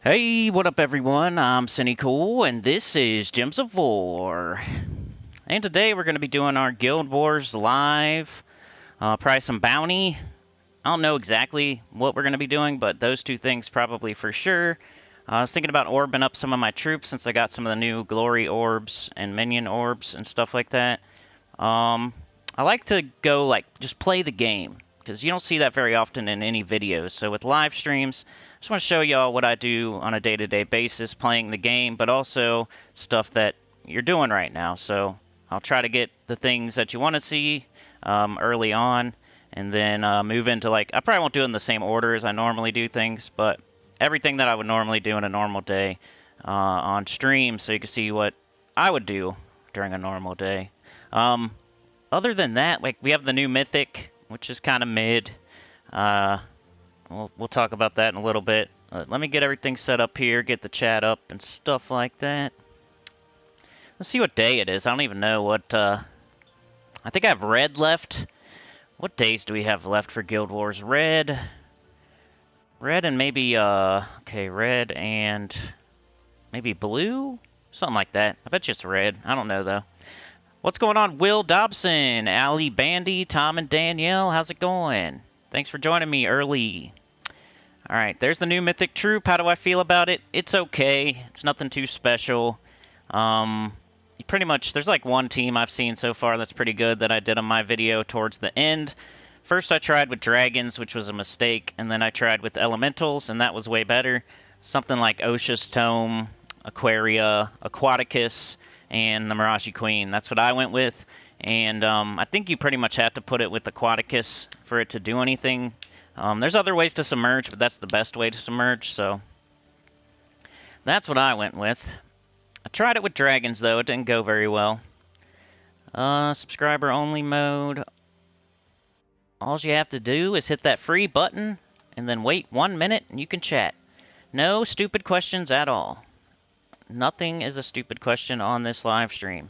Hey, what up everyone? I'm Sinnycool, and this is Gems of War. And today we're going to be doing our Guild Wars live, probably some bounty. I don't know exactly what we're going to be doing, but those two things probably for sure. I was thinking about orbing up some of my troops since I got some of the new glory orbs and minion orbs and stuff like that. I like to go just play the game, because you don't see that very often in any videos. So with live streams, I just want to show y'all what I do on a day-to-day basis playing the game, but also stuff that you're doing right now. So I'll try to get the things that you want to see early on, and then move into, I probably won't do it in the same order as I normally do things, but everything that I would normally do in a normal day on stream, so you can see what I would do during a normal day. Other than that, we have the new MYTHIC, which is kind of mid. We'll talk about that in a little bit. Let me get everything set up here, get the chat up and stuff like that. Let's see what day it is. I don't even know what... I think I have red left. What days do we have left for Guild Wars? Red and maybe... okay, red and maybe blue? Something like that. I bet you it's red. I don't know, though. What's going on, Will Dobson, Ali Bandy, Tom and Danielle? How's it going? Thanks for joining me early. All right, there's the new Mythic Troop. How do I feel about it? It's okay. It's nothing too special. Pretty much, there's one team I've seen so far that's pretty good that I did on my video towards the end. First, I tried with dragons, which was a mistake, and then I tried with elementals, and that was way better. Something like Osha's Tome, Aquaria, Aquaticus, and the Mirashi Queen. That's what I went with. And I think you pretty much have to put it with Aquaticus for it to do anything. There's other ways to submerge, but that's the best way to submerge, so that's what I went with. I tried it with dragons, though. It didn't go very well. Subscriber only mode. All you have to do is hit that free button and then wait 1 minute and you can chat. No stupid questions at all. Nothing is a stupid question on this live stream.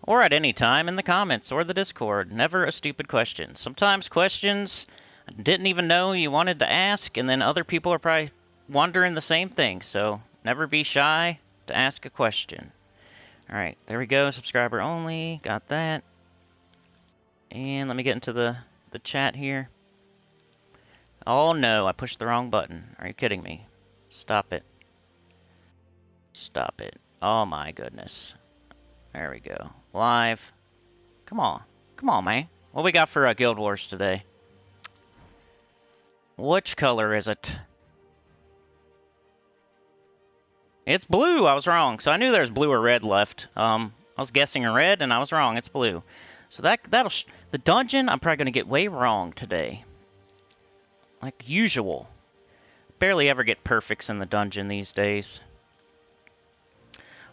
Or at any time in the comments or the Discord. Never a stupid question. Sometimes questions I didn't even know you wanted to ask, and then other people are probably wondering the same thing. So never be shy to ask a question. Alright, there we go. Subscriber only. Got that. And let me get into the chat here. Oh no, I pushed the wrong button. Are you kidding me? Stop it. Stop it. Oh my goodness. There we go. Live. Come on. Come on, man. What we got for Guild Wars today? Which color is it? It's blue. I was wrong. So I knew there was blue or red left. I was guessing red and I was wrong. It's blue. So that'll... the dungeon, I'm probably going to get way wrong today. Like usual. Barely ever get perfects in the dungeon these days.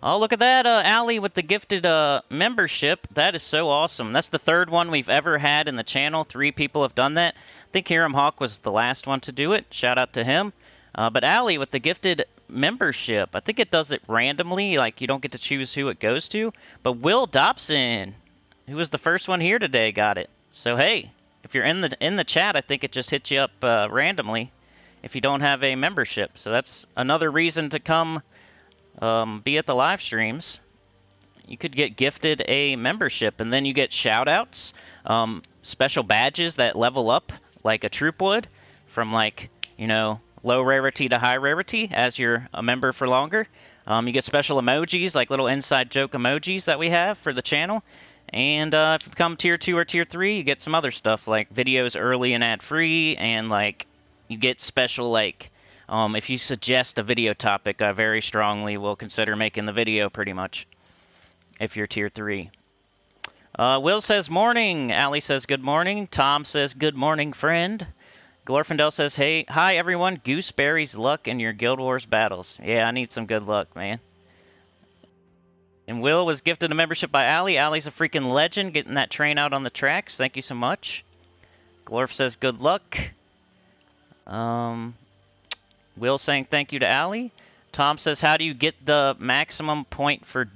Oh, look at that, Ali with the gifted membership. That is so awesome. That's the third one we've ever had in the channel. 3 people have done that. I think Hiram Hawk was the last one to do it. Shout out to him. But Ali with the gifted membership. I think it does it randomly. You don't get to choose who it goes to. But Will Dobson, who was the first one here today, got it. So, hey, if you're in the chat, I think it just hits you up randomly if you don't have a membership. So that's another reason to come... be at the live streams. You could get gifted a membership, and then you get shout-outs, special badges that level up like a troop would, from low rarity to high rarity as you're a member for longer. You get special emojis, like little inside joke emojis that we have for the channel. And if you become tier 2 or tier 3, you get some other stuff like videos early and ad-free, and you get special if you suggest a video topic, I very strongly will consider making the video, pretty much, if you're tier 3. Will says morning. Ali says good morning. Tom says good morning, friend. Glorfindel says, hey, hi, everyone. Gooseberry's luck in your Guild Wars battles. Yeah, I need some good luck, man. And Will was gifted a membership by Ali. Ali's a freaking legend, getting that train out on the tracks. Thank you so much. Glorf says good luck. Will saying thank you to Ali. Tom says, how do you get the maximum point for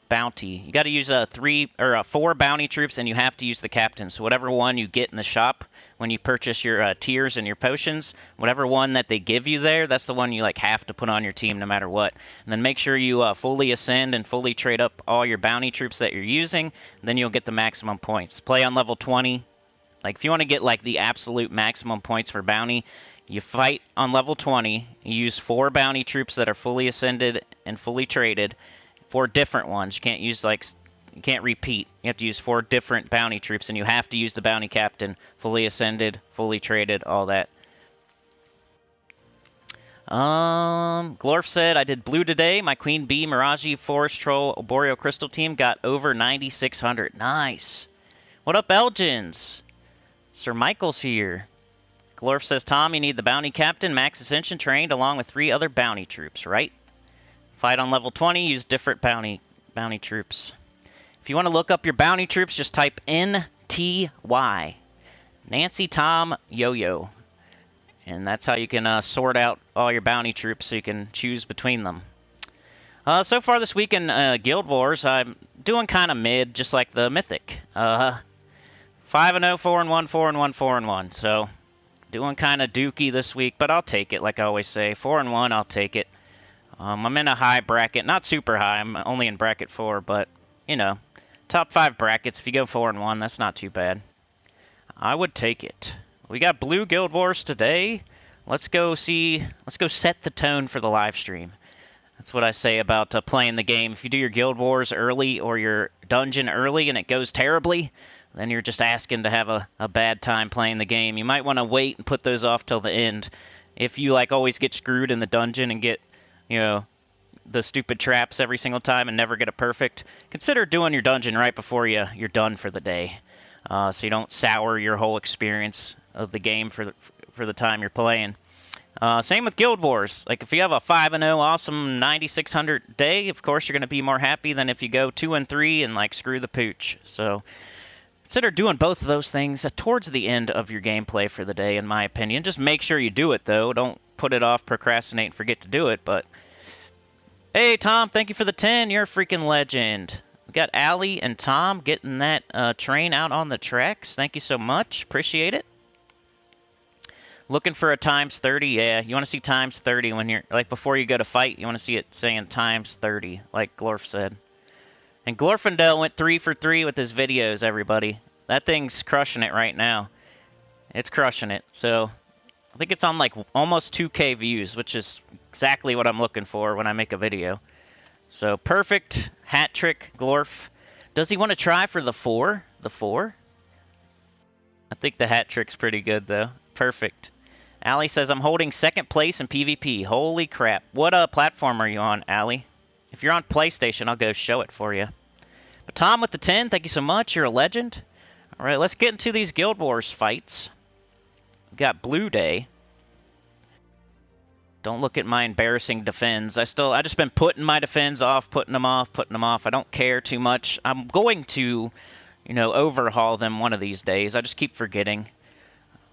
bounty? You got to use 4 bounty troops, and you have to use the captain. So whatever one you get in the shop when you purchase your tiers and your potions. Whatever one that they give you there, that's the one you like have to put on your team no matter what. And then make sure you fully ascend and fully trade up all your bounty troops that you're using. Then you'll get the maximum points. Play on level 20. Like if you want to get like the absolute maximum points for bounty, you fight on level 20. You use 4 bounty troops that are fully ascended and fully traded. 4 different ones. You can't use like, you can't repeat. You have to use 4 different bounty troops, and you have to use the bounty captain, fully ascended, fully traded, all that. Glorf said, I did blue today. My Queen Bee, Miraji, Forest Troll, Boreal Crystal team got over 9,600. Nice. What up, Elgins? Sir Michael's here. Glorf says, Tom, you need the bounty captain, max ascension trained, along with 3 other bounty troops, right? Fight on level 20, use different bounty troops. If you want to look up your bounty troops, just type NTY. Nancy, Tom, Yo-Yo. And that's how you can sort out all your bounty troops so you can choose between them. So far this week in Guild Wars, I'm doing kind of mid, just like the Mythic. 5-0, 4-1, 4-1, 4-1. So, doing kind of dookie this week, but I'll take it, like I always say. 4-1, I'll take it. I'm in a high bracket. Not super high. I'm only in bracket 4, but, you know, top 5 brackets. If you go 4-1, that's not too bad. I would take it. We got Blue Guild Wars today. Let's go set the tone for the live stream. That's what I say about playing the game. If you do your Guild Wars early or your dungeon early and it goes terribly, then you're just asking to have a bad time playing the game. You might want to wait and put those off till the end. If you like always get screwed in the dungeon and get, you know, the stupid traps every single time and never get it perfect, consider doing your dungeon right before you're done for the day, so you don't sour your whole experience of the game for the time you're playing. Same with Guild Wars. Like if you have a 5-0 awesome 9,600 day, of course you're going to be more happy than if you go 2-3 and like screw the pooch. So consider doing both of those things towards the end of your gameplay for the day, in my opinion. Just make sure you do it though. Don't put it off, procrastinate, and forget to do it. But hey Tom, thank you for the 10. You're a freaking legend. We got Allie and Tom getting that train out on the tracks. Thank you so much. Appreciate it. Looking for a times 30, yeah. You want to see times 30 when you're, like, before you go to fight, you want to see it saying times 30, like Glorf said. And Glorfindel went 3 for 3 with his videos, everybody. That thing's crushing it right now. It's crushing it. So, I think it's on, like, almost 2K views, which is exactly what I'm looking for when I make a video. So, perfect hat trick, Glorf. Does he want to try for the 4? The 4? I think the hat trick's pretty good, though. Perfect. Allie says, I'm holding 2nd place in PvP. Holy crap. What platform are you on, Allie? If you're on PlayStation, I'll go show it for you. But Tom with the 10, thank you so much. You're a legend. All right, let's get into these Guild Wars fights. We got Blue Day. Don't look at my embarrassing defends. I just been putting my defends off, putting them off. I don't care too much. I'm going to, you know, overhaul them one of these days. I just keep forgetting.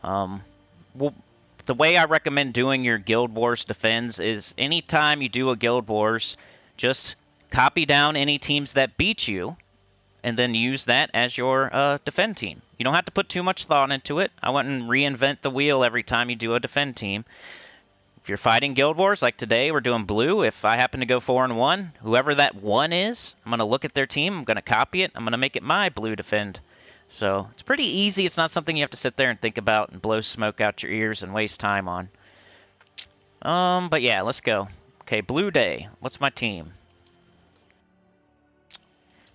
Well, the way I recommend doing your Guild Wars defends is anytime you do a Guild Wars, just copy down any teams that beat you, and then use that as your defend team. You don't have to put too much thought into it. I wouldn't reinvent the wheel every time you do a defend team. If you're fighting Guild Wars, like today, we're doing blue. If I happen to go 4-1, whoever that 1 is, I'm going to look at their team, I'm going to copy it, I'm going to make it my blue defend. So, it's pretty easy. It's not something you have to sit there and think about and blow smoke out your ears and waste time on. But yeah, let's go. Okay, Blue Day. What's my team?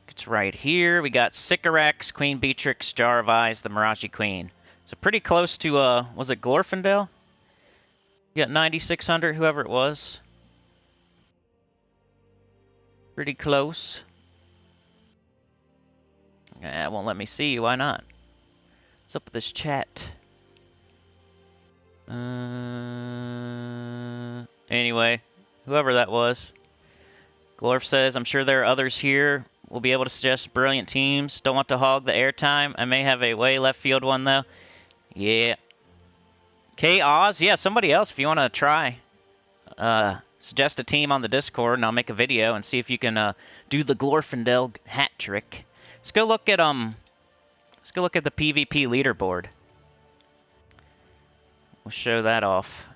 It's right here. We got Sycorax, Queen Beatrix, Jar of Eyes, the Miraji Queen. So pretty close to, was it Glorfindel? You got 9,600, whoever it was. Pretty close. Yeah, it won't let me see you. Why not? What's up with this chat? Anyway, whoever that was. Glorf says, I'm sure there are others here. We'll be able to suggest brilliant teams. Don't want to hog the airtime. I may have a way left field one, though. Yeah. K Oz? Yeah, somebody else if you want to try. Suggest a team on the Discord, and I'll make a video and see if you can do the Glorfindel hat trick. Let's go look at the PvP leaderboard. We'll show that off.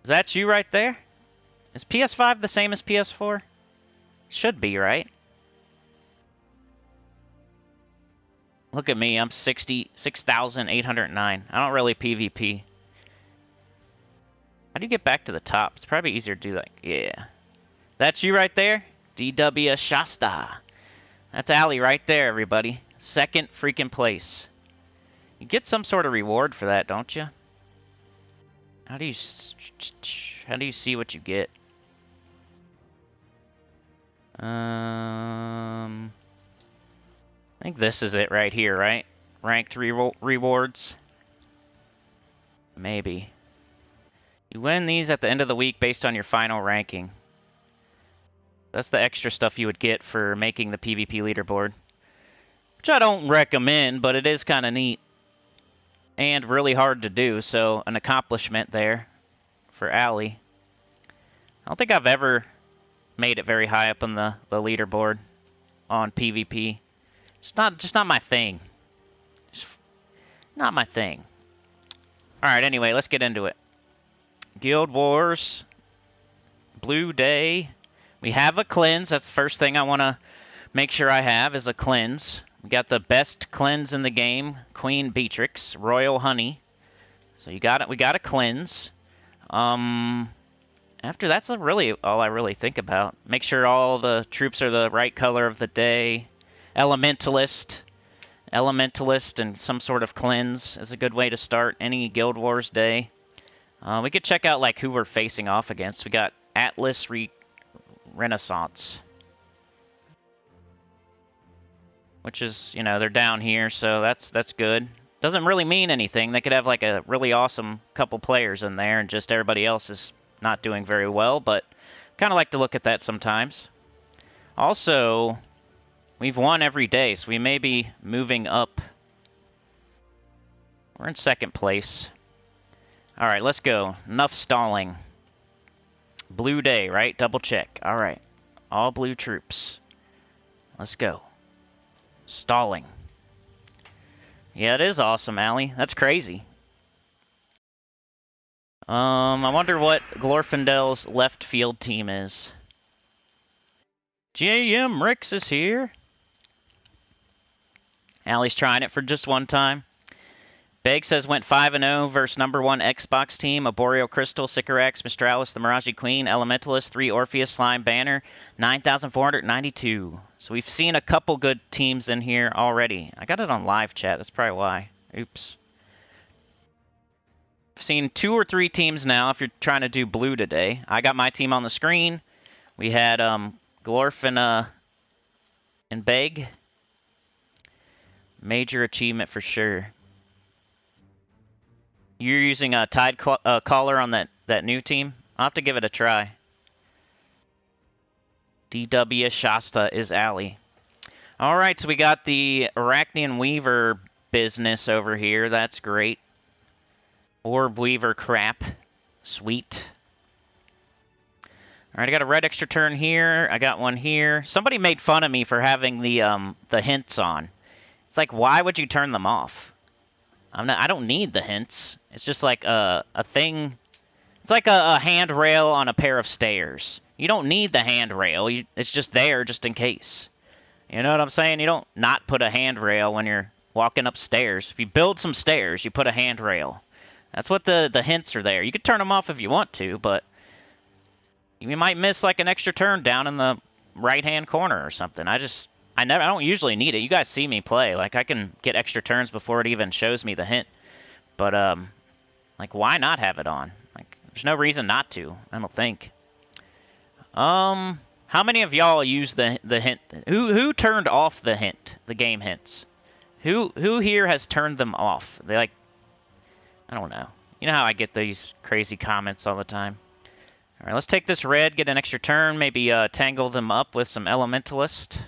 Is that you right there? Is PS5 the same as PS4? Should be, right? Look at me, I'm 66,809. I don't really PvP. How do you get back to the top? It's probably easier to do like, yeah. That's you right there? DW Shasta. That's Allie right there, everybody. Second freaking place. You get some sort of reward for that, don't you? How do you see what you get? I think this is it right here, right? Ranked rewards. Maybe. You win these at the end of the week based on your final ranking. That's the extra stuff you would get for making the PvP leaderboard. Which I don't recommend, but it is kind of neat. And really hard to do, so an accomplishment there for Allie. I don't think I've ever made it very high up on the leaderboard on PvP. It's just not my thing. Just not my thing. Alright, anyway, let's get into it. Guild Wars. Blue Day. We have a cleanse. That's the first thing I want to make sure I have is a cleanse. We got the best cleanse in the game, Queen Beatrix, Royal Honey. So you got it. We got a cleanse. After that's really all I really think about. Make sure all the troops are the right color of the day. Elementalist and some sort of cleanse is a good way to start any Guild Wars day. We could check out like who we're facing off against. We got Atlas Renaissance. Which is, you know, they're down here, so that's good. Doesn't really mean anything. They could have like a really awesome couple players in there and just everybody else is not doing very well, but kind of like to look at that sometimes. Also, we've won every day, so we may be moving up. We're in second place. Alright, let's go. Enough stalling. Blue Day, right? Double check. Alright. All blue troops. Let's go. Stalling. Yeah, it is awesome, Allie. That's crazy. I wonder what Glorfindel's left field team is. J.M. Ricks is here. Allie's trying it for just one time. Beg says went 5-0 versus #1 Xbox team, Arboreal Crystal, Sycorax, Mistralis, the Mirage Queen, Elementalist, 3 Orpheus, Slime, Banner, 9,492. So we've seen a couple good teams in here already. I got it on live chat, that's probably why. Oops. I've seen 2 or 3 teams now if you're trying to do blue today. I got my team on the screen. We had Glorf and Beg. Major achievement for sure. You're using a Tide Caller on that new team? I'll have to give it a try. DW Shasta is Allie. Alright, so we got the Arachnian Weaver business over here. That's great. Orb Weaver crap. Sweet. Alright, I got a red extra turn here. I got one here. Somebody made fun of me for having the hints on. It's like, why would you turn them off? I don't need the hints. It's just like a thing. It's like a handrail on a pair of stairs. You don't need the handrail. It's just there just in case. You know what I'm saying? You don't not put a handrail when you're walking upstairs. If you build some stairs, you put a handrail. That's what the hints are there. You could turn them off if you want to, but you might miss like an extra turn down in the right-hand corner or something. I don't usually need it. You guys see me play. Like, I can get extra turns before it even shows me the hint. But, like, why not have it on? Like, there's no reason not to, I don't think. How many of y'all use the hint? Who turned off the hint? The game hints? Who here has turned them off? They, like, I don't know. You know how I get these crazy comments all the time. All right, let's take this red, get an extra turn, maybe tangle them up with some Elementalist.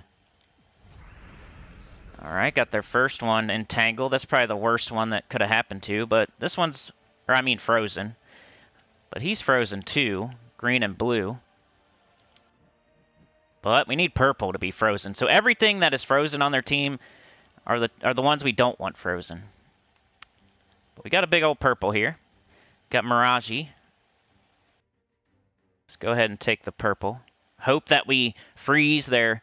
Alright, got their first one entangled. That's probably the worst one that could have happened to, but this one's, or I mean frozen. But he's frozen too, green and blue. But we need purple to be frozen. So everything that is frozen on their team are the ones we don't want frozen. But we got a big old purple here. Got Mirage. Let's go ahead and take the purple. Hope that we freeze their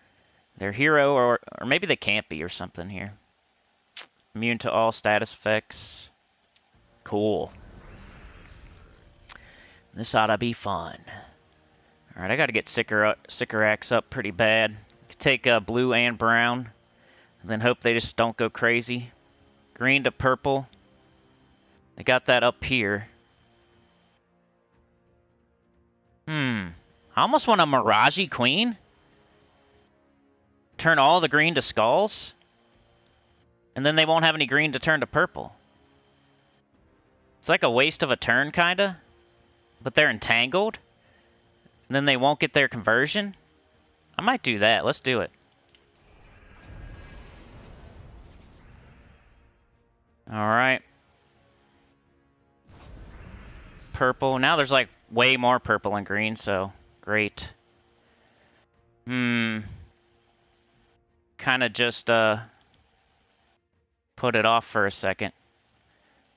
hero, or maybe they can't be or something here. Immune to all status effects. Cool. This ought to be fun. Alright, I gotta get Sycorax up pretty bad. Take blue and brown. And then hope they just don't go crazy. Green to purple. They got that up here. I almost want a Mirage Queen. Turn all the green to skulls. And then they won't have any green to turn to purple. It's like a waste of a turn, kinda. But they're entangled. And then they won't get their conversion. I might do that. Let's do it. Alright. Purple. Now there's like way more purple and green, so great. Kinda just put it off for a second.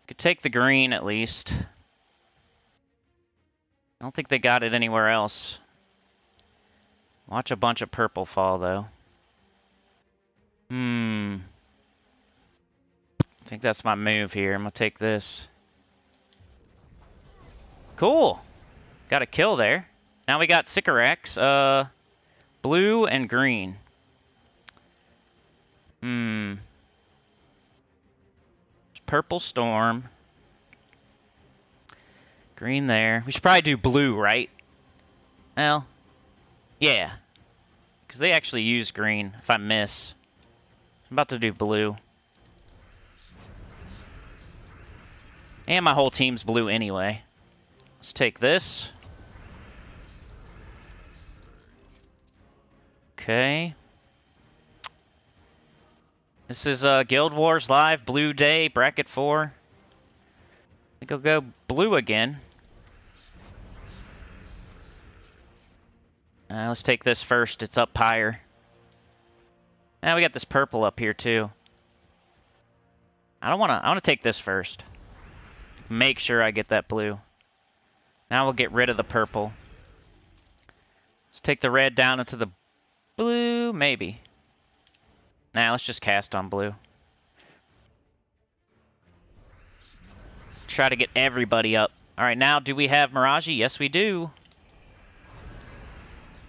Could take the green at least. I don't think they got it anywhere else. Watch a bunch of purple fall, though. I think that's my move here. I'm gonna take this. Cool! Got a kill there. Now we got Sycorax. Blue and green. Purple Storm. Green there. We should probably do blue, right? Well, yeah. Because they actually use green if I miss. I'm about to do blue. And my whole team's blue anyway. Let's take this. Okay. This is Guild Wars Live, Blue Day, Bracket 4. I think I'll go blue again. Let's take this first. It's up higher. Now we got this purple up here too. I want to take this first. Make sure I get that blue. Now we'll get rid of the purple. Let's take the red down into the blue, maybe. Nah, let's just cast on blue. Try to get everybody up. Alright, now do we have Mirage? Yes, we do.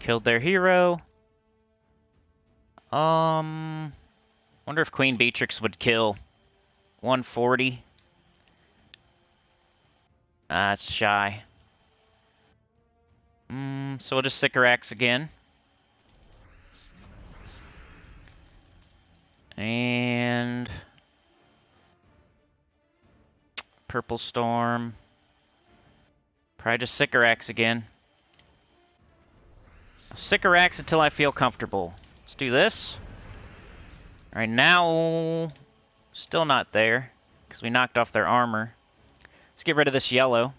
Killed their hero. Wonder if Queen Beatrix would kill 140. It's shy. So we'll just Sycorax again. And Purple Storm. Probably just Sycorax again. I'll Sycorax until I feel comfortable. Let's do this. Alright, now still not there because we knocked off their armor. Let's get rid of this yellow.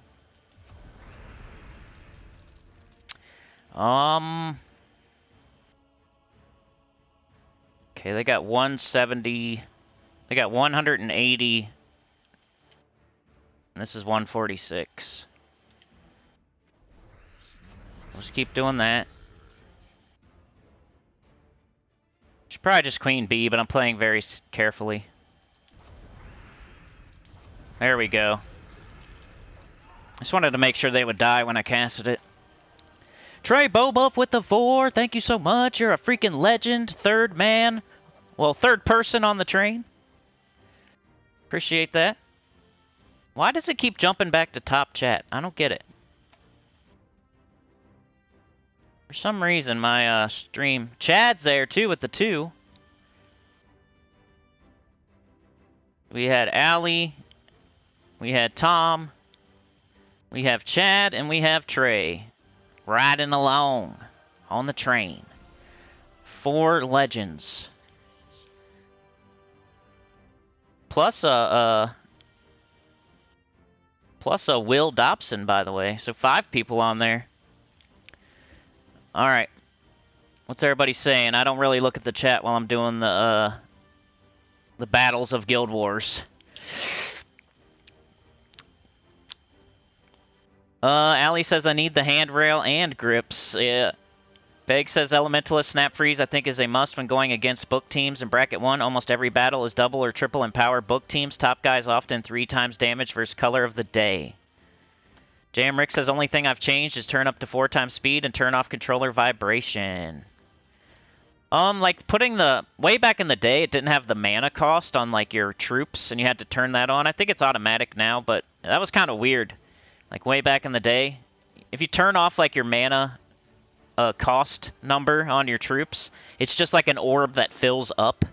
Okay, they got 170. They got 180. And this is 146. We'll just keep doing that. Should probably just Queen Bee, but I'm playing very carefully. There we go. I just wanted to make sure they would die when I casted it. Trey Bobuff with the 4. Thank you so much. You're a freaking legend. Third man. Well, third person on the train. Appreciate that. Why does it keep jumping back to top chat? I don't get it. For some reason, my stream... Chad's there, too, with the 2. We had Allie. We had Tom. We have Chad, and we have Trey. Riding along on the train. 4 legends. Plus a Will Dobson, by the way. So 5 people on there. Alright. What's everybody saying? I don't really look at the chat while I'm doing the battles of Guild Wars. Allie says I need the handrail and grips. Yeah. Beg says Elementalist Snap Freeze I think is a must when going against book teams. In bracket 1, almost every battle is double or triple in power. Book teams, top guys often 3 times damage versus color of the day. Jam Rick says only thing I've changed is turn up to 4 times speed and turn off controller vibration. Like putting the... Way back in the day, it didn't have the mana cost on like your troops, and you had to turn that on. I think it's automatic now, but that was kind of weird. Like way back in the day, if you turn off like your mana cost number on your troops, it's just like an orb that fills up.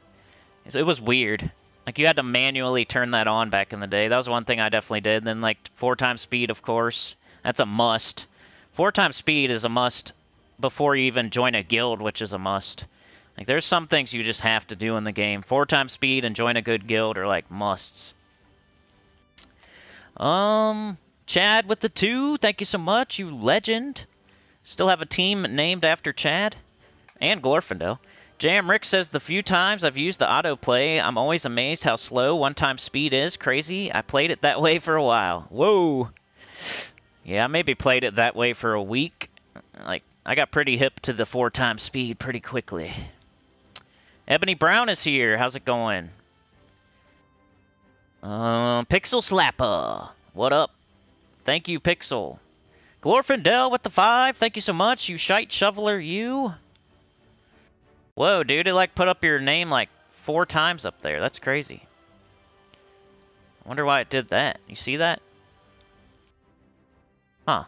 It was weird. Like you had to manually turn that on back in the day. That was one thing I definitely did. Then like 4 times speed, of course. That's a must. 4 times speed is a must before you even join a guild, which is a must. Like there's some things you just have to do in the game. 4 times speed and join a good guild are like musts. Chad with the 2, thank you so much, you legend. Still have a team named after Chad and Glorfindel. Jam Rick says the few times I've used the autoplay, I'm always amazed how slow 1 time speed is. Crazy. I played it that way for a while. Whoa. Yeah, I maybe played it that way for a week. Like, I got pretty hip to the 4 times speed pretty quickly. Ebony Brown is here. How's it going? Pixel Slapper. What up? Thank you, Pixel. Glorfindel with the 5. Thank you so much, you shite shoveler, you. Whoa, dude, it like put up your name like 4 times up there. That's crazy. I wonder why it did that. You see that? Huh.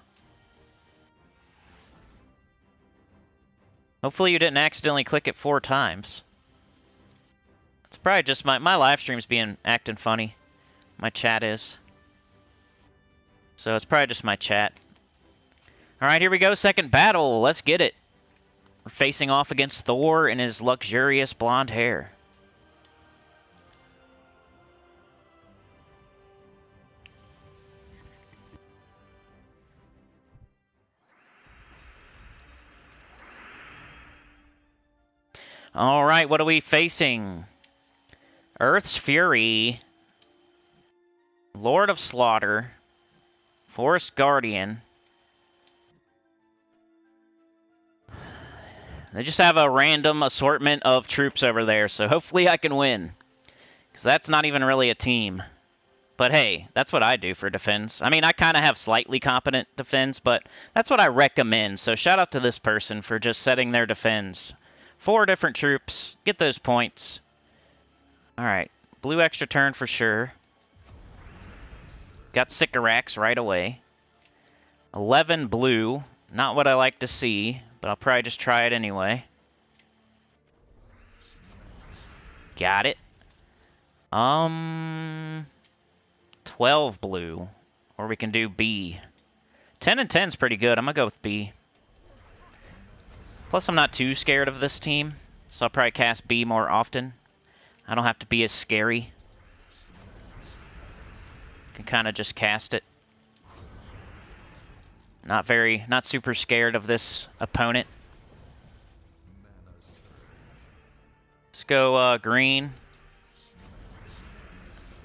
Hopefully you didn't accidentally click it 4 times. It's probably just my live stream's being acting funny. My chat is. So it's probably just my chat. Alright, here we go. Second battle. Let's get it. We're facing off against Thor and his luxurious blonde hair. Alright, what are we facing? Earth's Fury, Lord of Slaughter, Forest Guardian. They just have a random assortment of troops over there, so hopefully I can win. Because that's not even really a team. But hey, that's what I do for defense. I mean, I kind of have slightly competent defense, but that's what I recommend. So shout out to this person for just setting their defense. 4 different troops. Get those points. Alright, blue extra turn for sure. Got Sycorax right away. 11 blue. Not what I like to see, but I'll probably just try it anyway. Got it. 12 blue. Or we can do B. 10 and 10's pretty good. I'm gonna go with B. Plus, I'm not too scared of this team, so I'll probably cast B more often. I don't have to be as scary. Can kind of just cast it. Not super scared of this opponent. Let's go green.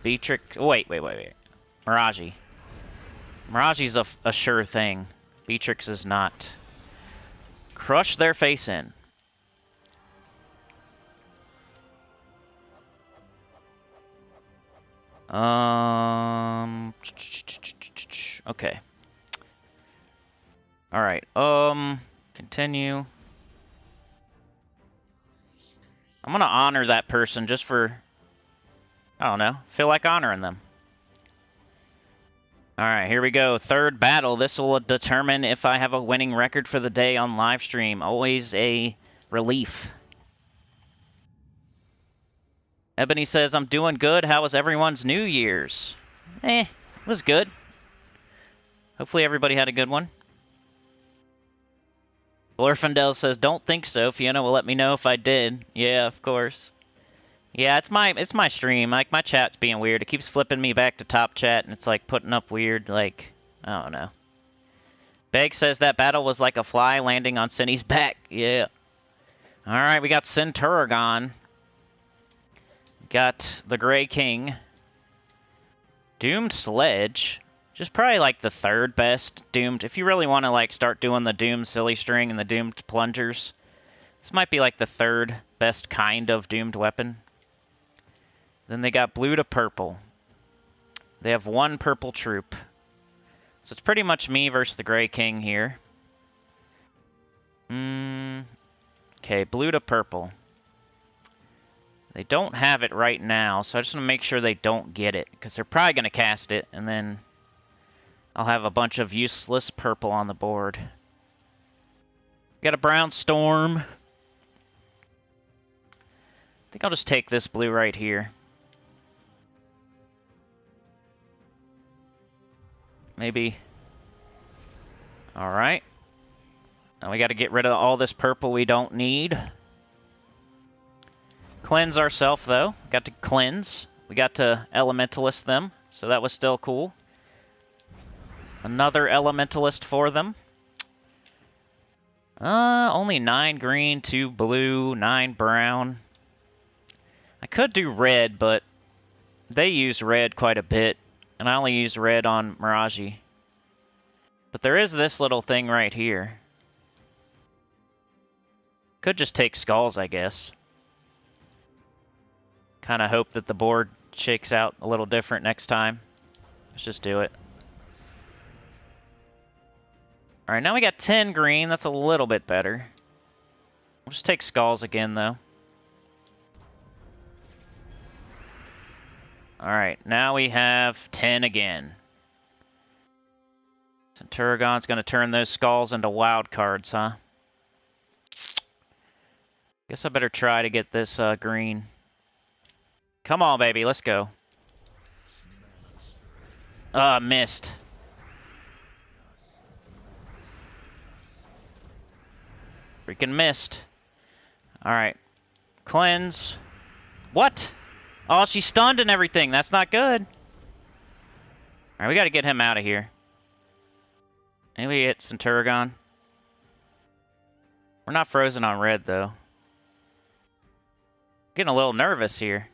Beatrix. Oh, wait. Miraji. Miraji's a sure thing. Beatrix is not. Crush their face in. Okay. Alright, continue. I'm gonna honor that person just for, I don't know, feel like honoring them. Alright, here we go. Third battle. This will determine if I have a winning record for the day on live stream. Always a relief. Ebony says, I'm doing good. How was everyone's New Year's? It was good. Hopefully everybody had a good one. Glorfindel says, don't think so. Fiona will let me know if I did. Yeah, of course. Yeah, it's my stream. Like, my chat's being weird. It keeps flipping me back to top chat, and it's, like, putting up weird, like, I don't know. Beg says that battle was like a fly landing on Cinny's back. Yeah. Alright, we got Centuragon. Got the Grey King. Doomed Sledge. Just probably like the third best doomed. If you really want to like start doing the doomed silly string and the doomed plungers, this might be like the third best kind of doomed weapon. Then they got blue to purple. They have one purple troop. So it's pretty much me versus the Gray King here. Okay, blue to purple. They don't have it right now, so I just want to make sure they don't get it, because they're probably going to cast it, and then I'll have a bunch of useless purple on the board. Got a brown storm. I think I'll just take this blue right here. Maybe. Alright. Now we got to get rid of all this purple we don't need. Cleanse ourselves, though. Got to cleanse. We got to elementalist them, so that was still cool. Another elementalist for them. Only 9 green, 2 blue, 9 brown. I could do red, but they use red quite a bit, and I only use red on Miraji. But there is this little thing right here. Could just take skulls, I guess. Kind of hope that the board shakes out a little different next time. Let's just do it. Alright, now we got 10 green. That's a little bit better. We'll just take skulls again, though. Alright, now we have 10 again. Centurigon's going to turn those skulls into wild cards, huh? Guess I better try to get this green. Come on, baby, let's go. Missed. Freaking missed. Alright. Cleanse. What? Oh, she's stunned and everything. That's not good. Alright, we gotta get him out of here. Maybe hit Centurigon. We're not frozen on red, though. Getting a little nervous here.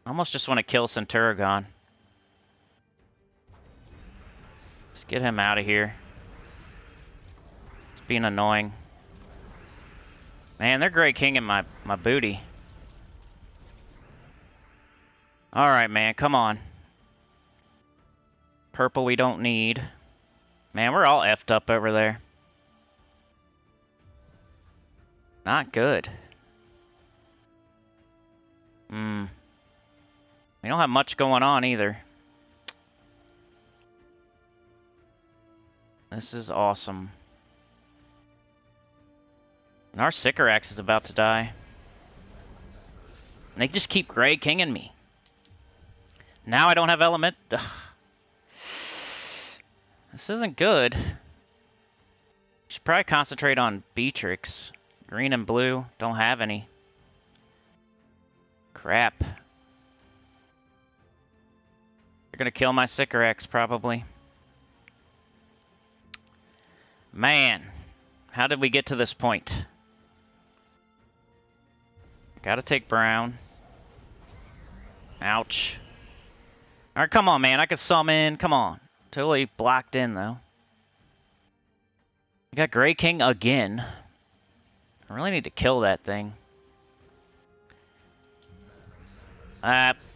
Almost just want to kill Centurigon. Let's get him out of here. It's being annoying. Man, they're Gray King in my booty. Alright, man, come on. Purple we don't need. Man, we're all effed up over there. Not good. We don't have much going on either. This is awesome. And our Sycorax is about to die. And they just keep Gray Kinging me. Now I don't have element. Ugh. This isn't good. Should probably concentrate on Beatrix. Green and blue don't have any. Crap. They're gonna kill my Sycorax probably. Man, how did we get to this point? Gotta take brown. Ouch. Alright, come on, man. I can summon. Come on. Totally blocked in, though. We got Gray King again. I really need to kill that thing.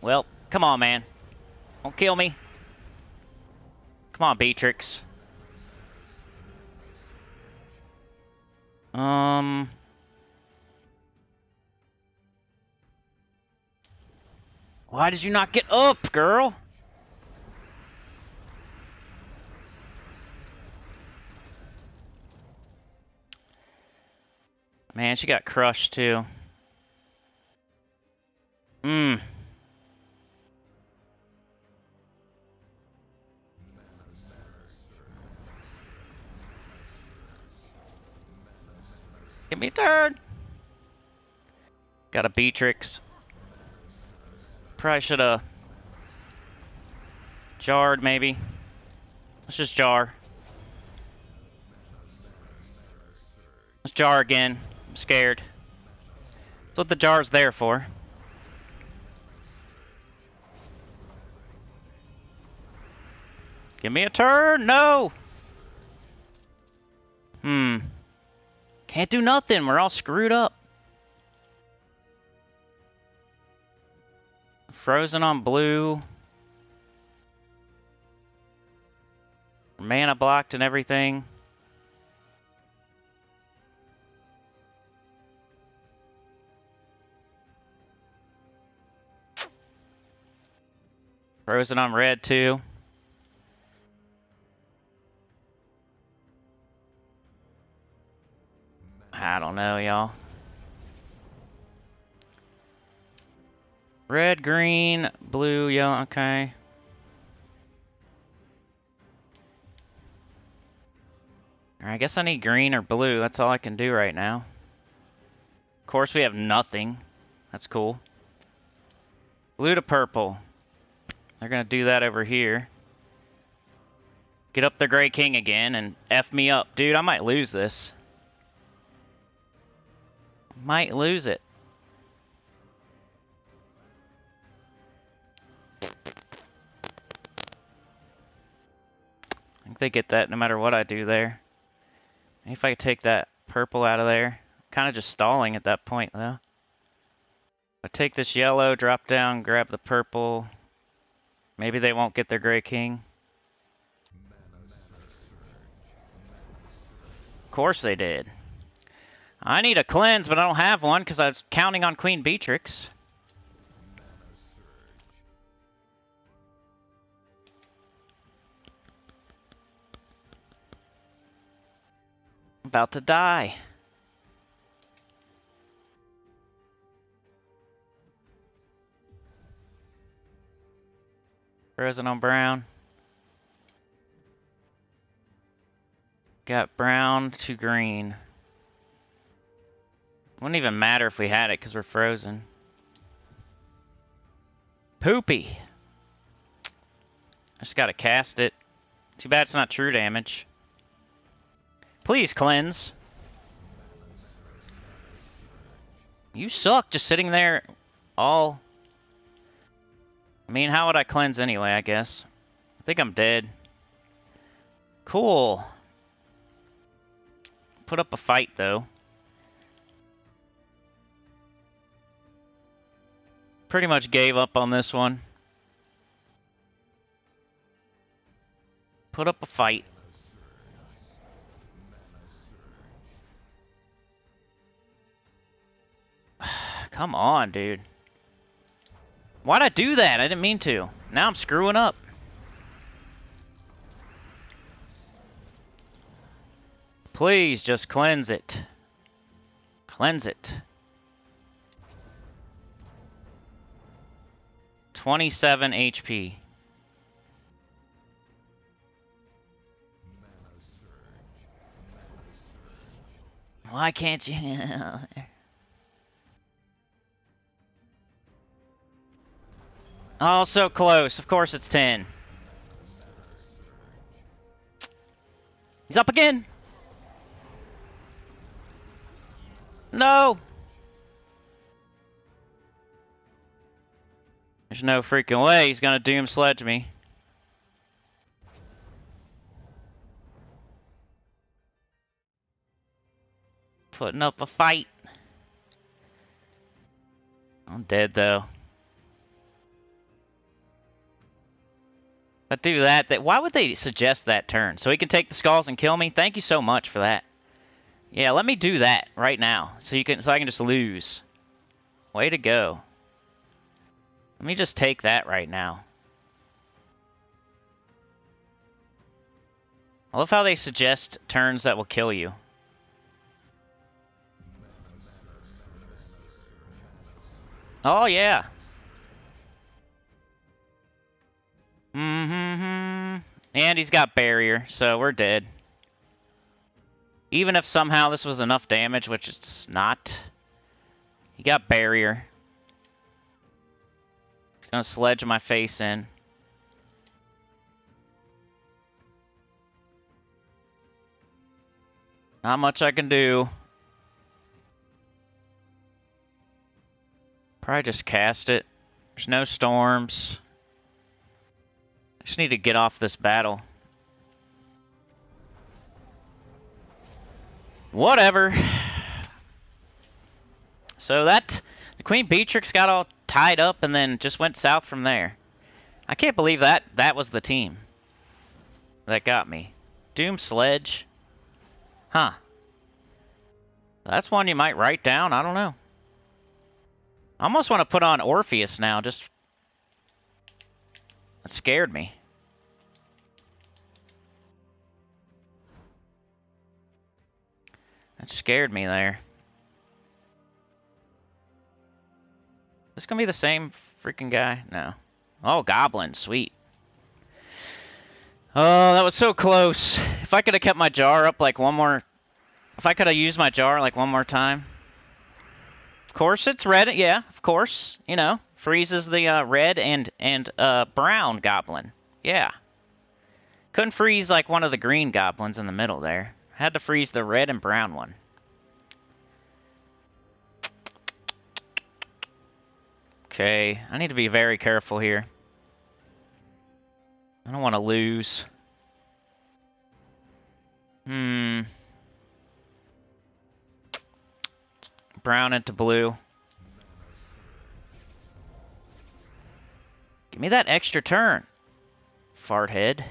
Well, come on, man. Don't kill me. Come on, Beatrix. Why did you not get up, girl? Man, she got crushed, too. Give me a turn. Got a Beatrix. Probably should have jarred, maybe. Let's just jar. Let's jar again. I'm scared. That's what the jar's there for. Give me a turn! No! Can't do nothing. We're all screwed up. Frozen on blue. Mana blocked and everything. Frozen on red too. I don't know, y'all. Red, green, blue, yellow, okay. I guess I need green or blue. That's all I can do right now. Of course, we have nothing. That's cool. Blue to purple. They're going to do that over here. Get up the Gray King again and F me up. Dude, I might lose this. Might lose it. I think they get that no matter what I do there. Maybe if I take that purple out of there. Kind of just stalling at that point, though. I take this yellow, drop down, grab the purple. Maybe they won't get their Gray King. Of course they did. I need a cleanse, but I don't have one because I was counting on Queen Beatrix. About to die. Frozen on brown. Got brown to green. Wouldn't even matter if we had it because we're frozen. Poopy. I just gotta cast it. Too bad it's not true damage. Please cleanse. You suck just sitting there all... I mean, how would I cleanse anyway, I guess? I think I'm dead. Cool. Put up a fight, though. Pretty much gave up on this one. Put up a fight. Come on, dude. Why'd I do that? I didn't mean to. Now I'm screwing up. Please just cleanse it. Cleanse it. 27 HP. Why can't you? Oh, so close. Of course it's 10. He's up again. No. There's no freaking way he's gonna doom sledge me. Putting up a fight. I'm dead though. But do that. Why would they suggest that turn? So he can take the skulls and kill me? Thank you so much for that. Yeah, let me do that right now. So I can just lose. Way to go. Let me just take that right now. I love how they suggest turns that will kill you. Oh yeah. And he's got barrier, so we're dead. Even if somehow this was enough damage, which it's not. He got barrier. He's gonna sledge my face in. Not much I can do. Probably just cast it. There's no storms. I just need to get off this battle. Whatever. So the Queen Beatrix got all tied up and then just went south from there. I can't believe that was the team that got me. Doom Sledge. Huh. That's one you might write down. I don't know. I almost want to put on Orpheus now. Just... It scared me. That scared me there. Is this gonna be the same freaking guy? No. Oh, Goblin. Sweet. Oh, that was so close. If I could have kept my jar up like one more... If I could have used my jar like one more time. Of course, it's red. Yeah, of course. You know, freezes the red and brown goblin. Yeah. Couldn't freeze like one of the green goblins in the middle there. Had to freeze the red and brown one. Okay, I need to be very careful here. I don't want to lose. Brown into blue. Give me that extra turn, fart head.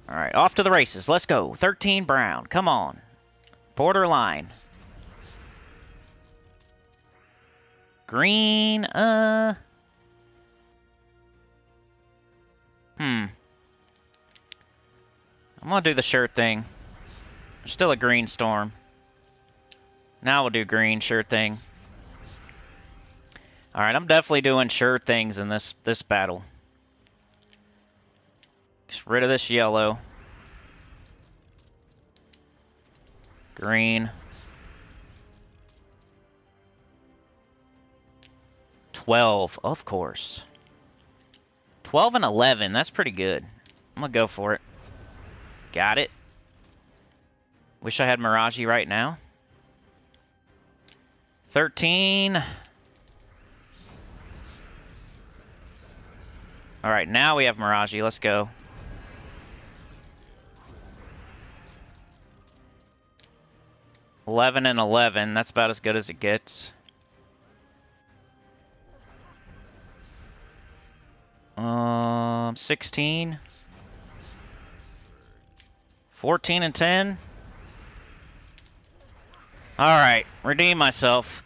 Alright, off to the races. Let's go. 13 brown. Come on. Borderline. Green, I'm gonna do the shirt thing. There's still a green storm. Now we'll do green, sure thing. Alright, I'm definitely doing sure things in this battle. Get rid of this yellow. Green. 12, of course. 12 and 11, that's pretty good. I'm gonna go for it. Got it. Wish I had Mirage right now. 13. Alright, now we have Mirage. Let's go. $11 and $11. That's about as good as it gets. 16. 14 and 10. Alright, redeem myself.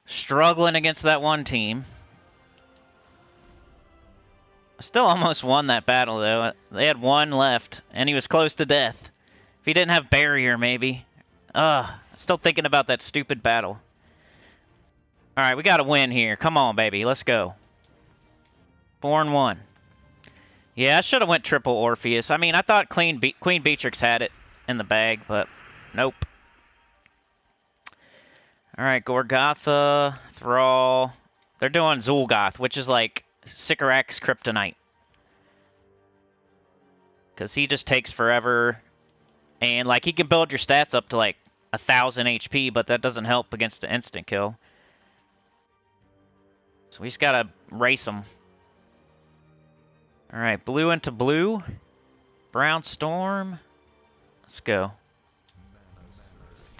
Struggling against that one team. Still almost won that battle, though. They had one left, and he was close to death. If he didn't have barrier, maybe. Still thinking about that stupid battle. Alright, we gotta win here. Come on, baby. Let's go. 4 and 1. Yeah, I should have went triple Orpheus. I mean, I thought Queen Beatrix had it in the bag, but nope. Alright, Gorgotha, Thrall. They're doing Zul'Goth, which is like Sycorax Kryptonite. Because he just takes forever. And, like, he can build your stats up to, like, 1,000 HP, but that doesn't help against the instant kill. So we just gotta race him. Alright, blue into blue. Brown Storm. Let's go.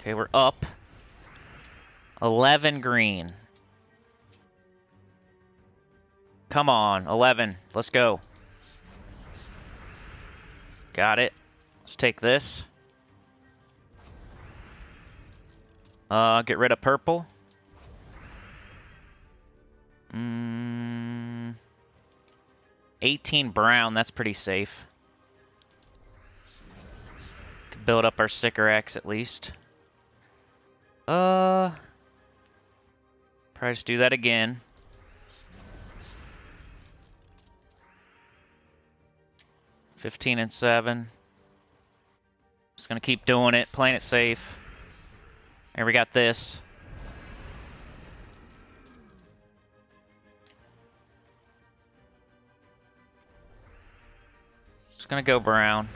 Okay, we're up. 11 green. Come on, 11. Let's go. Got it. Let's take this. Get rid of purple. 18 brown, that's pretty safe. Could build up our Sycorax at least. Probably just do that again. $15 and 7. Just gonna keep doing it, playing it safe. Here we got this. Just gonna go brown.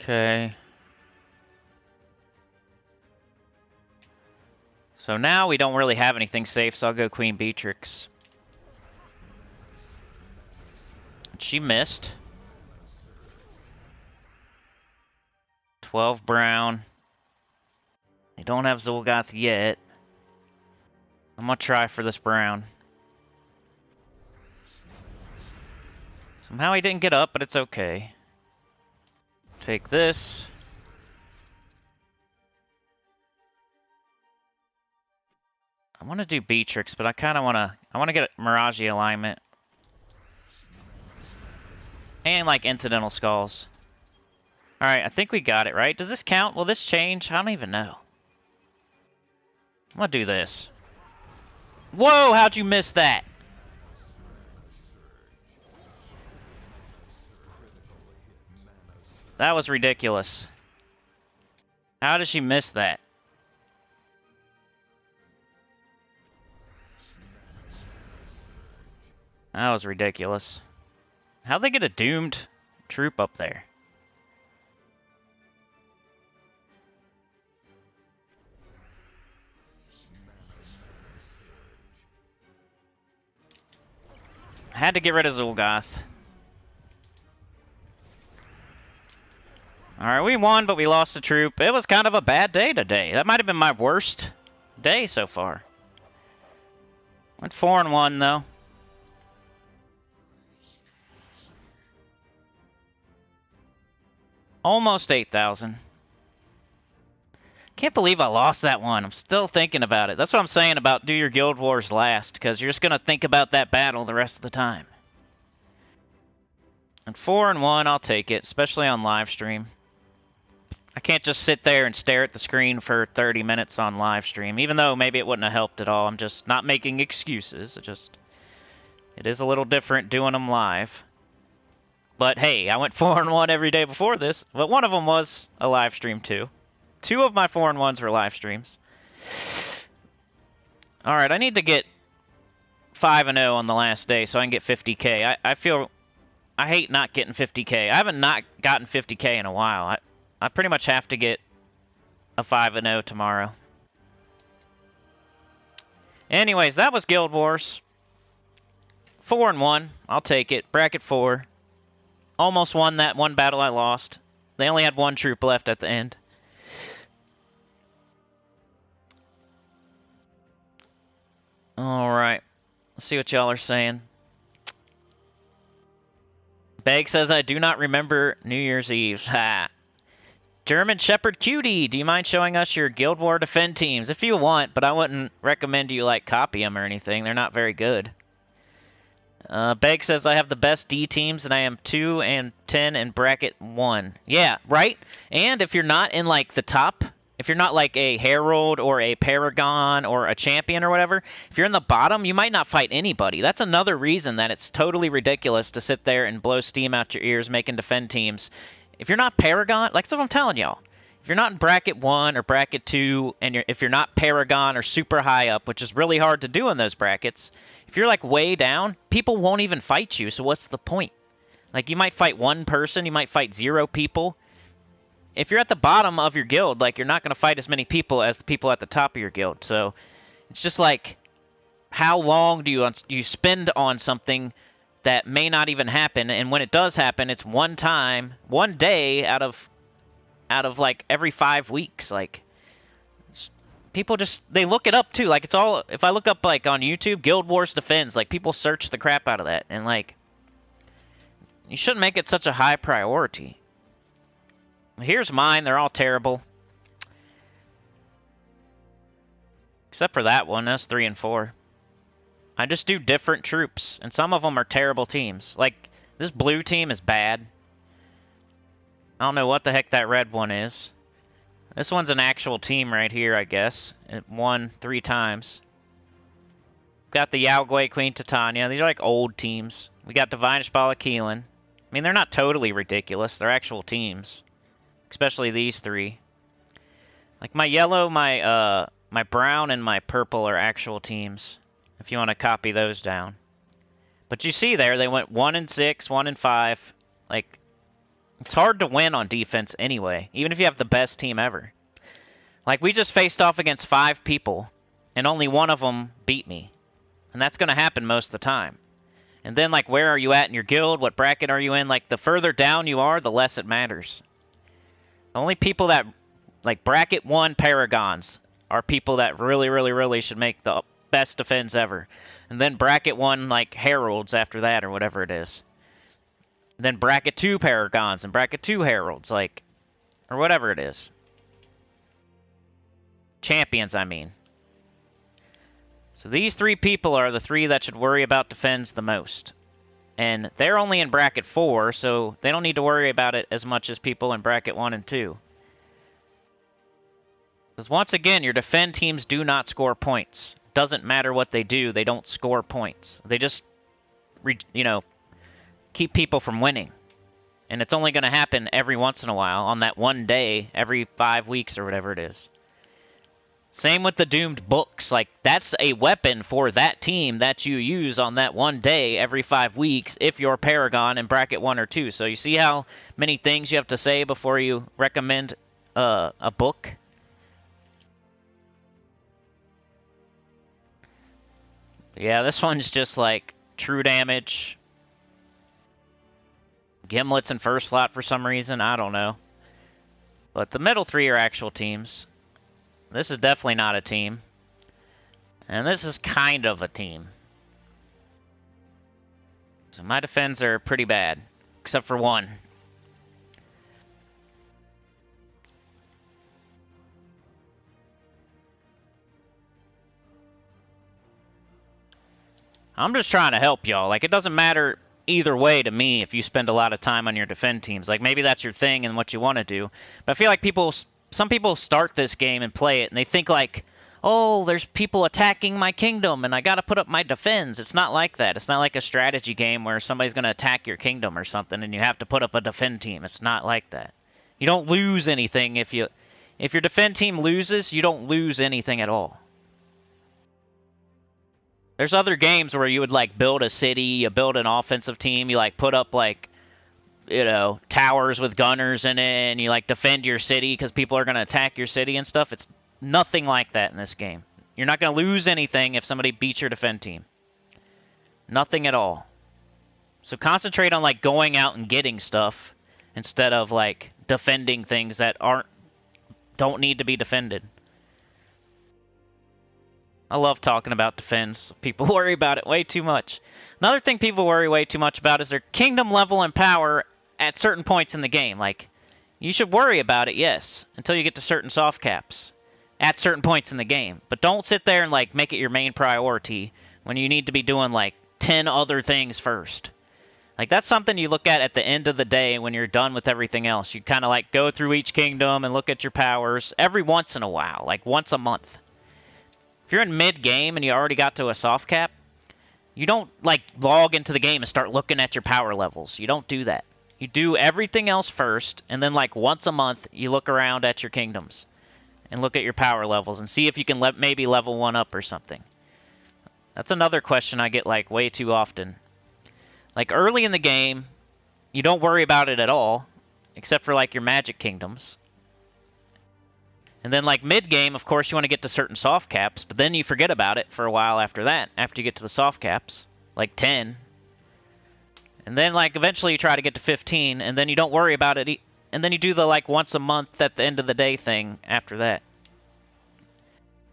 Okay. So now we don't really have anything safe, so I'll go Queen Beatrix. She missed. 12 brown. They don't have Zolgoth yet. I'm gonna try for this brown. Somehow he didn't get up, but it's okay. Take this. I want to do Beatrix, but I kind of want to get Mirage alignment. And like incidental skulls. Alright, I think we got it, right? Does this count? Will this change? I don't even know. I'm gonna do this. Whoa, how'd you miss that? That was ridiculous. How did she miss that? That was ridiculous. How'd they get a doomed troop up there? Had to get rid of Zolgoth. Alright, we won, but we lost a troop. It was kind of a bad day today. That might have been my worst day so far. Went 4-1, though. Almost 8,000. Can't believe I lost that one. I'm still thinking about it. That's what I'm saying about do your Guild Wars last, because you're just going to think about that battle the rest of the time. And 4-1, I'll take it, especially on live stream. I can't just sit there and stare at the screen for 30 minutes on live stream, even though maybe it wouldn't have helped at all. I'm just not making excuses. It is a little different doing them live. But hey, I went 4-1 every day before this, but one of them was a live stream too. 2 of my 4-1s were live streams. Alright, I need to get 5-0 on the last day so I can get 50k. I hate not getting 50k. I haven't not gotten 50k in a while. I pretty much have to get a 5-0 tomorrow. Anyways, that was Guild Wars. 4-1. I'll take it. Bracket 4. Almost won that one battle I lost. They only had one troop left at the end. Alright. Let's see what y'all are saying. Beg says, I do not remember New Year's Eve. Ha. German Shepherd Cutie, do you mind showing us your Guild War Defend teams? If you want, but I wouldn't recommend you, like, copy them or anything. They're not very good. Beg says, I have the best D teams, and I am 2 and 10 in bracket 1. Yeah, right? And if you're not in, like, the top, if you're not, like, a Herald or a Paragon or a Champion or whatever, if you're in the bottom, you might not fight anybody. That's another reason that it's totally ridiculous to sit there and blow steam out your ears making Defend teams. If you're not Paragon, like, that's what I'm telling y'all. If you're not in bracket 1 or bracket 2, and if you're not Paragon or super high up, which is really hard to do in those brackets, if you're, like, way down, people won't even fight you, so what's the point? Like, you might fight one person, you might fight 0 people. If you're at the bottom of your guild, like, you're not going to fight as many people as the people at the top of your guild. So, it's just like, how long do you spend on something that may not even happen, and when it does happen, it's one time, one day out of like, every 5 weeks, like... People just, they look it up, too. Like, it's all, if I look up, like, on YouTube, Guild Wars Defends, like, people search the crap out of that. And, like, you shouldn't make it such a high priority. Here's mine. They're all terrible. Except for that one. That's 3 and 4. I just do different troops. And some of them are terrible teams. Like, this blue team is bad. I don't know what the heck that red one is. This one's an actual team right here, I guess. It won 3 times. Got the Yaogwei Queen Titania. These are like old teams. We got Divine Spala Keelan. I mean, they're not totally ridiculous. They're actual teams. Especially these 3. Like my yellow, my brown, and my purple are actual teams. If you want to copy those down. But you see there, they went 1 and 6, 1 and 5. Like... It's hard to win on defense anyway, even if you have the best team ever. Like, we just faced off against 5 people, and only one of them beat me. And that's going to happen most of the time. And then, like, where are you at in your guild? What bracket are you in? Like, the further down you are, the less it matters. The only people that, like, bracket 1 Paragons are people that really, really, really should make the best defense ever. And then bracket 1, like, Heralds after that, or whatever it is. And then bracket 2 Paragons and bracket 2 Heralds, like, or whatever it is. Champions, I mean. So these 3 people are the 3 that should worry about defense the most. And they're only in bracket 4, so they don't need to worry about it as much as people in bracket 1 and 2. Because once again, your defend teams do not score points. Doesn't matter what they do, they don't score points. They just, you know, keep people from winning. And it's only going to happen every once in a while, on that one day, every 5 weeks or whatever it is. Same with the doomed books. Like, that's a weapon for that team that you use on that one day every 5 weeks if you're Paragon in bracket 1 or 2. So you see how many things you have to say before you recommend a book? Yeah, this one's just like true damage. Gimlet's in first slot for some reason. I don't know. But the middle 3 are actual teams. This is definitely not a team. And this is kind of a team. So my defense are pretty bad. Except for one. I'm just trying to help y'all. Like, it doesn't matter either way to me if you spend a lot of time on your defend teams. Like, maybe that's your thing and what you want to do. But I feel like some people start this game and play it, and they think like, oh, there's people attacking my kingdom, and I gotta put up my defense. It's not like that. It's not like a strategy game where somebody's gonna attack your kingdom or something, and you have to put up a defend team. It's not like that. You don't lose anything if your defend team loses, you don't lose anything at all. There's other games where you would, like, build a city, you build an offensive team, you, like, put up, like, you know, towers with gunners in it, and you, like, defend your city because people are going to attack your city and stuff. It's nothing like that in this game. You're not going to lose anything if somebody beats your defend team. Nothing at all. So concentrate on, like, going out and getting stuff instead of, like, defending things that don't need to be defended. I love talking about defense. People worry about it way too much. Another thing people worry way too much about is their kingdom level and power at certain points in the game. Like, you should worry about it, yes, until you get to certain soft caps at certain points in the game. But don't sit there and, like, make it your main priority when you need to be doing, like, 10 other things first. Like, that's something you look at the end of the day when you're done with everything else. You kind of, like, go through each kingdom and look at your powers every once in a while, like once a month. If you're in mid-game and you already got to a soft cap, you don't, like, log into the game and start looking at your power levels. You don't do that. You do everything else first, and then, like, once a month, you look around at your kingdoms and look at your power levels and see if you can maybe level one up or something. That's another question I get, like, way too often. Like, early in the game, you don't worry about it at all, except for, like, your magic kingdoms. And then, like, mid-game, of course, you want to get to certain soft caps, but then you forget about it for a while after that, after you get to the soft caps, like 10. And then, like, eventually you try to get to 15, and then you don't worry about it, and then you do the, like, once a month at the end of the day thing after that.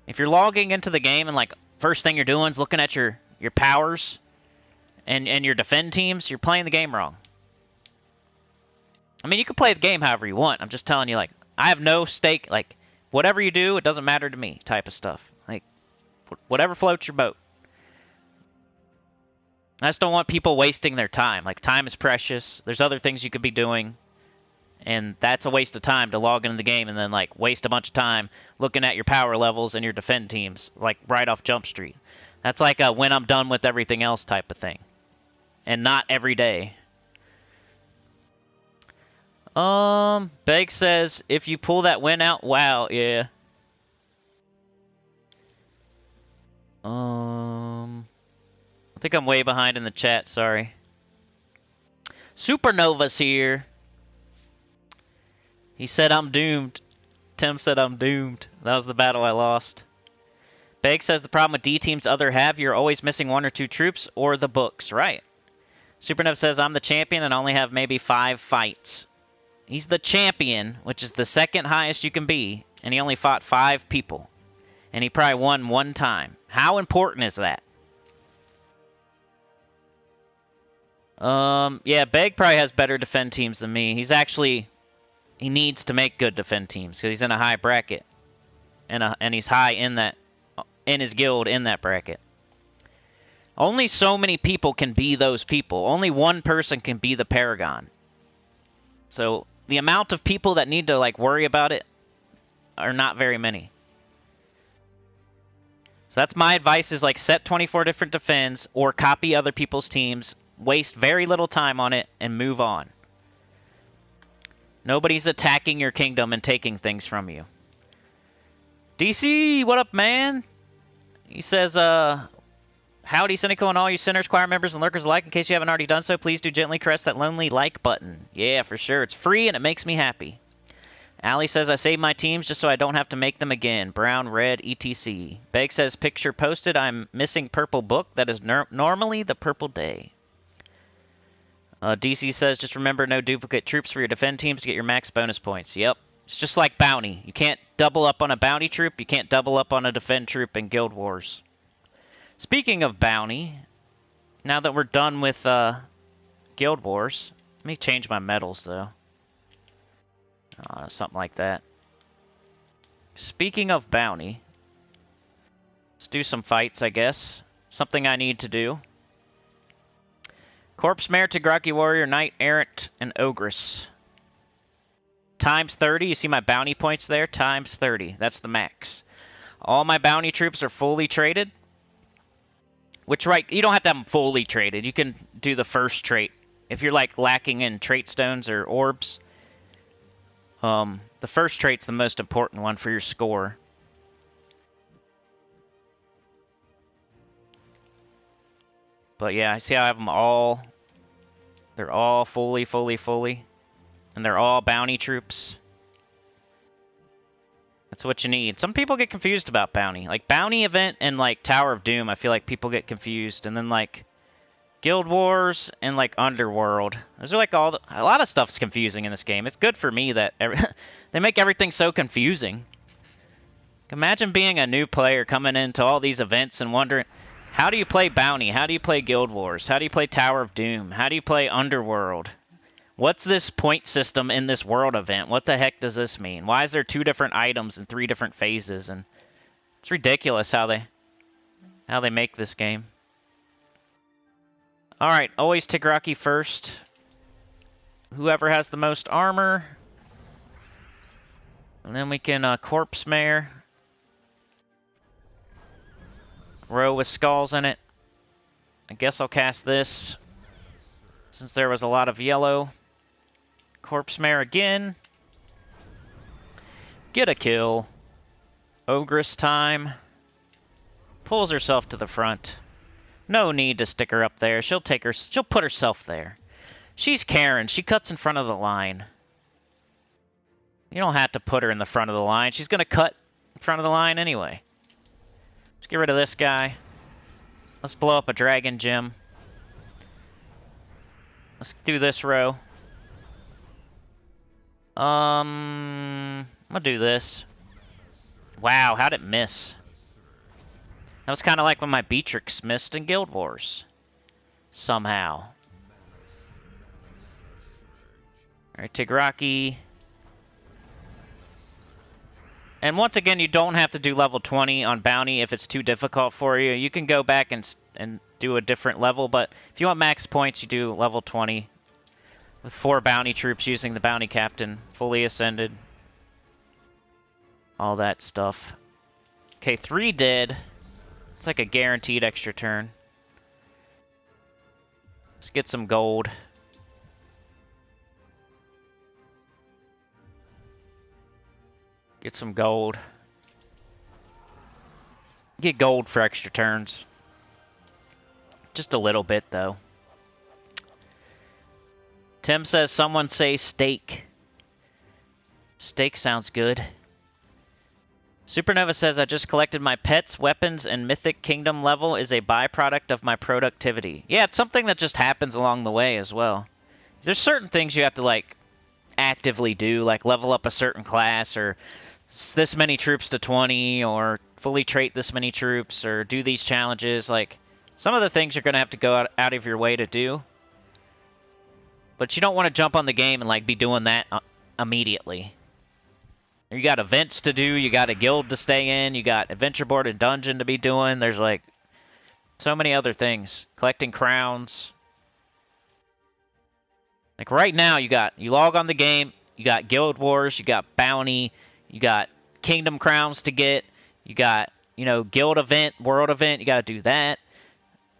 If you're logging into the game and, like, first thing you're doing is looking at your powers and your defend teams, you're playing the game wrong. I mean, you can play the game however you want. I'm just telling you, like, I have no stake, like, whatever you do, it doesn't matter to me type of stuff. Like, whatever floats your boat. I just don't want people wasting their time. Like, time is precious. There's other things you could be doing. And that's a waste of time to log into the game and then, like, waste a bunch of time looking at your power levels and your defend teams, like, right off Jump Street. That's like a when I'm done with everything else type of thing. And not every day. Beg says, if you pull that win out, wow, yeah. I think I'm way behind in the chat, sorry. Supernova's here. He said I'm doomed. Tim said I'm doomed. That was the battle I lost. Beg says the problem with D team's other half, you're always missing 1 or 2 troops or the books. Right. Supernev says I'm the champion and only have maybe 5 fights. He's the champion, which is the second highest you can be, and he only fought 5 people. And he probably won 1 time. How important is that? Yeah, Beg probably has better defend teams than me. He needs to make good defend teams because he's in a high bracket. And he's high in his guild in that bracket. Only so many people can be those people. Only one person can be the Paragon. So the amount of people that need to like worry about it are not very many. So that's my advice, is like set 24 different defends or copy other people's teams, waste very little time on it, and move on. Nobody's attacking your kingdom and taking things from you. DC, what up, man? He says, howdy, Sinnycool, and all you Sinners, choir members, and lurkers alike. In case you haven't already done so, please do gently caress that lonely like button. Yeah, for sure. It's free, and it makes me happy. Allie says, I saved my teams just so I don't have to make them again. Brown, red, etc. Beg says, picture posted. I'm missing purple book. That is normally the purple day. DC says, just remember no duplicate troops for your defend teams to get your max bonus points. Yep. It's just like bounty. You can't double up on a bounty troop. You can't double up on a defend troop in Guild Wars. Speaking of bounty, now that we're done with Guild Wars, let me change my medals, though. Something like that. Speaking of bounty, let's do some fights, I guess. Something I need to do. Corpse Mare, Tigraki Warrior, Knight Errant, and Ogress. Times 30. You see my bounty points there? Times 30. That's the max. All my bounty troops are fully traded. Which, right, you don't have to have them fully traded. You can do the first trait. If you're, like, lacking in trait stones or orbs, the first trait's the most important one for your score. But, yeah, I see how I have them all. They're all fully. And they're all bounty troops. That's what you need. Some people get confused about bounty. Like, bounty event and, like, Tower of Doom, I feel like people get confused. And then, like, Guild Wars and, like, Underworld. Those are, like, a lot of stuff's confusing in this game. It's good for me that they make everything so confusing. Imagine being a new player coming into all these events and wondering, how do you play bounty? How do you play Guild Wars? How do you play Tower of Doom? How do you play Underworld? What's this point system in this world event? What the heck does this mean? Why is there 2 different items in 3 different phases? And it's ridiculous how they make this game. All right, always Tigraki first. Whoever has the most armor. And then we can Corpse Mare. Row with skulls in it. I guess I'll cast this, since there was a lot of yellow. Corpse Mare again. Get a kill. Ogress time. Pulls herself to the front. No need to stick her up there. She'll put herself there. She's Karen. She cuts in front of the line. You don't have to put her in the front of the line. She's going to cut in front of the line anyway. Let's get rid of this guy. Let's blow up a dragon gem. Let's do this row. I'm gonna do this. Wow, how'd it miss? That was kind of like when my Beatrix missed in Guild Wars. Somehow. Alright, Tigraki. And once again, you don't have to do level 20 on bounty if it's too difficult for you. You can go back and do a different level, but if you want max points, you do level 20. With 4 bounty troops using the bounty captain, fully ascended. All that stuff. Okay, 3 dead. It's like a guaranteed extra turn. Let's get some gold. Get some gold. Get gold for extra turns. Just a little bit, though. Tim says, someone say steak. Steak sounds good. Supernova says, I just collected my pets, weapons, and Mythic Kingdom level is a byproduct of my productivity. Yeah, it's something that just happens along the way as well. There's certain things you have to, like, actively do, like level up a certain class, or this many troops to 20, or fully trait this many troops, or do these challenges. Like, some of the things you're going to have to go out of your way to do. But you don't want to jump on the game and, like, be doing that immediately. You got events to do, you got a guild to stay in, you got adventure board and dungeon to be doing. There's, like, so many other things. Collecting crowns. Like, right now, you log on the game, you got guild wars, you got bounty, you got kingdom crowns to get, you got, you know, guild event, world event, you got to do that.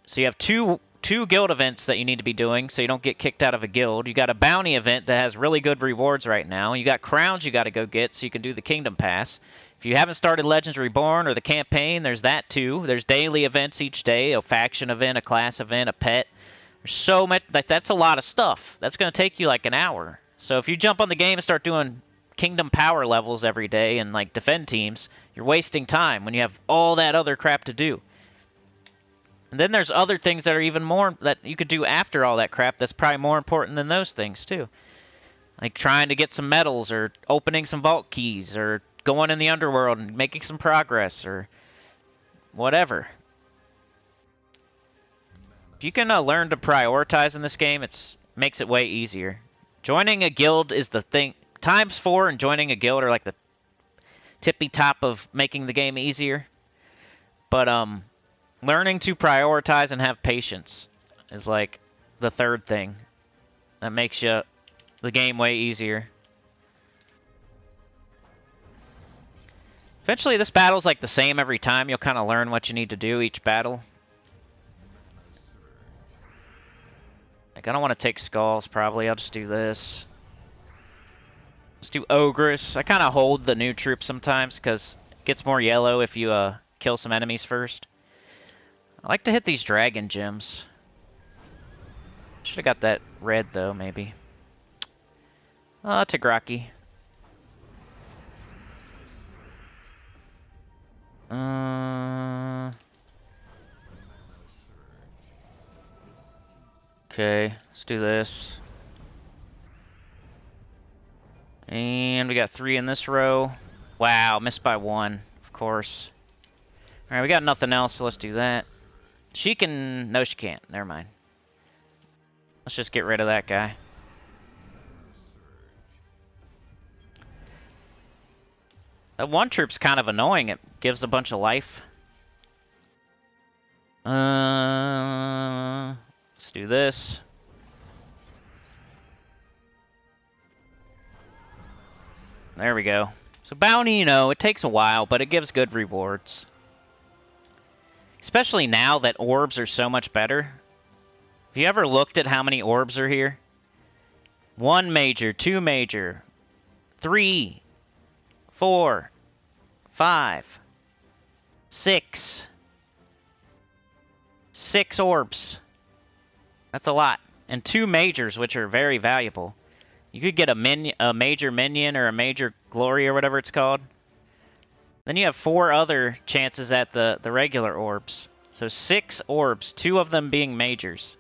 So you have two guild events that you need to be doing so you don't get kicked out of a guild. You got a bounty event that has really good rewards right now. You got crowns you got to go get so you can do the Kingdom Pass. If you haven't started Legends Reborn or the campaign, there's that too. There's daily events each day, a faction event, a class event, a pet. There's so much, like, that's a lot of stuff. That's going to take you like an hour. So if you jump on the game and start doing Kingdom Power levels every day and, like, defend teams, you're wasting time when you have all that other crap to do. And then there's other things that are even more that you could do after all that crap that's probably more important than those things too. Like trying to get some medals, or opening some vault keys, or going in the underworld and making some progress, or whatever. If you can learn to prioritize in this game, it makes it way easier. Joining a guild is the thing. Times 4 and joining a guild are like the tippy top of making the game easier. But learning to prioritize and have patience is like the third thing that makes the game way easier. Eventually this battle's like the same every time. You'll kind of learn what you need to do each battle. Like, I don't want to take skulls probably. I'll just do this. Let's do Ogress. I kind of hold the new troop sometimes because it gets more yellow if you kill some enemies first. I like to hit these dragon gems. Should have got that red, though, maybe. Tigraki. Okay, let's do this. And we got 3 in this row. Wow, missed by 1, of course. Alright, we got nothing else, so let's do that. She can... No, she can't. Never mind. Let's just get rid of that guy. That one troop's kind of annoying. It gives a bunch of life. Let's do this. There we go. So bounty, you know, it takes a while, but it gives good rewards. Especially now that orbs are so much better. Have you ever looked at how many orbs are here? 1 major, 2 major, 3, 4, 5, 6. 6 orbs. That's a lot. And 2 majors, which are very valuable. You could get a major minion or a major glory or whatever it's called. Then you have 4 other chances at the regular orbs. So 6 orbs, 2 of them being majors.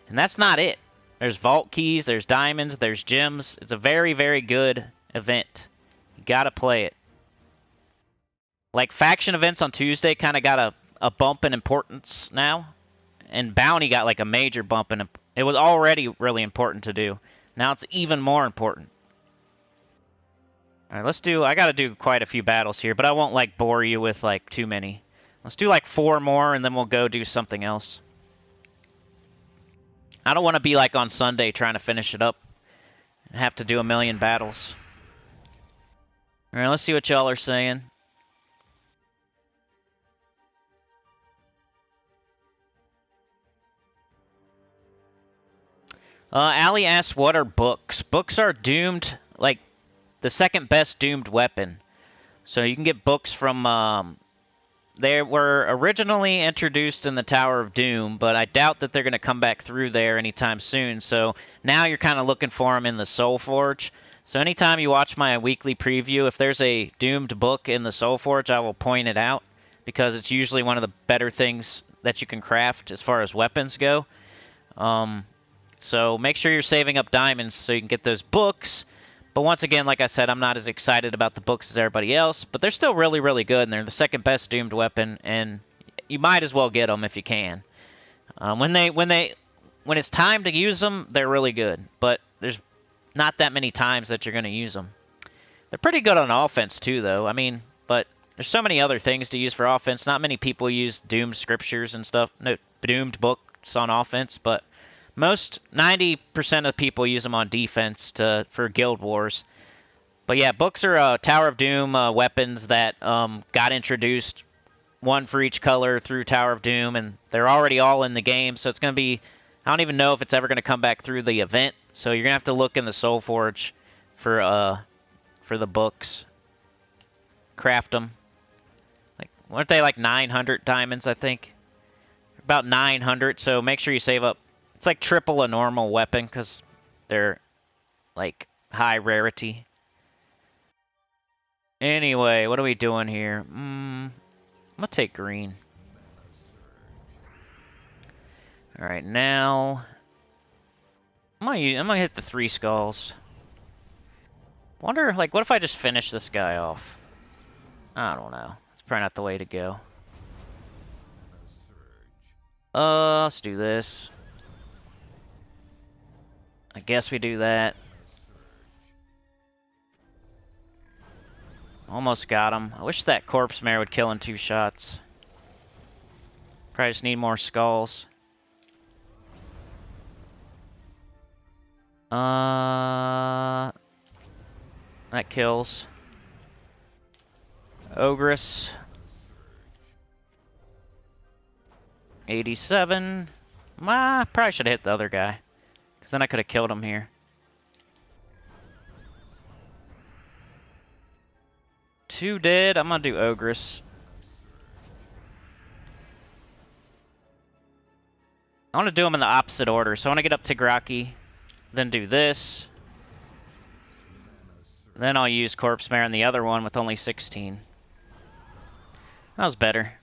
And that's not it. There's vault keys, there's diamonds, there's gems. It's a very, very good event. You gotta play it. Like, faction events on Tuesday kind of got a bump in importance now. And bounty got like a major bump in it was already really important to do. Now it's even more important. Alright, let's do... I gotta do quite a few battles here, but I won't, like, bore you with, like, too many. Let's do, like, 4 more, and then we'll go do something else. I don't want to be, like, on Sunday trying to finish it up. And have to do a million battles. Alright, let's see what y'all are saying. Allie asks, what are books? Books are doomed, like, the second best doomed weapon. So you can get books from, they were originally introduced in the Tower of Doom, but I doubt that they're going to come back through there anytime soon. So now you're kind of looking for them in the Soul Forge. So anytime you watch my weekly preview, if there's a doomed book in the Soul Forge, I will point it out, because it's usually one of the better things that you can craft as far as weapons go. So make sure you're saving up diamonds so you can get those books. But once again, like I said, I'm not as excited about the books as everybody else, but they're still really, really good, and they're the second best doomed weapon, and you might as well get them if you can. When it's time to use them, they're really good, but there's not that many times that you're going to use them. They're pretty good on offense too, though. I mean, but there's so many other things to use for offense. Not many people use doomed scriptures and stuff, no, doomed books on offense, but most 90% of people use them on defense for guild wars. But yeah, books are Tower of Doom weapons that got introduced, one for each color through Tower of Doom, and they're already all in the game, so it's going to be, I don't even know if it's ever going to come back through the event, so you're going to have to look in the Soul Forge for the books. Craft them. Like, weren't they like 900 diamonds, I think? About 900, so make sure you save up. It's like triple a normal weapon, because they're, like, high rarity. Anyway, what are we doing here? I'm going to take green. Alright, now I'm gonna hit the 3 skulls. Wonder, like, what if I just finish this guy off? I don't know. It's probably not the way to go. Let's do this. I guess we do that. Almost got him. I wish that corpse mare would kill in 2 shots. Probably just need more skulls. That kills. Ogress. 87. Probably should have hit the other guy, because then I could have killed him here. 2 dead. I'm gonna do Ogress. I want to do them in the opposite order. So I want to get up Tigraki, then do this. Then I'll use Corpse Mare in the other one with only 16. That was better.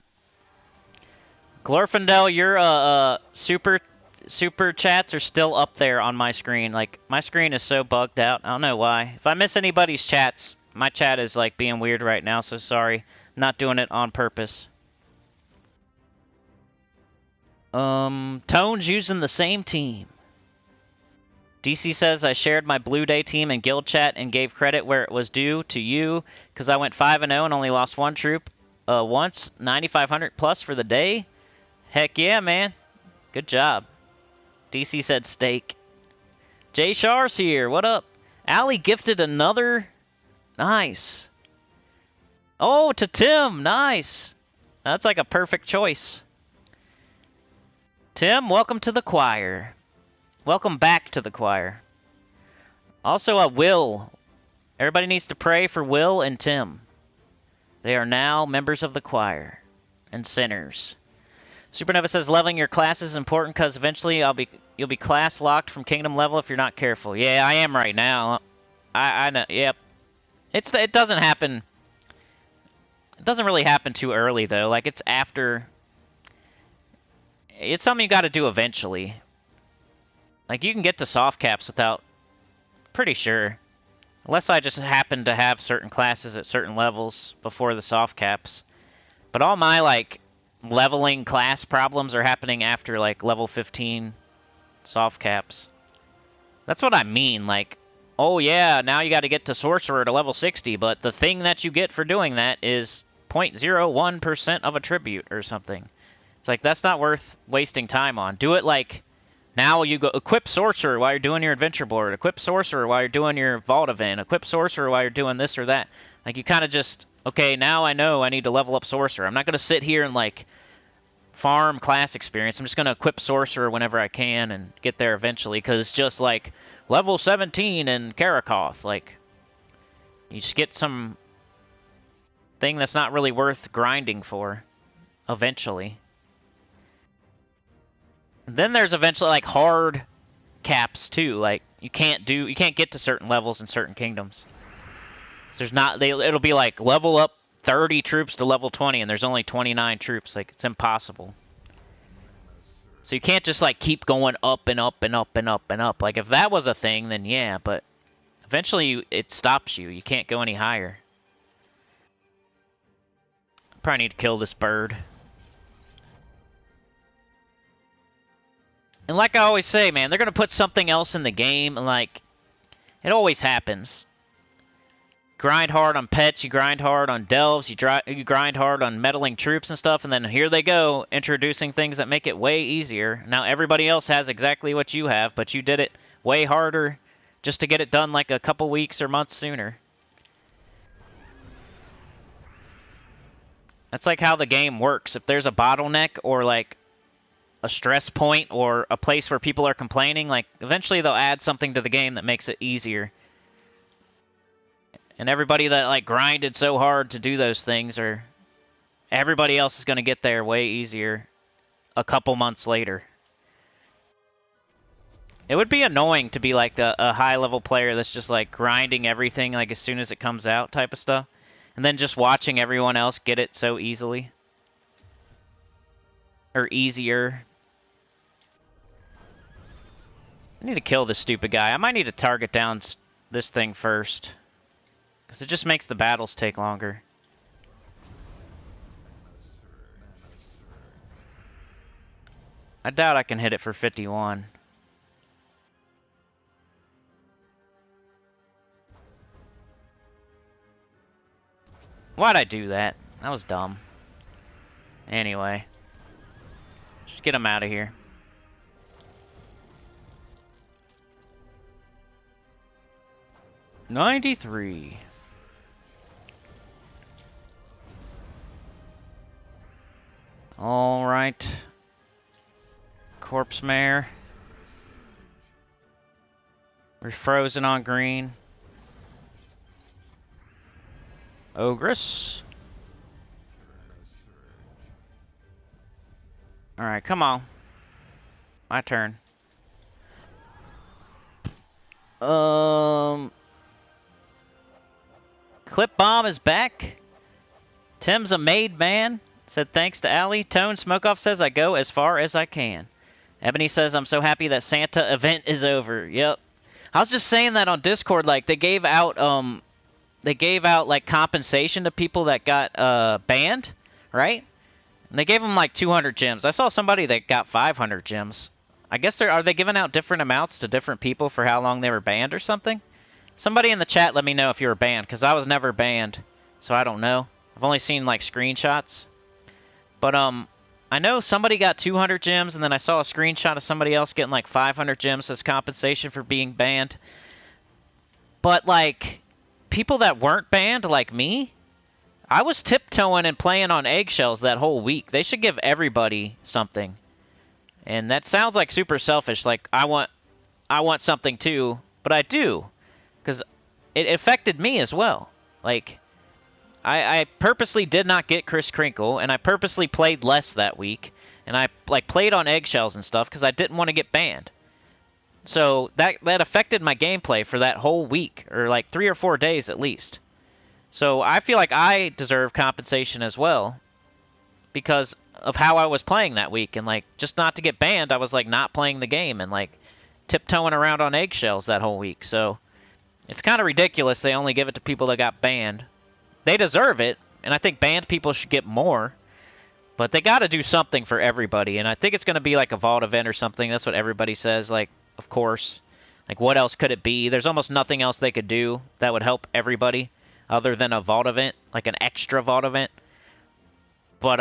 Glorfindel, your super chats are still up there on my screen. Like, my screen is so bugged out. I don't know why. If I miss anybody's chats, my chat is like being weird right now, so sorry. I'm not doing it on purpose. Tone's using the same team. DC says, I shared my Blue Day team in guild chat and gave credit where it was due to you, because I went 5-0 and only lost 1 troop once. 9,500 plus for the day. Heck yeah, man. Good job. DC said steak. Jay Shar's here. What up? Allie gifted another. Nice. Oh, to Tim. Nice. That's like a perfect choice. Tim, welcome to the choir. Welcome back to the choir. Also, Will. Everybody needs to pray for Will and Tim. They are now members of the choir and sinners. Supernova says leveling your class is important because eventually you'll be class locked from kingdom level if you're not careful. Yeah, I am right now. I know. Yep. It doesn't happen. It doesn't really happen too early though. Like, it's after. It's something you got to do eventually. Like, you can get to soft caps without. Pretty sure. Unless I just happen to have certain classes at certain levels before the soft caps. But all my, like, leveling class problems are happening after, like, level 15 soft caps. That's what I mean. Like, oh yeah, now you got to get to sorcerer to level 60, but the thing that you get for doing that is 0.01% of a tribute or something. It's like, that's not worth wasting time on. Do it like, now you go equip sorcerer while you're doing your adventure board, equip sorcerer while you're doing your vault event, equip sorcerer while you're doing this or that. Like, you kind of just, okay, now I know I need to level up sorcerer. I'm not going to sit here and, like, farm class experience. I'm just going to equip sorcerer whenever I can and get there eventually, because it's just like level 17 in Karakoth. Like, you just get some thing that's not really worth grinding for eventually. Then there's eventually, like, hard caps too. Like, You can't get to certain levels in certain kingdoms. So there's not, it'll be like level up 30 troops to level 20, and there's only 29 troops. Like, it's impossible. So you can't just like keep going up and up and up and up and up. Like, if that was a thing, then yeah, but eventually it stops you. You can't go any higher. Probably need to kill this bird. And like I always say, man, they're going to put something else in the game, and like, it always happens. Grind hard on pets, you grind hard on delves, you grind hard on meddling troops and stuff, and then here they go, introducing things that make it way easier. Now everybody else has exactly what you have, but you did it way harder just to get it done like a couple weeks or months sooner. That's like how the game works. If there's a bottleneck or like a stress point or a place where people are complaining, like eventually they'll add something to the game that makes it easier. And everybody that like grinded so hard to do those things, or everybody else is going to get there way easier a couple months later. It would be annoying to be like a high level player that's just like grinding everything like as soon as it comes out type of stuff, and then just watching everyone else get it so easily. Or easier. I need to kill this stupid guy. I might need to target down this thing first, because it just makes the battles take longer. I doubt I can hit it for 51. Why'd I do that? That was dumb. Anyway. Just get him out of here. $93. All right. Corpse Mare. We're frozen on green. Ogress. All right, come on. My turn. Clip Bomb is back. Tim's a made man. Said thanks to Allie. Tone Smokeoff says I go as far as I can. Ebony says I'm so happy that Santa event is over. Yep. I was just saying that on Discord. Like they gave out like compensation to people that got banned, right? And they gave them like 200 gems. I saw somebody that got 500 gems. I guess are they giving out different amounts to different people for how long they were banned or something? Somebody in the chat let me know if you were banned, because I was never banned, so I don't know. I've only seen like screenshots. But I know somebody got 200 gems, and then I saw a screenshot of somebody else getting like 500 gems as compensation for being banned. But like people that weren't banned, like me, I was tiptoeing and playing on eggshells that whole week. They should give everybody something. And that sounds like super selfish. Like I want something too, but I do, because it affected me as well. Like I purposely did not get Chris Crinkle, and I purposely played less that week, and I like played on eggshells and stuff because I didn't want to get banned. So that affected my gameplay for that whole week, or like 3 or 4 days at least. So I feel like I deserve compensation as well because of how I was playing that week, and like just not to get banned, I was like not playing the game and like tiptoeing around on eggshells that whole week. So it's kind of ridiculous they only give it to people that got banned. They deserve it, and I think banned people should get more, but they got to do something for everybody, and I think it's going to be like a vault event or something. That's what everybody says. Like, of course, like what else could it be? There's almost nothing else they could do that would help everybody other than a vault event, like an extra vault event. But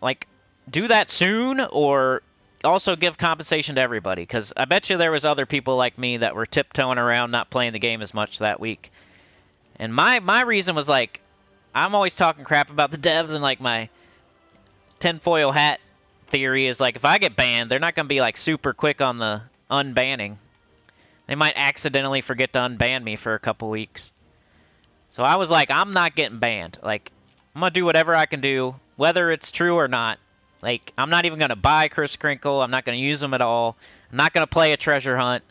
like do that soon, or also give compensation to everybody, because I bet you there was other people like me that were tiptoeing around not playing the game as much that week. And my reason was like, I'm always talking crap about the devs, and like my tinfoil hat theory is like, if I get banned, they're not going to be like super quick on the unbanning. They might accidentally forget to unban me for a couple weeks. So I was like, I'm not getting banned. Like, I'm going to do whatever I can do, whether it's true or not. Like, I'm not even going to buy Chris Crinkle. I'm not going to use him at all. I'm not going to play a treasure hunt.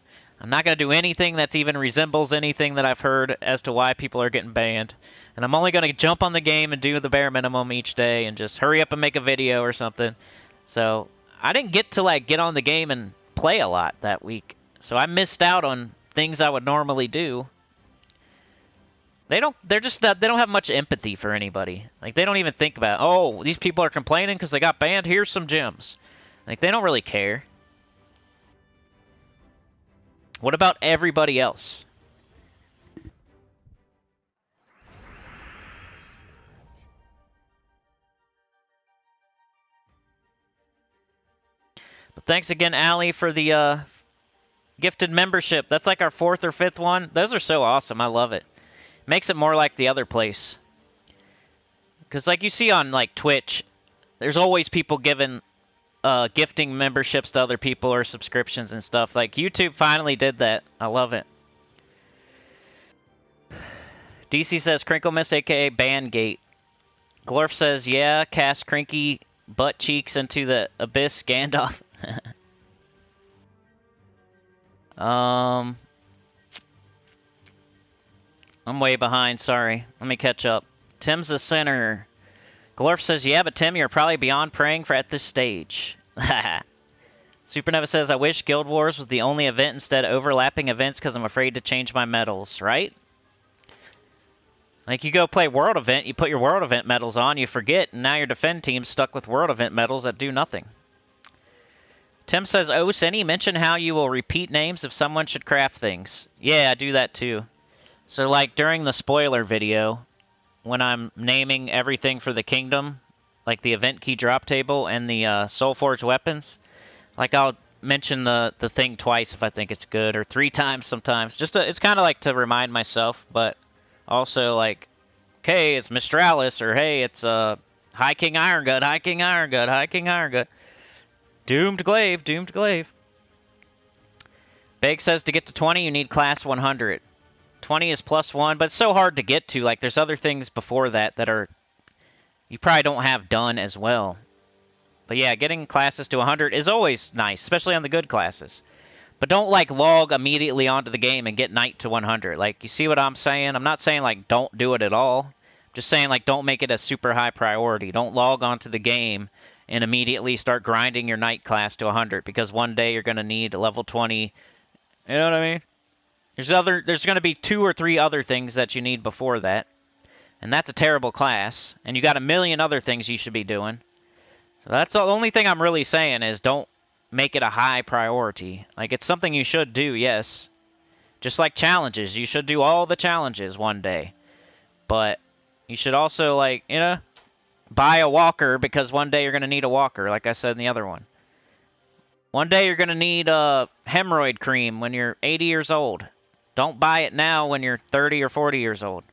I'm not going to do anything that even resembles anything that I've heard as to why people are getting banned. And I'm only going to jump on the game and do the bare minimum each day and just hurry up and make a video or something. So I didn't get to like get on the game and play a lot that week. So I missed out on things I would normally do. They don't have much empathy for anybody. Like they don't even think about, oh, these people are complaining because they got banned, here's some gems. Like they don't really care. What about everybody else? But thanks again, Allie, for the gifted membership. That's like our 4th or 5th one. Those are so awesome. I love it. Makes it more like the other place. Because like you see on like Twitch, there's always people giving gifting memberships to other people or subscriptions and stuff. Like YouTube finally did that. I love it. DC says Crinklemas, aka Bangate. Glorf says, yeah, cast Crinky butt cheeks into the abyss, Gandalf. I'm way behind, sorry. Let me catch up. Tim's a sinner. Glorf says, yeah, but Tim, you're probably beyond praying for at this stage. Supernova says, I wish Guild Wars was the only event instead of overlapping events because I'm afraid to change my medals, right? Like, you go play World Event, you put your World Event medals on, you forget, and now your defend team's stuck with World Event medals that do nothing. Tim says, oh, Sinny, mention how you will repeat names if someone should craft things. Yeah, I do that too. So, like, during the spoiler video, when I'm naming everything for the kingdom, like the event key drop table and the Soulforged weapons, like, I'll mention the thing twice if I think it's good, or 3 times sometimes. Just it's kind of like to remind myself, but also like, okay, it's Mistralis, or hey, it's High King Irongut, High King Irongut, High King Irongut. Doomed Glaive, Doomed Glaive. Bake says to get to 20, you need class 100. 20 is +1, but it's so hard to get to. Like, there's other things before that that are you probably don't have done as well. But yeah, getting classes to 100 is always nice, especially on the good classes. But don't, like, log immediately onto the game and get Knight to 100. Like, you see what I'm saying? I'm not saying, like, don't do it at all. I'm just saying, like, don't make it a super high priority. Don't log onto the game and immediately start grinding your Knight class to 100, because one day you're going to need level 20. You know what I mean? There's going to be 2 or 3 other things that you need before that. And that's a terrible class. And you got a million other things you should be doing. So that's the only thing I'm really saying is don't make it a high priority. Like, it's something you should do, yes. Just like challenges. You should do all the challenges one day. But you should also, like, you know, buy a walker, because one day you're going to need a walker, like I said in the other one. One day you're going to need a hemorrhoid cream when you're 80 years old. Don't buy it now when you're 30 or 40 years old.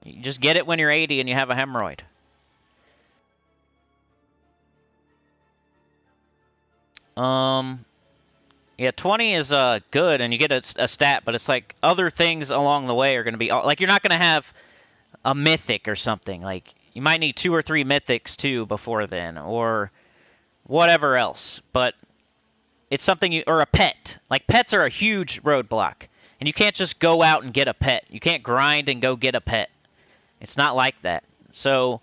You just get it when you're 80 and you have a hemorrhoid. Yeah, 20 is good, and you get a stat, but it's like other things along the way are going to be... Like, you're not going to have a mythic or something. Like, you might need 2 or 3 mythics, too, before then, or whatever else. But it's something you... Or a pet. Like, pets are a huge roadblock. And you can't just go out and get a pet. You can't grind and go get a pet. It's not like that. So,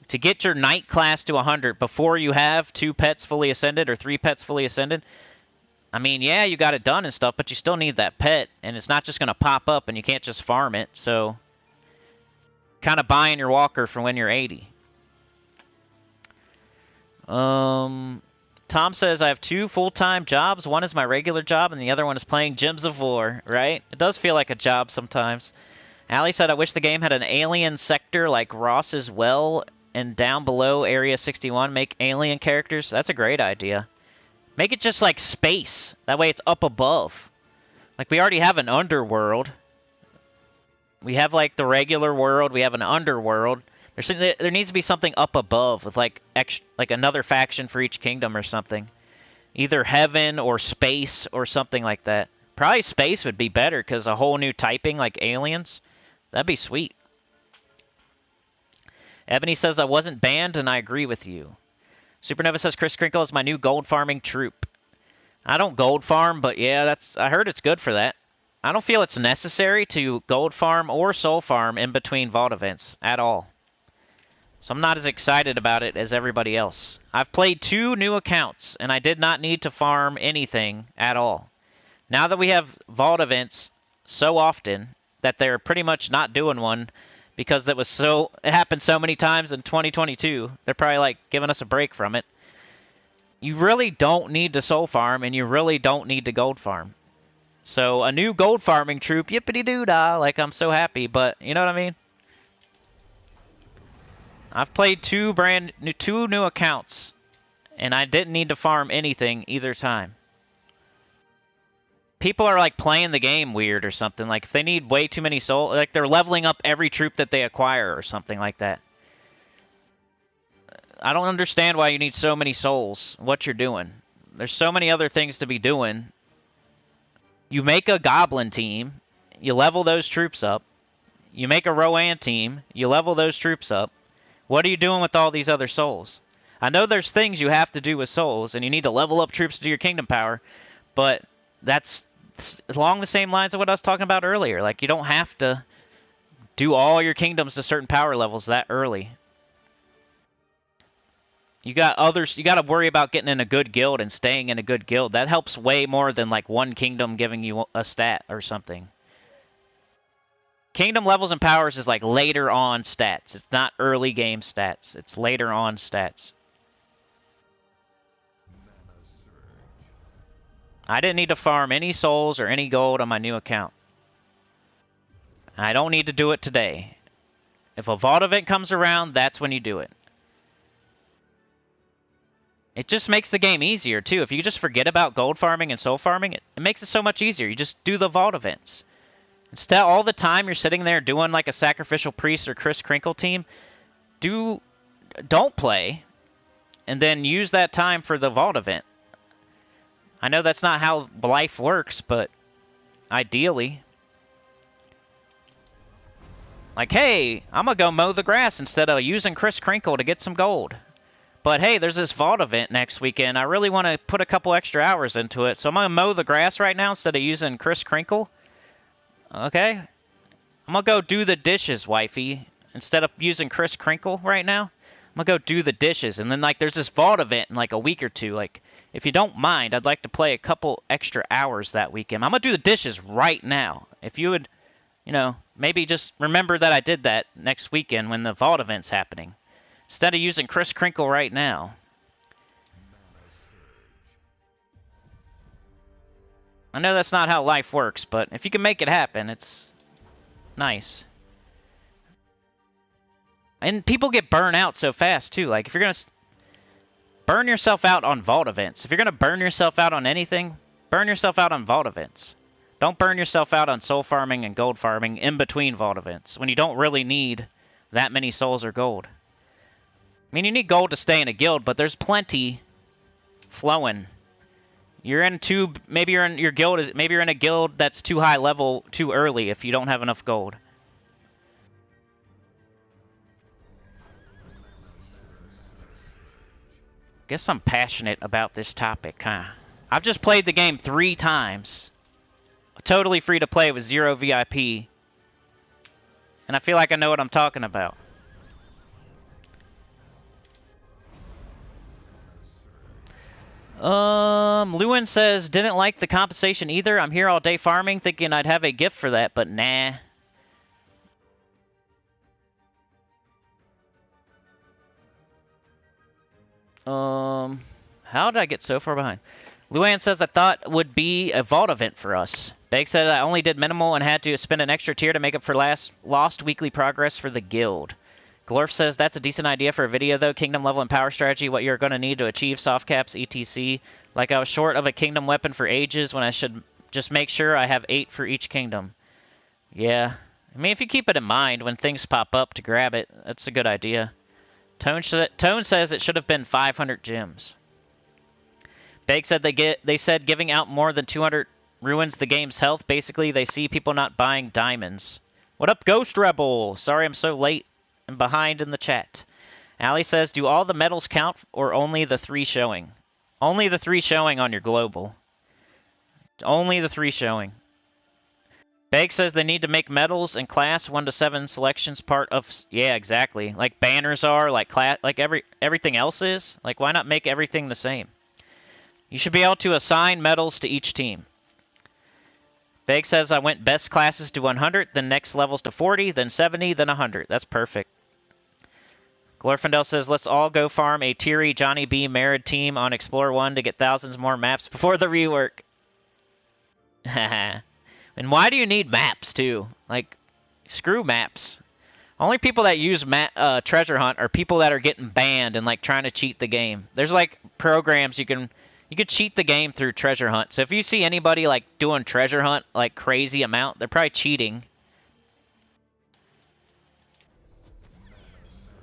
to get your Knight class to 100 before you have 2 pets fully ascended or 3 pets fully ascended, I mean, yeah, you got it done and stuff, but you still need that pet, and it's not just going to pop up, and you can't just farm it. So, kind of buying your walker for when you're 80. Tom says, I have 2 full-time jobs. One is my regular job, and the other one is playing Gems of War, right? It does feel like a job sometimes. Allie said, I wish the game had an alien sector like Ross's Well, and down below Area 61 make alien characters. That's a great idea. Make it just like space. That way it's up above. Like, we already have an underworld. We have, like, the regular world. We have an underworld. There needs to be something up above with, like, another faction for each kingdom or something. Either heaven or space or something like that. Probably space would be better, because a whole new typing like aliens. That'd be sweet. Ebony says, I wasn't banned, and I agree with you. Supernova says, Chris Crinkle is my new gold farming troop. I don't gold farm, but yeah, I heard it's good for that. I don't feel it's necessary to gold farm or soul farm in between vault events at all. So I'm not as excited about it as everybody else. I've played 2 new accounts, and I did not need to farm anything at all. Now that we have vault events so often that they're pretty much not doing one because it happened so many times in 2022, they're probably like giving us a break from it. You really don't need to soul farm, and you really don't need to gold farm. So a new gold farming troop, yippity-doo-dah, like I'm so happy, but you know what I mean? I've played 2 new accounts, and I didn't need to farm anything either time. People are like playing the game weird or something. Like if they need way too many souls, like they're leveling up every troop that they acquire or something like that. I don't understand why you need so many souls. What you're doing. There's so many other things to be doing. You make a goblin team, you level those troops up. You make a Rowan team, you level those troops up. What are you doing with all these other souls? I know there's things you have to do with souls, and you need to level up troops to do your kingdom power, but that's along the same lines of what I was talking about earlier. Like, you don't have to do all your kingdoms to certain power levels that early. You got to worry about getting in a good guild and staying in a good guild. That helps way more than like one kingdom giving you a stat or something. Kingdom levels and powers is like later on stats. It's not early game stats. It's later on stats. I didn't need to farm any souls or any gold on my new account. I don't need to do it today. If a vault event comes around, that's when you do it. It just makes the game easier, too. If you just forget about gold farming and soul farming, it makes it so much easier. You just do the vault events. Instead, all the time you're sitting there doing like a Sacrificial Priest or Chris Crinkle team, don't play, and then use that time for the vault event. I know that's not how life works, but ideally. Like, hey, I'm going to go mow the grass instead of using Chris Crinkle to get some gold. But hey, there's this vault event next weekend. I really want to put a couple extra hours into it, so I'm going to mow the grass right now instead of using Chris Crinkle. Okay? I'm going to go do the dishes, wifey. Instead of using Chris Crinkle right now, I'm going to go do the dishes. And then, like, there's this vault event in, like, a week or two. Like, if you don't mind, I'd like to play a couple extra hours that weekend. I'm going to do the dishes right now. If you would, you know, maybe just remember that I did that next weekend when the vault event's happening. Instead of using Chris Crinkle right now. I know that's not how life works, but if you can make it happen, it's nice. And people get burnt out so fast, too. Like, if you're going to burn yourself out on vault events, if you're going to burn yourself out on anything, burn yourself out on vault events. Don't burn yourself out on soul farming and gold farming in between vault events when you don't really need that many souls or gold. I mean, you need gold to stay in a guild, but there's plenty flowing. You're in maybe you're in a guild that's too high level too early if you don't have enough gold. Guess I'm passionate about this topic, huh? I've just played the game 3 times. Totally free to play with 0 VIP. And I feel like I know what I'm talking about. Lewin says, didn't like the compensation either. I'm here all day farming, thinking I'd have a gift for that, but nah. How did I get so far behind? Luann says, I thought it would be a vault event for us. Beg said I only did minimal and had to spend an extra tier to make up for lost weekly progress for the guild. Glorf says, that's a decent idea for a video, though. Kingdom level and power strategy, what you're going to need to achieve soft caps, etc. Like, I was short of a kingdom weapon for ages when I should just make sure I have 8 for each kingdom. Yeah. I mean, if you keep it in mind when things pop up to grab it, that's a good idea. Tone says it should have been 500 gems. Beg said they said giving out more than 200 ruins the game's health. Basically, they see people not buying diamonds. What up, Ghost Rebel? Sorry I'm so late and behind in the chat. Ali says, do all the medals count or only the 3 showing? Only the 3 showing on your global. Only the 3 showing. Beg says they need to make medals and class 1 to 7 selections part of... Yeah, exactly. Like banners are, like class, like everything else is. Like, why not make everything the same? You should be able to assign medals to each team. Beg says I went best classes to 100, then next levels to 40, then 70, then 100. That's perfect. Glorfindel says let's all go farm a Teary Johnny B Merid team on Explorer 1 to get thousands more maps before the rework. And why do you need maps, too? Like, screw maps. Only people that use Treasure Hunt are people that are getting banned and, like, trying to cheat the game. There's, like, programs you could cheat the game through Treasure Hunt. So if you see anybody, like, doing Treasure Hunt, like, crazy amount, they're probably cheating.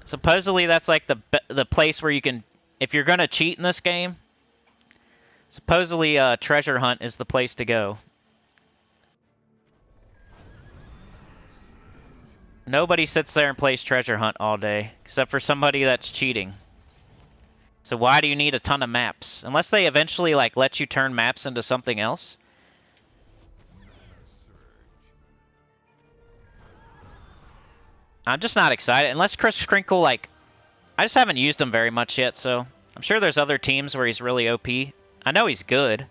Supposedly, that's, like, the place where you can... If you're gonna cheat in this game, supposedly, Treasure Hunt is the place to go. Nobody sits there and plays Treasure Hunt all day, except for somebody that's cheating. So why do you need a ton of maps? Unless they eventually, like, let you turn maps into something else. I'm just not excited. Unless Chris Crinkle, like... I just haven't used him very much yet, so... I'm sure there's other teams where he's really OP. I know he's good.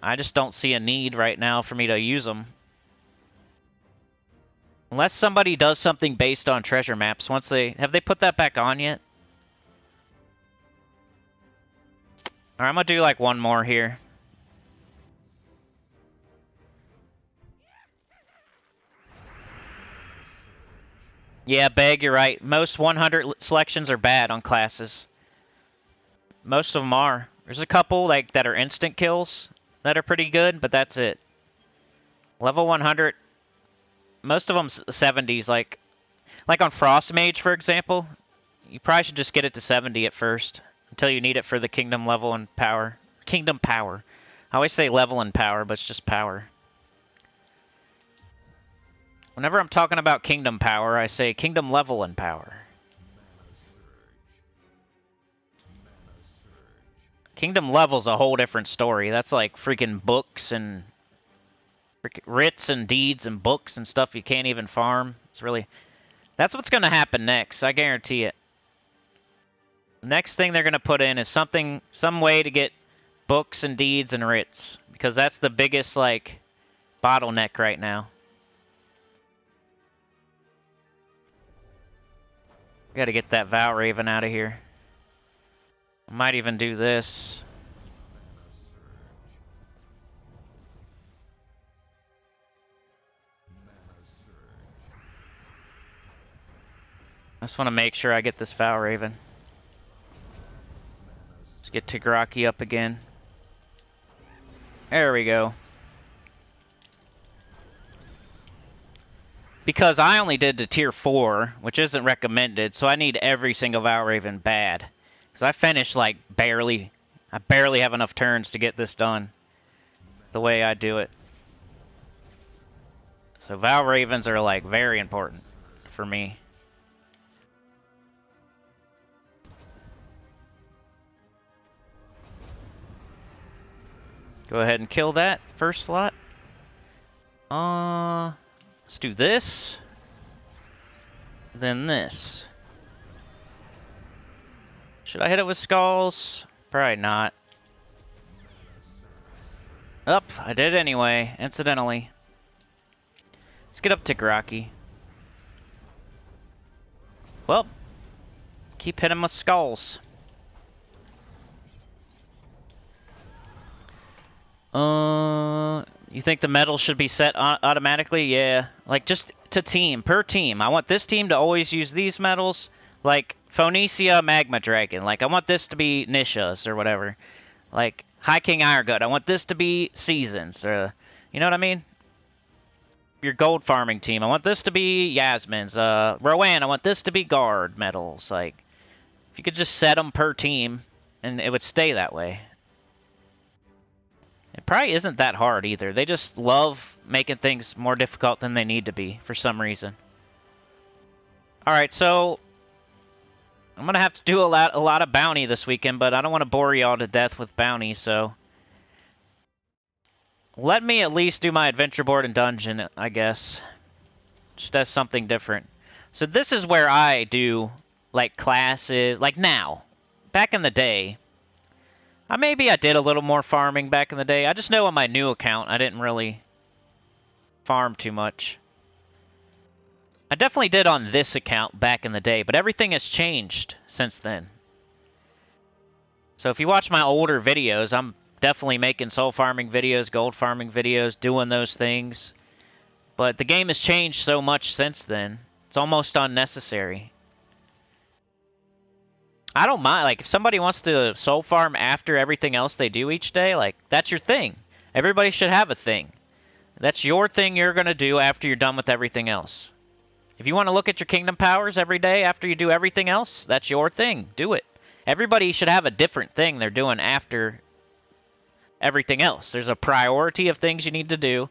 I just don't see a need right now for me to use him. Unless somebody does something based on treasure maps. Once they... Have they put that back on yet? Alright, I'm gonna do like one more here. Yeah, Beg, you're right. Most 100 selections are bad on classes. Most of them are. There's a couple like that are instant kills that are pretty good, but that's it. Level 100, most of them 70s. Like on Frost Mage, for example, you probably should just get it to 70 at first until you need it for the kingdom level and power. Kingdom power. I always say level and power, but it's just power. Whenever I'm talking about kingdom power, I say kingdom level and power. Kingdom level's a whole different story. That's like freaking books and writs and deeds and books and stuff you can't even farm. It's really... That's what's going to happen next. I guarantee it. The next thing they're going to put in is some way to get books and deeds and writs. Because that's the biggest, like, bottleneck right now. Got to get that Vow Raven out of here. I might even do this. I just want to make sure I get this Vow Raven. Let's get Tigraki up again. There we go. Because I only did to tier 4, which isn't recommended, so I need every single Vow Raven bad. Because I finished, like, barely... I barely have enough turns to get this done. The way I do it. So Vow Ravens are, like, very important for me. Go ahead and kill that first slot. Let's do this. Then this. Should I hit it with skulls? Probably not. Up, I did anyway, incidentally. Let's get up to Graki. Well, keep hitting with skulls. You think the medal should be set automatically? Yeah. Like, just to team, per team. I want this team to always use these medals. Like, Phoenicia Magma Dragon. Like, I want this to be Nisha's or whatever. Like, High King Irongut. I want this to be Seasons. Or, you know what I mean? Your gold farming team. I want this to be Yasmin's. Rowan, I want this to be Guard medals. Like, if you could just set them per team, and it would stay that way. It probably isn't that hard either. They just love making things more difficult than they need to be for some reason. Alright, so I'm going to have to do a lot of bounty this weekend, but I don't want to bore y'all to death with bounty, so Let me at least do my adventure board and dungeon, I guess. Just as something different. So this is where I do, like, classes, like now. Back in the day, maybe I did a little more farming back in the day. I just know on my new account, I didn't really farm too much. I definitely did on this account back in the day, but everything has changed since then. So if you watch my older videos, I'm definitely making soul farming videos, gold farming videos, doing those things. But the game has changed so much since then. It's almost unnecessary. I don't mind. Like, if somebody wants to soul farm after everything else they do each day, like, that's your thing. Everybody should have a thing. That's your thing you're going to do after you're done with everything else. If you want to look at your kingdom powers every day after you do everything else, that's your thing. Do it. Everybody should have a different thing they're doing after everything else. There's a priority of things you need to do.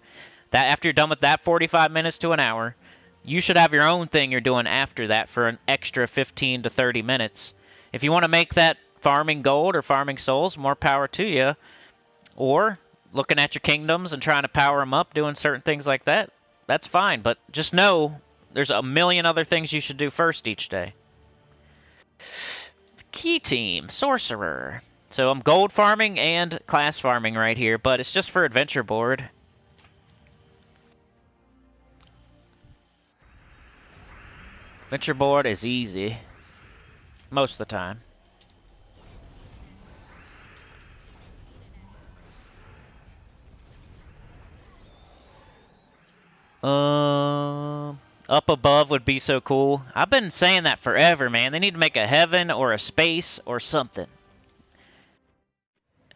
That after you're done with that 45 minutes to an hour, you should have your own thing you're doing after that for an extra 15 to 30 minutes. If you want to make that farming gold or farming souls, more power to you. Or looking at your kingdoms and trying to power them up, doing certain things like that, that's fine. But just know there's a million other things you should do first each day. Key team, sorcerer. So I'm gold farming and class farming right here, but it's just for adventure board. Adventure board is easy. Most of the time. Up above would be so cool. I've been saying that forever, man. They need to make a heaven or a space or something.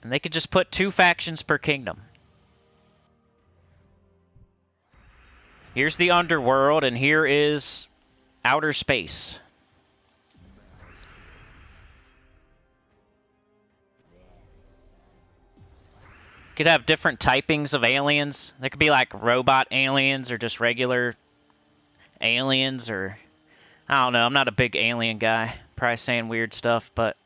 And they could just put 2 factions per kingdom. Here's the underworld, and here is outer space. Could have different typings of aliens. There could be like robot aliens or just regular aliens, or I don't know. I'm not a big alien guy. Probably saying weird stuff, but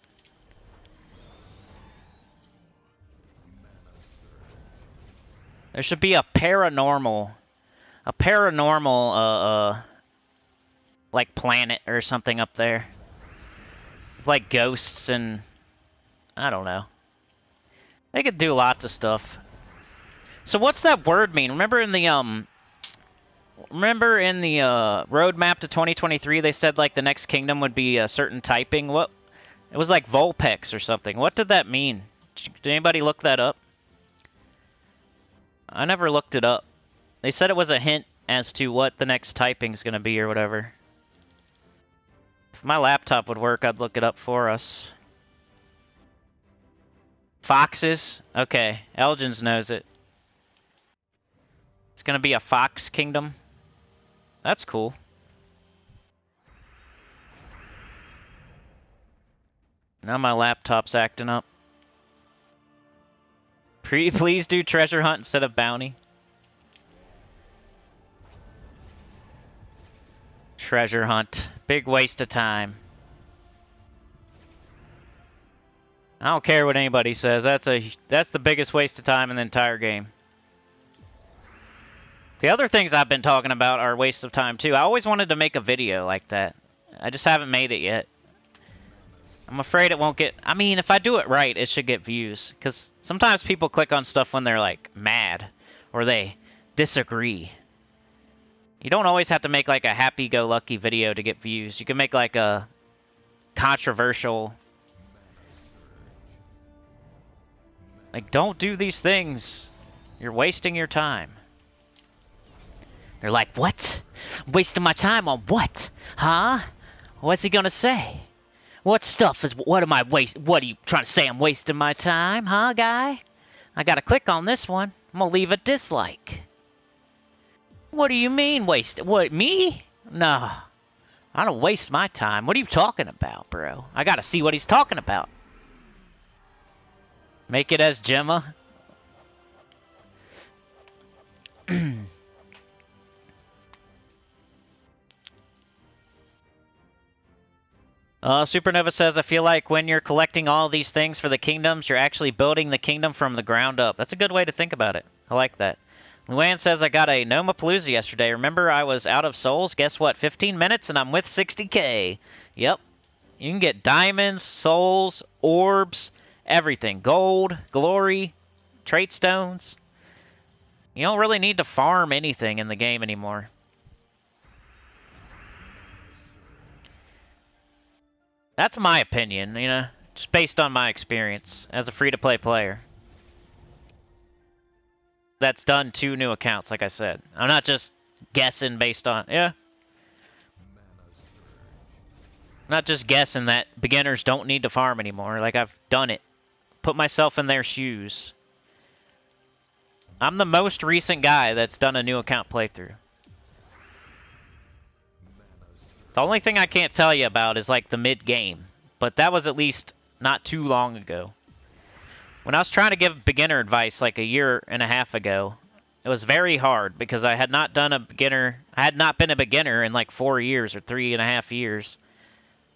there should be a paranormal like planet or something up there. Like ghosts and I don't know. They could do lots of stuff. So what's that word mean? Remember in the roadmap to 2023 they said like the next kingdom would be a certain typing. What? It was like Vulpex or something. What did that mean? Did anybody look that up? I never looked it up. They said it was a hint as to what the next typing's going to be or whatever. If my laptop would work, I'd look it up for us. Foxes? Okay, Elgins knows it. It's gonna be a fox kingdom. That's cool. Now my laptop's acting up. Please do treasure hunt instead of bounty. Treasure hunt. Big waste of time. I don't care what anybody says. That's the biggest waste of time in the entire game. The other things I've been talking about are wastes of time too. I always wanted to make a video like that. I just haven't made it yet. I'm afraid it won't get... I mean, if I do it right, it should get views. Because sometimes people click on stuff when they're, like, mad. Or they disagree. You don't always have to make, like, a happy-go-lucky video to get views. You can make, like, a controversial... Like, don't do these things. You're wasting your time. They're like, what? I'm wasting my time on what? Huh? What's he gonna say? What stuff is... What am I wasting? What are you trying to say? I'm wasting my time, huh, guy? I gotta click on this one. I'm gonna leave a dislike. What do you mean waste? What, me? No. I don't waste my time. What are you talking about, bro? I gotta see what he's talking about. Make it as Gemma. Supernova says, I feel like when you're collecting all these things for the kingdoms, you're actually building the kingdom from the ground up. That's a good way to think about it. I like that. Luann says, I got a Nomapalooza yesterday. Remember I was out of souls? Guess what? 15 minutes and I'm with 60k. Yep. You can get diamonds, souls, orbs, everything. Gold, glory, trait stones. You don't really need to farm anything in the game anymore. That's my opinion, you know, just based on my experience as a free-to-play player. That's done 2 new accounts, like I said. I'm not just guessing based on... Yeah. I'm not just guessing that beginners don't need to farm anymore. Like, I've done it. Put myself in their shoes. I'm the most recent guy that's done a new account playthrough. The only thing I can't tell you about is, like, the mid-game. But that was at least not too long ago. When I was trying to give beginner advice like a year and a half ago, it was very hard because I had not done a beginner... I had not been a beginner in like 4 years or 3.5 years.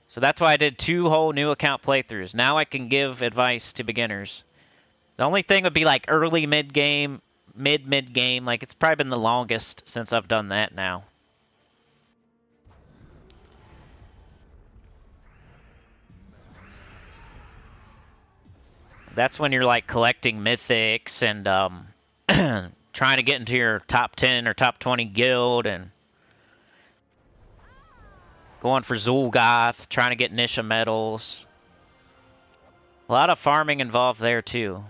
So that's why I did 2 whole new account playthroughs. Now I can give advice to beginners. The only thing would be like early mid-game, mid-game. Like it's probably been the longest since I've done that now. That's when you're like collecting mythics and trying to get into your top 10 or top 20 guild and going for Zul'Goth, trying to get Nisha medals. A lot of farming involved there too.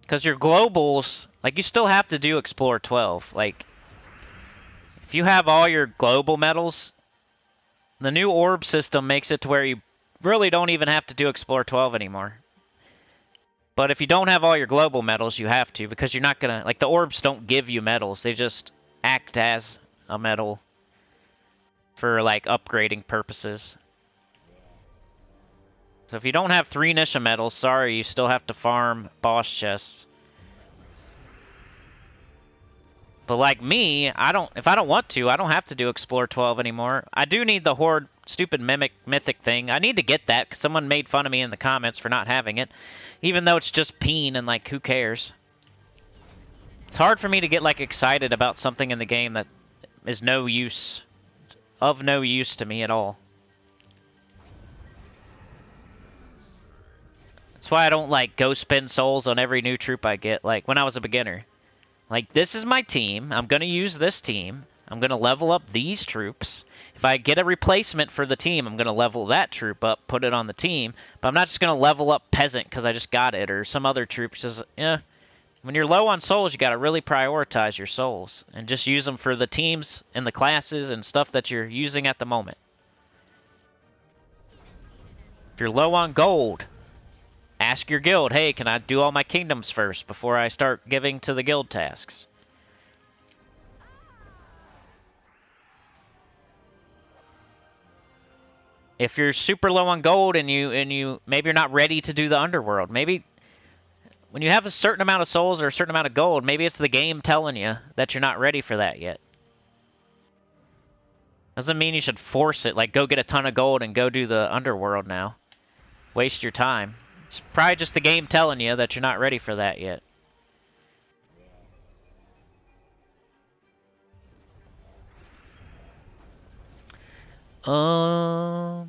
Because your globals, like you still have to do Explore 12. Like, if you have all your global medals, the new orb system makes it to where you really don't even have to do Explore 12 anymore. But if you don't have all your global medals, you have to, because you're not gonna... Like, the orbs don't give you medals. They just act as a medal for, like, upgrading purposes. So if you don't have 3 Nisha medals, sorry, you still have to farm boss chests. But like me, if I don't want to, I don't have to do Explore 12 anymore. I do need the Horde stupid mythic thing. I need to get that because someone made fun of me in the comments for not having it. Even though it's just peen and like who cares? It's hard for me to get like excited about something in the game that is no use. It's of no use to me at all. That's why I don't like go spend souls on every new troop I get like when I was a beginner. Like, this is my team. I'm going to use this team. I'm going to level up these troops. If I get a replacement for the team, I'm going to level that troop up, put it on the team. But I'm not just going to level up Peasant because I just got it, or some other troop. Just, when you're low on souls, you got to really prioritize your souls. And just use them for the teams and the classes and stuff that you're using at the moment. If you're low on gold... Ask your guild, hey, can I do all my kingdoms first before I start giving to the guild tasks? If you're super low on gold and you maybe you're not ready to do the underworld, maybe when you have a certain amount of souls or a certain amount of gold, maybe it's the game telling you that you're not ready for that yet. Doesn't mean you should force it, like go get a ton of gold and go do the underworld now. Waste your time. It's probably just the game telling you that you're not ready for that yet. Oh,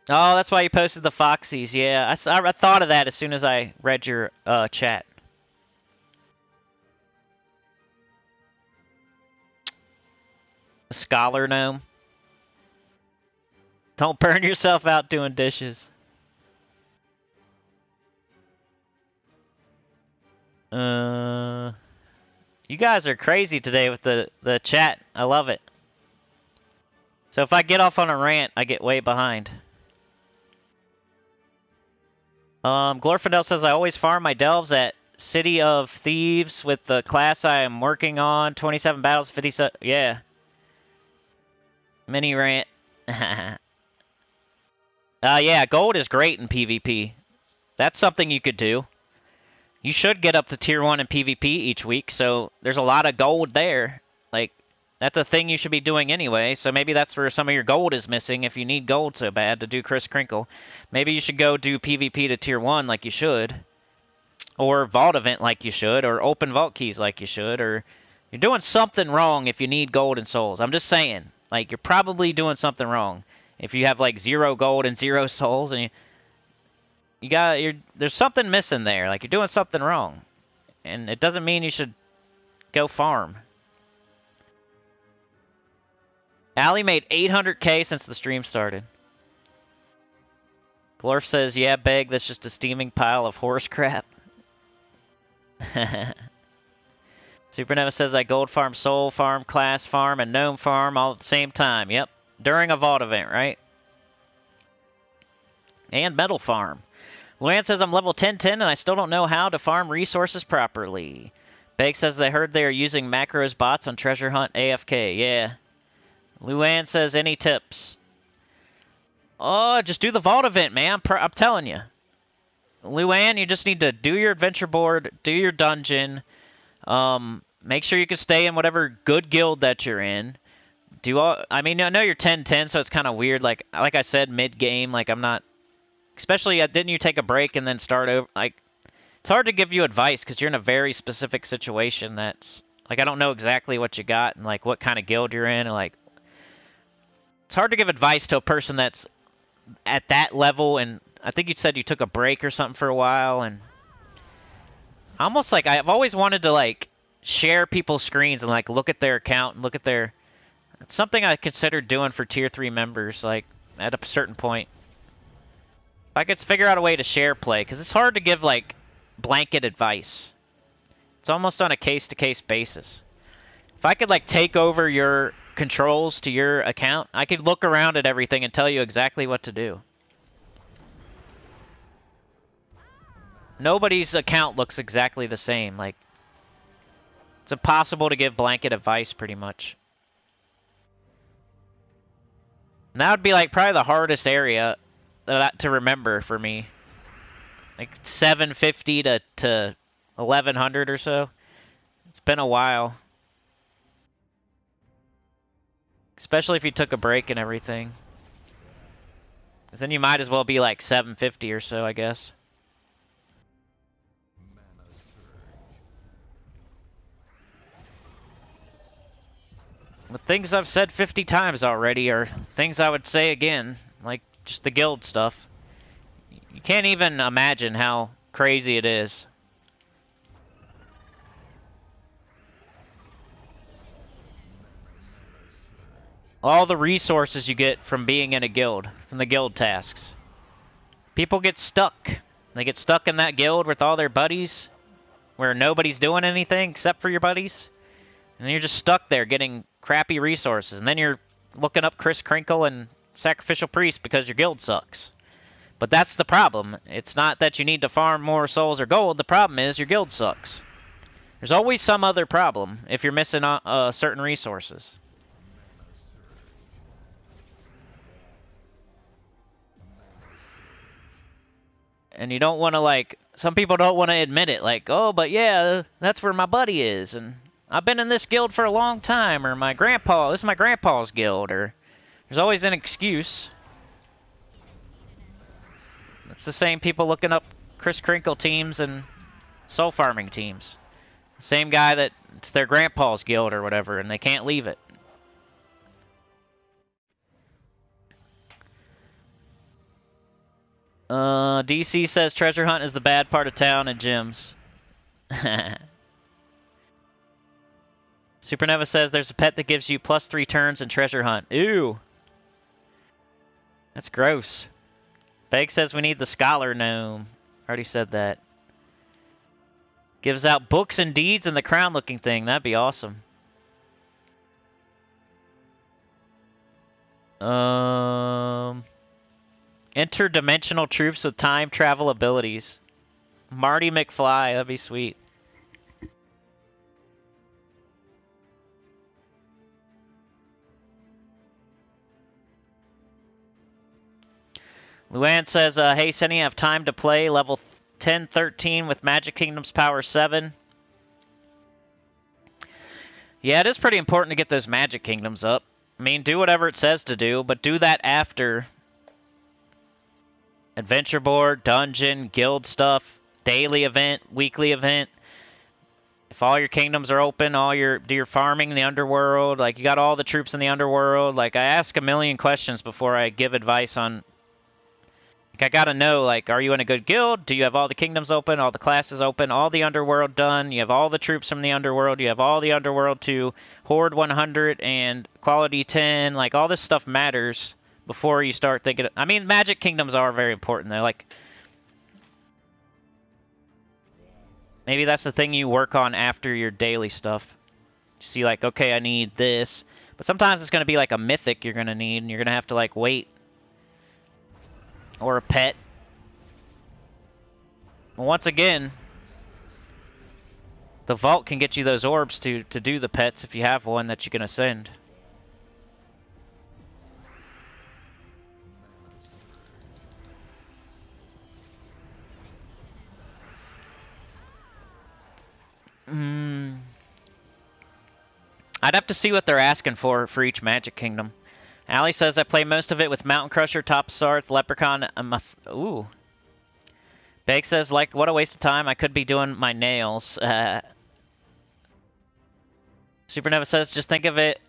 that's why you posted the Foxies. Yeah, I thought of that as soon as I read your chat. A scholar gnome. Don't burn yourself out doing dishes. You guys are crazy today with the chat. I love it. So if I get off on a rant, I get way behind. Glorfindel says, I always farm my delves at City of Thieves with the class I am working on. 27 battles, 57... Yeah. Mini rant. Yeah, gold is great in PvP. That's something you could do. You should get up to tier 1 in PvP each week, so there's a lot of gold there. Like, that's a thing you should be doing anyway, so maybe that's where some of your gold is missing if you need gold so bad to do Chris Crinkle. Maybe you should go do PvP to Tier 1 like you should. Or Vault Event like you should, or Open Vault Keys like you should, or... You're doing something wrong if you need gold and souls. I'm just saying. Like, you're probably doing something wrong. If you have, like, 0 gold and 0 souls, and there's something missing there. Like, you're doing something wrong. And it doesn't mean you should go farm. Allie made 800k since the stream started. Glorf says, yeah, Beg, that's just a steaming pile of horse crap. Supernova says I gold farm, soul farm, class farm, and gnome farm all at the same time. Yep. During a vault event, right? And metal farm. Luann says I'm level 1010 and I still don't know how to farm resources properly. Beg says they heard they are using macros bots on treasure hunt AFK. Yeah. Luann says any tips? Oh, just do the vault event, man. I'm telling you. Luann, you just need to do your adventure board, do your dungeon. Make sure you can stay in whatever good guild that you're in. I mean, I know you're 10-10, so it's kind of weird. Like I said, mid-game, like I'm not... Especially, didn't you take a break and then start over? Like, it's hard to give you advice because you're in a very specific situation that's... Like, I don't know exactly what you got and, like, what kind of guild you're in. And, like, it's hard to give advice to a person that's at that level. And I think you said you took a break or something for a while. And almost like I've always wanted to, like, share people's screens and, like, look at their account and look at their... It's something I considered doing for Tier 3 members, like, at a certain point. If I could figure out a way to share play, because it's hard to give, like, blanket advice. It's almost on a case-to-case basis. If I could, like, take over your controls to your account, I could look around at everything and tell you exactly what to do. Nobody's account looks exactly the same. Like, it's impossible to give blanket advice, pretty much. And that would be, like, probably the hardest area to remember for me. Like, 750 to 1100 or so. It's been a while. Especially if you took a break and everything. Because then you might as well be, like, 750 or so, I guess. The things I've said 50 times already are things I would say again, like just the guild stuff. You can't even imagine how crazy it is. All the resources you get from being in a guild, from the guild tasks. People get stuck. They get stuck in that guild with all their buddies, where nobody's doing anything except for your buddies. And you're just stuck there getting crappy resources. And then you're looking up Chris Crinkle and Sacrificial Priest because your guild sucks. But that's the problem. It's not that you need to farm more souls or gold. The problem is your guild sucks. There's always some other problem if you're missing certain resources. And you don't want to, like... Some people don't want to admit it. Like, oh, but yeah, that's where my buddy is. And... I've been in this guild for a long time, or this is my grandpa's guild, or there's always an excuse. It's the same people looking up Chris Crinkle teams and soul farming teams. The same guy that it's their grandpa's guild or whatever, and they can't leave it. DC says treasure hunt is the bad part of town and gyms. Supernova says there's a pet that gives you +3 turns in treasure hunt. Ew. That's gross. Beg says we need the scholar gnome. Already said that. Gives out books and deeds and the crown looking thing. That'd be awesome. Interdimensional troops with time travel abilities. Marty McFly. That'd be sweet. Luann says, hey, Senny, I have time to play level 10-13 with Magic Kingdom's Power 7. Yeah, it is pretty important to get those magic kingdoms up. I mean, do whatever it says to do, but do that after adventure board, dungeon, guild stuff, daily event, weekly event. If all your kingdoms are open, do your farming in the underworld, like you got all the troops in the underworld. Like I ask a million questions before I give advice on. Like I gotta know, like, are you in a good guild? Do you have all the kingdoms open, all the classes open, all the underworld done? You have all the troops from the underworld. You have all the underworld to Horde 100 and quality 10. Like all this stuff matters before you start thinking. I mean, magic kingdoms are very important. They're like. Maybe that's the thing you work on after your daily stuff. You see, like, okay, I need this. But sometimes it's going to be like a mythic you're going to need, and you're going to have to, like, wait. Or a pet. Well, once again, the vault can get you those orbs to do the pets if you have one that you can ascend. I'd have to see what they're asking for each Magic Kingdom. Allie says, I play most of it with Mountain Crusher, Top Sarth, Leprechaun, ooh. Bake says, like, what a waste of time. I could be doing my nails. Supernova says, just think of it.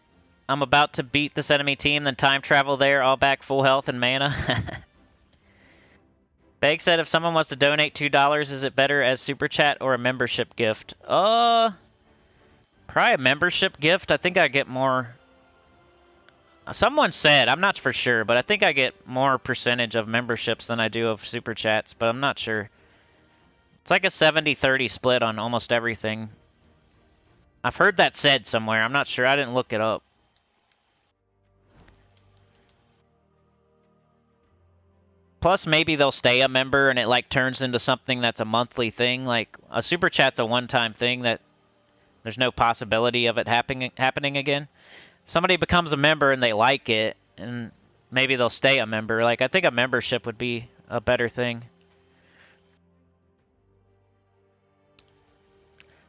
I'm about to beat this enemy team, then time travel there, all back full health and mana. Bake said, if someone wants to donate $2, is it better as Super Chat or a membership gift? Probably a membership gift. I think I get more. Someone said, I'm not for sure, but I think I get more percentage of memberships than I do of super chats, but I'm not sure. It's like a 70-30 split on almost everything. I've heard that said somewhere. I'm not sure. I didn't look it up. Plus, maybe they'll stay a member and it like turns into something that's a monthly thing. Like a super chat's a one-time thing that there's no possibility of it happening again. If somebody becomes a member and they like it, and maybe they'll stay a member. Like I think a membership would be a better thing.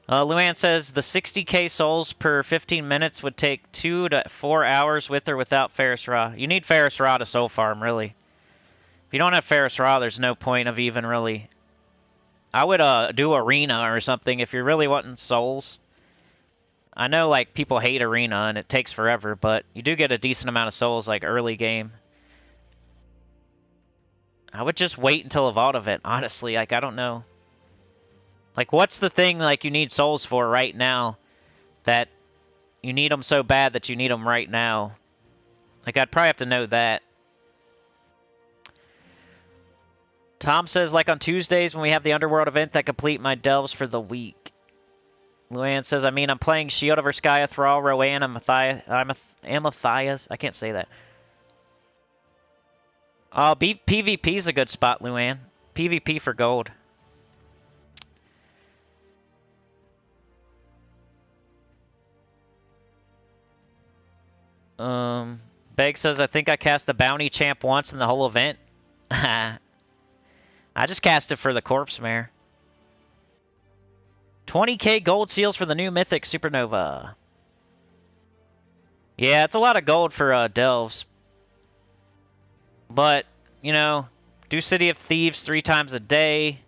Luann says the 60k souls per 15 minutes would take 2 to 4 hours with or without Ferris Raw. You need Ferris Raw to soul farm, really. If you don't have Ferris Raw, there's no point of even really. I would do Arena or something if you're really wanting souls. I know like people hate Arena and it takes forever, but you do get a decent amount of souls like early game. I would just wait until a vault event, honestly. Like I don't know. Like what's the thing like you need souls for right now that you need them so bad that you need them right now? Like I'd probably have to know that. Tom says like on Tuesdays when we have the Underworld event that complete my delves for the week. Luann says, I mean, I'm playing Shield over Skya, Thrall, Rowan, Amathias. I can't say that. PvP is a good spot, Luann. PvP for gold. Beg says, I think I cast the Bounty Champ once in the whole event. I just cast it for the Corpse Mare. 20k gold seals for the new Mythic Supernova. Yeah, it's a lot of gold for delves. But, you know, do City of Thieves 3 times a day.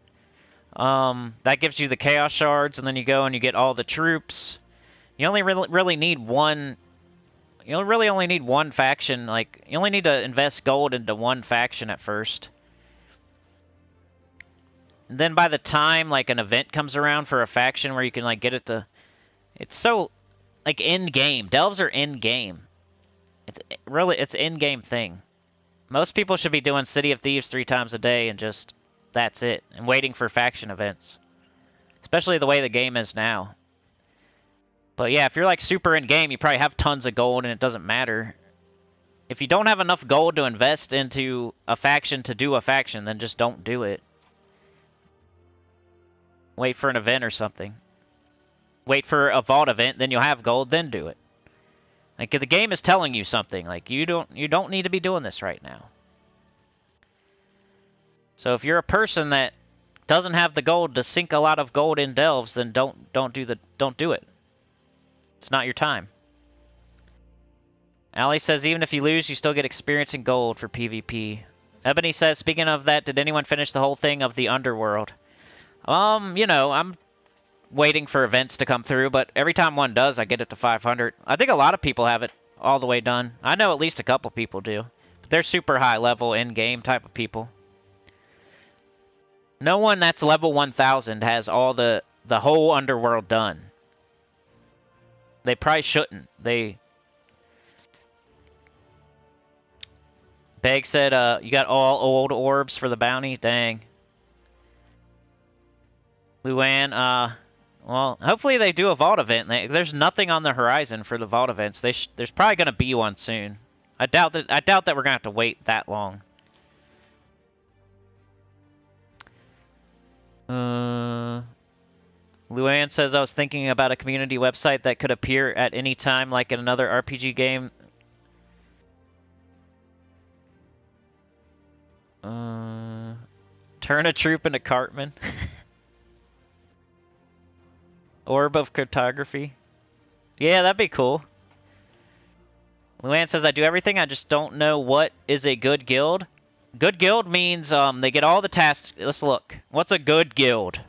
That gives you the Chaos Shards, and then you go and you get all the troops. You only really need one. You really only need one faction. Like, you only need to invest gold into one faction at first. And then by the time, like, an event comes around for a faction where you can, like, get it to... It's so, like, in-game. Delves are in-game. It's in-game thing. Most people should be doing City of Thieves 3 times a day and just... That's it. And waiting for faction events. Especially the way the game is now. But yeah, if you're, like, super in-game, you probably have tons of gold and it doesn't matter. If you don't have enough gold to invest into a faction to do a faction, then just don't do it. Wait for an event or something. Wait for a vault event, then you'll have gold, then do it. Like the game is telling you something. Like you don't need to be doing this right now. So if you're a person that doesn't have the gold to sink a lot of gold in delves, then don't do it. It's not your time. Allie says, even if you lose, you still get experience and gold for PvP. Ebony says, speaking of that, did anyone finish the whole thing of the Underworld? You know, I'm waiting for events to come through, but every time one does, I get it to 500. I think a lot of people have it all the way done. I know at least a couple people do. But they're super high level in-game type of people. No one that's level 1000 has all the whole Underworld done. They probably shouldn't. Beg said, you got all old orbs for the bounty? Dang. Luann, well, hopefully they do a vault event. There's nothing on the horizon for the vault events. There's probably going to be one soon. I doubt that we're going to have to wait that long. Luann says, I was thinking about a community website that could appear at any time like in another RPG game. Turn a troop into Cartman. Orb of Cryptography. Yeah, that'd be cool. Luann says, I do everything, I just don't know what is a good guild. Good guild means they get all the tasks. Let's look. What's a good guild?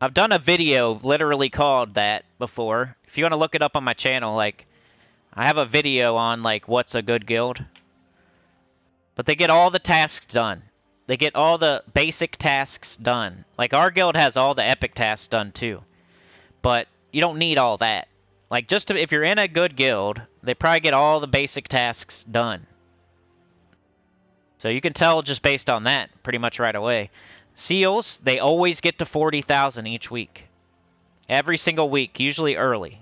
I've done a video literally called that before. If you want to look it up on my channel, like, I have a video on, like, what's a good guild. But they get all the tasks done. They get all the basic tasks done. Like, our guild has all the epic tasks done, too. But you don't need all that. Like, just if you're in a good guild, they probably get all the basic tasks done. So you can tell just based on that pretty much right away. Seals, they always get to 40,000 each week. Every single week, usually early.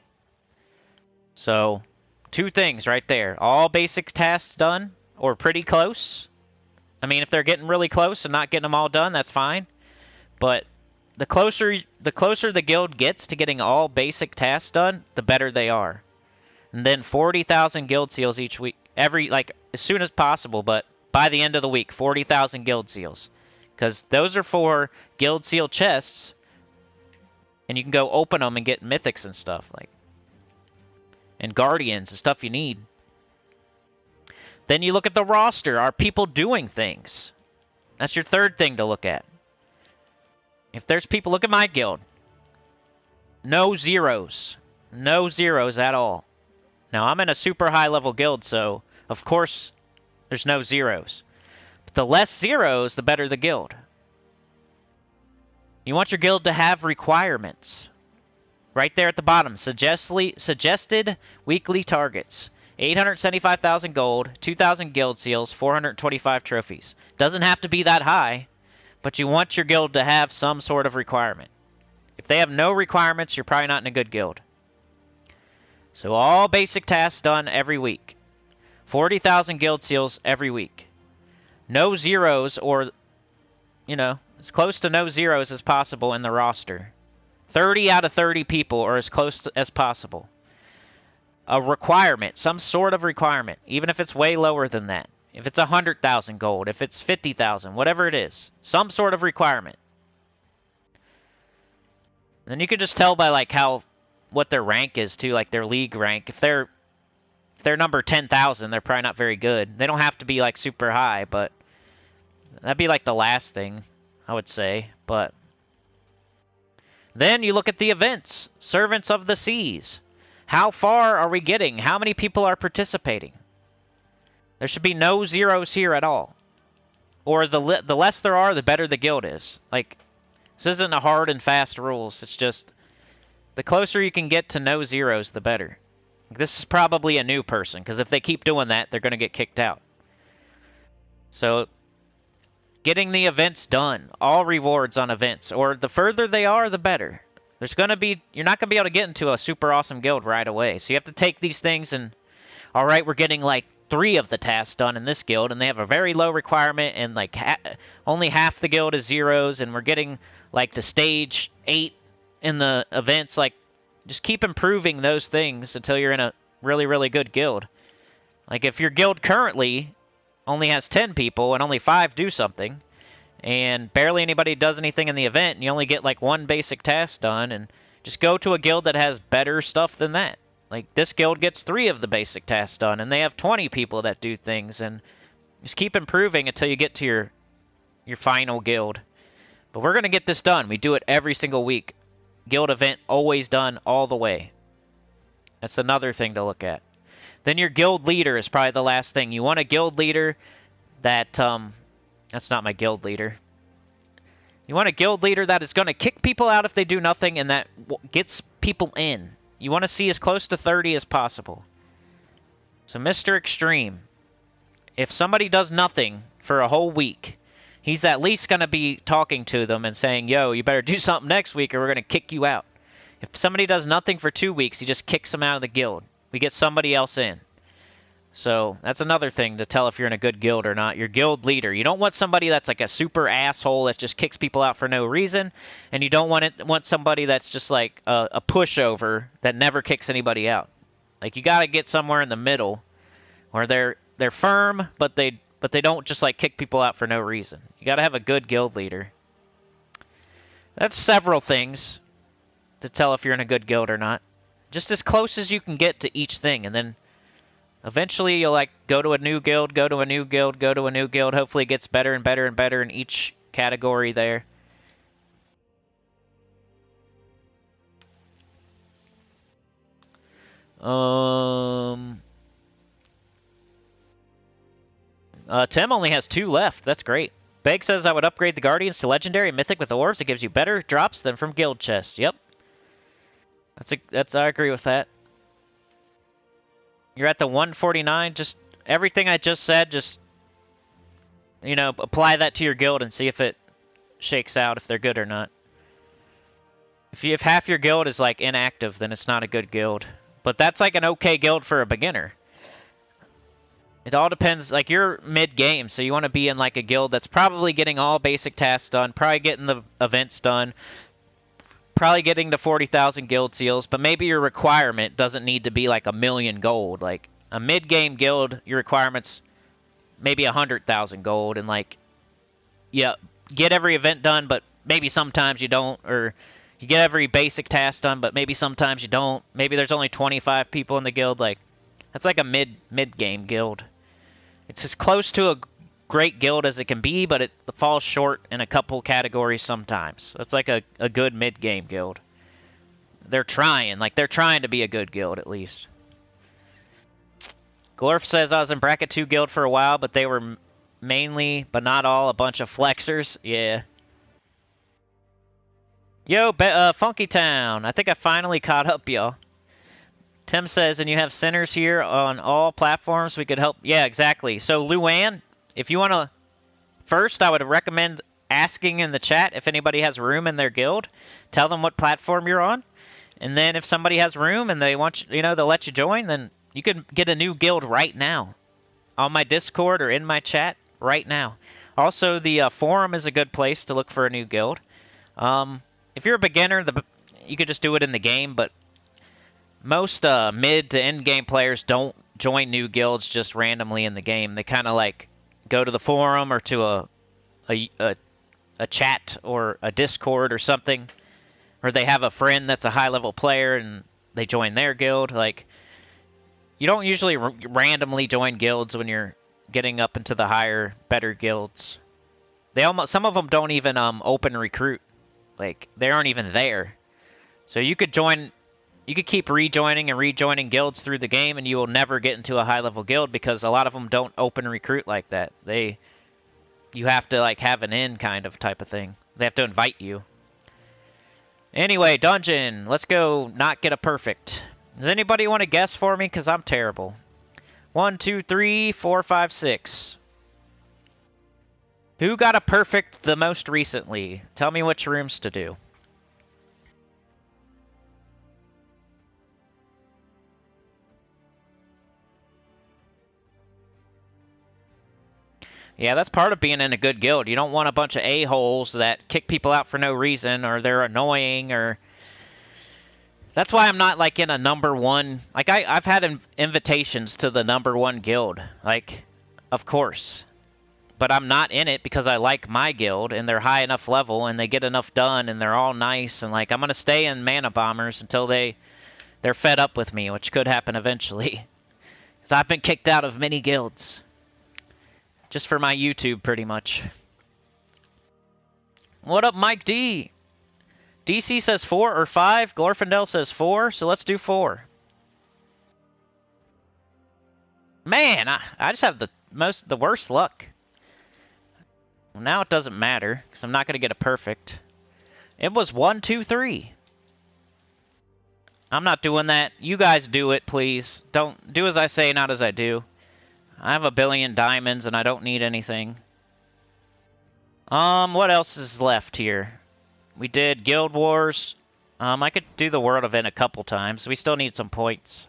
So, two things right there. All basic tasks done, or pretty close. I mean, if they're getting really close and not getting them all done, that's fine. But the closer the guild gets to getting all basic tasks done, the better they are. And then 40,000 guild seals each week. As soon as possible, but by the end of the week, 40,000 guild seals. Because those are for guild seal chests, and you can go open them and get mythics and stuff, and guardians and stuff you need. Then you look at the roster. Are people doing things? That's your third thing to look at. If there's people, look at my guild. No zeros. No zeros at all. Now, I'm in a super high level guild, so of course there's no zeros. But the less zeros, the better the guild. You want your guild to have requirements. Right there at the bottom. Suggested weekly targets. 875,000 gold, 2,000 guild seals, 425 trophies. Doesn't have to be that high, but you want your guild to have some sort of requirement. If they have no requirements, you're probably not in a good guild. So all basic tasks done every week. 40,000 guild seals every week. No zeros, or, as close to no zeros as possible in the roster. 30 out of 30 people, or as close as possible. A requirement, some sort of requirement, even if it's way lower than that. If it's 100,000 gold, if it's 50,000, whatever it is. Some sort of requirement. Then you can just tell by what their rank is too, like their league rank. If they're number 10,000, they're probably not very good. They don't have to be super high, but that'd be the last thing I would say. But then you look at the events. Servants of the Seas. How far are we getting? How many people are participating? There should be no zeros here at all. Or the less there are, the better the guild is. This isn't a hard and fast rules. It's just the closer you can get to no zeros, the better. This is probably a new person, because if they keep doing that, they're going to get kicked out. So, getting the events done. All rewards on events. Or the further they are, the better. You're not going to be able to get into a super awesome guild right away. So you have to take these things and, alright, we're getting 3 of the tasks done in this guild, and they have a very low requirement, and only half the guild is zeros, and we're getting to stage 8 in the events. Just keep improving those things until you're in a really, really good guild. If your guild currently only has 10 people and only 5 do something, and barely anybody does anything in the event, and you only get 1 basic task done, and Just go to a guild that has better stuff than that. Like, this guild gets 3 of the basic tasks done, and they have 20 people that do things, and just keep improving until you get to your final guild. But we're going to get this done. We do it every single week. Guild event, always done all the way. That's another thing to look at. Then your guild leader is probably the last thing. You want a guild leader that, that's not my guild leader. You want a guild leader that is going to kick people out if they do nothing and that gets people in. You want to see as close to 30 as possible. So Mr. Extreme, if somebody does nothing for a whole week, he's at least going to be talking to them and saying, yo, you better do something next week or we're going to kick you out. If somebody does nothing for 2 weeks, he just kicks them out of the guild. We get somebody else in. So that's another thing to tell if you're in a good guild or not. Your guild leader. You don't want somebody that's like a super asshole that just kicks people out for no reason, and you don't want somebody that's just like a pushover that never kicks anybody out. Like, you got to get somewhere in the middle where they're firm, but they don't just like kick people out for no reason. You got to have a good guild leader. That's several things to tell if you're in a good guild or not. Just as close as you can get to each thing, and then eventually you'll like go to a new guild, go to a new guild, go to a new guild. Hopefully it gets better and better and better in each category there. Tim only has 2 left. That's great. Beg says I would upgrade the Guardians to Legendary and Mythic with the orbs. It gives you better drops than from guild chests. Yep. I agree with that. You're at the 149. Just everything I just said, just, you know, apply that to your guild and see if it shakes out, if they're good or not. If half your guild is like inactive, then it's not a good guild. But that's like an okay guild for a beginner. It all depends. Like, you're mid-game, so you want to be in like a guild that's probably getting all basic tasks done, probably getting the events done, probably getting to 40,000 guild seals, but maybe your requirement doesn't need to be like 1,000,000 gold. Like, a mid-game guild, your requirement's maybe 100,000 gold, and like, yeah, get every event done, but maybe sometimes you don't, or you get every basic task done, but maybe sometimes you don't. Maybe there's only 25 people in the guild. Like, that's like a mid-game guild. It's as close to a great guild as it can be, but it falls short in a couple categories sometimes. That's like a good mid-game guild. They're trying. Like, they're trying to be a good guild, at least. Glorf says I was in Bracket 2 guild for a while, but they were mainly, but not all, a bunch of flexers. Yeah. Yo, Funky Town. I think I finally caught up, y'all. Tim says, and you have centers here on all platforms. We could help. Yeah, exactly. So, Luann, if you want to... First, I would recommend asking in the chat if anybody has room in their guild. Tell them what platform you're on. And then if somebody has room and they want you, they'll let you join, then you can get a new guild right now. On my Discord or in my chat right now. Also, the forum is a good place to look for a new guild. If you're a beginner, you could just do it in the game, but most mid to end game players don't join new guilds just randomly in the game. They kind of like go to the forum or to a chat or a Discord or something, or they have a friend that's a high level player and they join their guild. Like, you don't usually randomly join guilds when you're getting up into the higher, better guilds. Some of them don't even open recruit. Like, they aren't even there. So you could keep rejoining and rejoining guilds through the game, and you will never get into a high-level guild because a lot of them don't open recruit like that. You have to, like, have an in kind of type of thing. They have to invite you. Anyway, dungeon. Let's go not get a perfect. Does anybody want to guess for me? Because I'm terrible. 1, 2, 3, 4, 5, 6. Who got a perfect the most recently? Tell me which rooms to do. Yeah, that's part of being in a good guild. You don't want a bunch of a-holes that kick people out for no reason, or they're annoying, or... That's why I'm not, like, in a #1... Like, I've had invitations to the #1 guild. Like, of course. but I'm not in it because I like my guild, and they're high enough level, and they get enough done, and they're all nice, and like I'm gonna stay in Mana Bombers until they're fed up with me, which could happen eventually. Because I've been kicked out of many guilds. Just for my YouTube, pretty much. What up, Mike D? DC says 4 or 5. Glorfindel says 4, so let's do 4. Man, I just have the worst luck. Well, now it doesn't matter, because I'm not going to get a perfect. It was 1, 2, 3. I'm not doing that. You guys do it, please. Don't do as I say, not as I do. I have a billion diamonds, and I don't need anything. What else is left here? We did Guild Wars. I could do the World Event a couple times. We still need some points.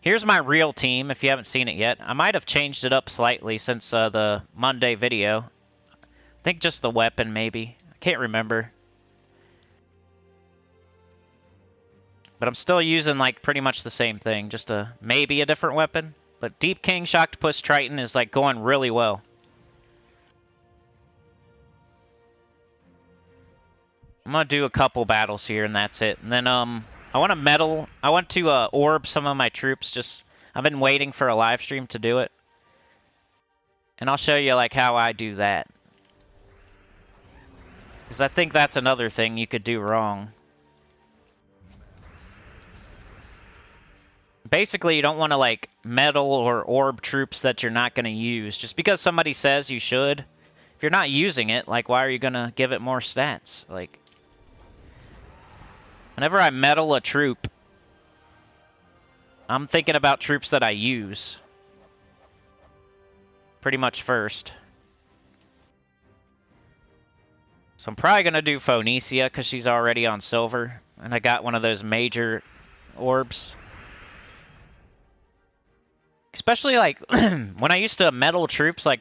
Here's my real team, if you haven't seen it yet. I might have changed it up slightly since the Monday video. I think just the weapon, maybe. I can't remember. But I'm still using, like, pretty much the same thing. Just maybe a different weapon. But Deep King Shocktopus Triton is, like, going really well. I'm going to do a couple battles here, and that's it. And then, I want to medal. I want to orb some of my troops. I've been waiting for a live stream to do it. And I'll show you, like, how I do that. Because I think that's another thing you could do wrong. Basically, you don't want to, like, medal or orb troops that you're not going to use. Just because somebody says you should. If you're not using it, like, why are you going to give it more stats? Like, whenever I medal a troop, I'm thinking about troops that I use. Pretty much first. So I'm probably going to do Phoenicia, because she's already on silver. And I got one of those major orbs. Especially, like, when I used to medal troops, like,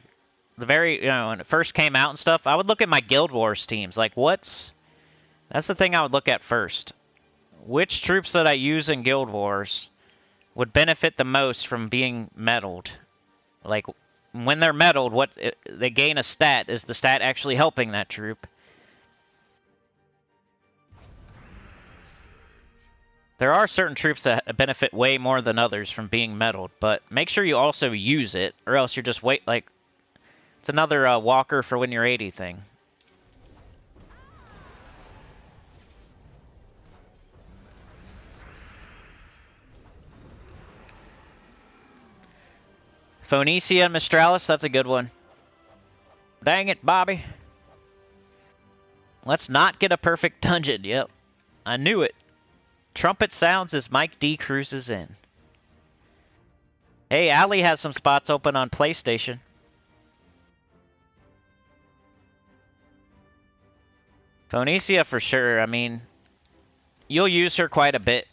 when it first came out and stuff, I would look at my Guild Wars teams. Like, that's the thing I would look at first. Which troops that I use in Guild Wars would benefit the most from being medaled? Like, when they're medaled, they gain a stat. Is the stat actually helping that troop? There are certain troops that benefit way more than others from being medaled, but make sure you also use it, or else you're just it's another walker for when you're 80 thing. Phoenicia and Mistralis, that's a good one. Dang it, Bobby. Let's not get a perfect dungeon. Yep, I knew it. Trumpet sounds as Mike D cruises in. Hey, Ali has some spots open on PlayStation. Phoenicia for sure. I mean, you'll use her quite a bit.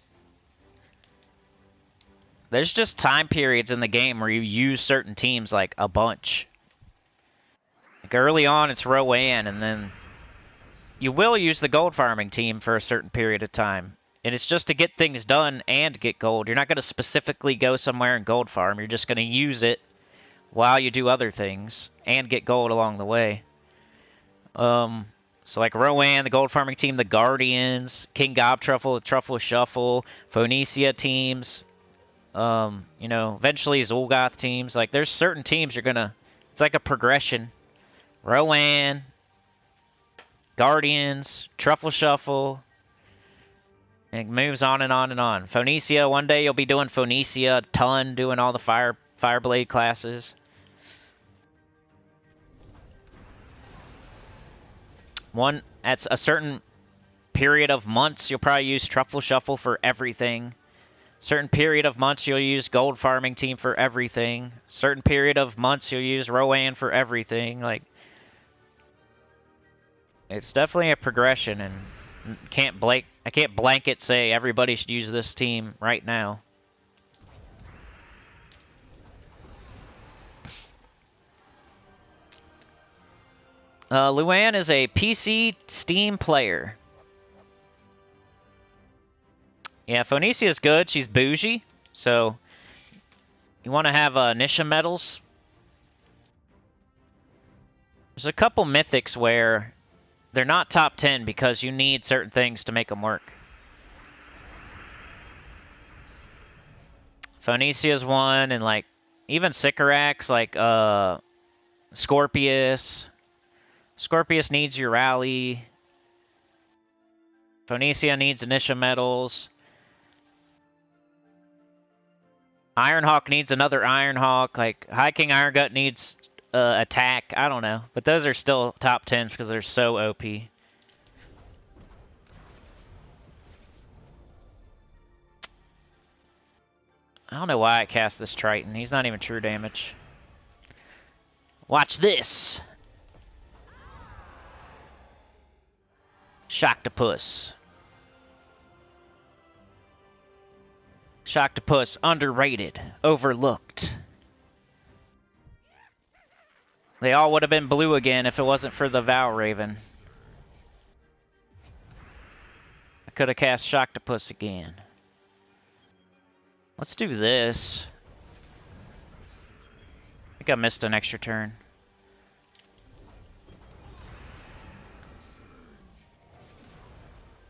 There's just time periods in the game where you use certain teams like a bunch. Like early on it's Rowan, and then you will use the gold farming team for a certain period of time. And it's just to get things done and get gold. You're not going to specifically go somewhere and gold farm. You're just going to use it while you do other things and get gold along the way. So like Rowan, the gold farming team, the Guardians, King Gobtruffle, the Truffle Shuffle, Phoenicia teams, eventually Zulgoth teams. Like there's certain teams you're going to, it's like a progression. Rowan, Guardians, Truffle Shuffle. And it moves on and on and on. Phoenicia, one day you'll be doing Phoenicia a ton, doing all the Fireblade classes. At a certain period of months, you'll probably use Truffle Shuffle for everything. Certain period of months, you'll use Gold Farming Team for everything. Certain period of months, you'll use Rowan for everything. Like, it's definitely a progression, and I can't blanket say everybody should use this team right now. Luan is a PC Steam player. Yeah, Phoenicia is good. She's bougie, so you want to have Nisha medals. There's a couple mythics where they're not top 10 because you need certain things to make them work. Phoenicia's one, and like even Sycorax, like Scorpius. Scorpius needs your rally. Phoenicia needs Initial Metals. Ironhawk needs another Ironhawk. Like High King Iron Gut needs attack. I don't know, but those are still top 10s because they're so OP. I don't know why I cast this Triton. He's not even true damage. Watch this. Shocktopus. Shocktopus, underrated, overlooked. They all would have been blue again if it wasn't for the Vow Raven. I could have cast Shocktopus again. Let's do this. I think I missed an extra turn.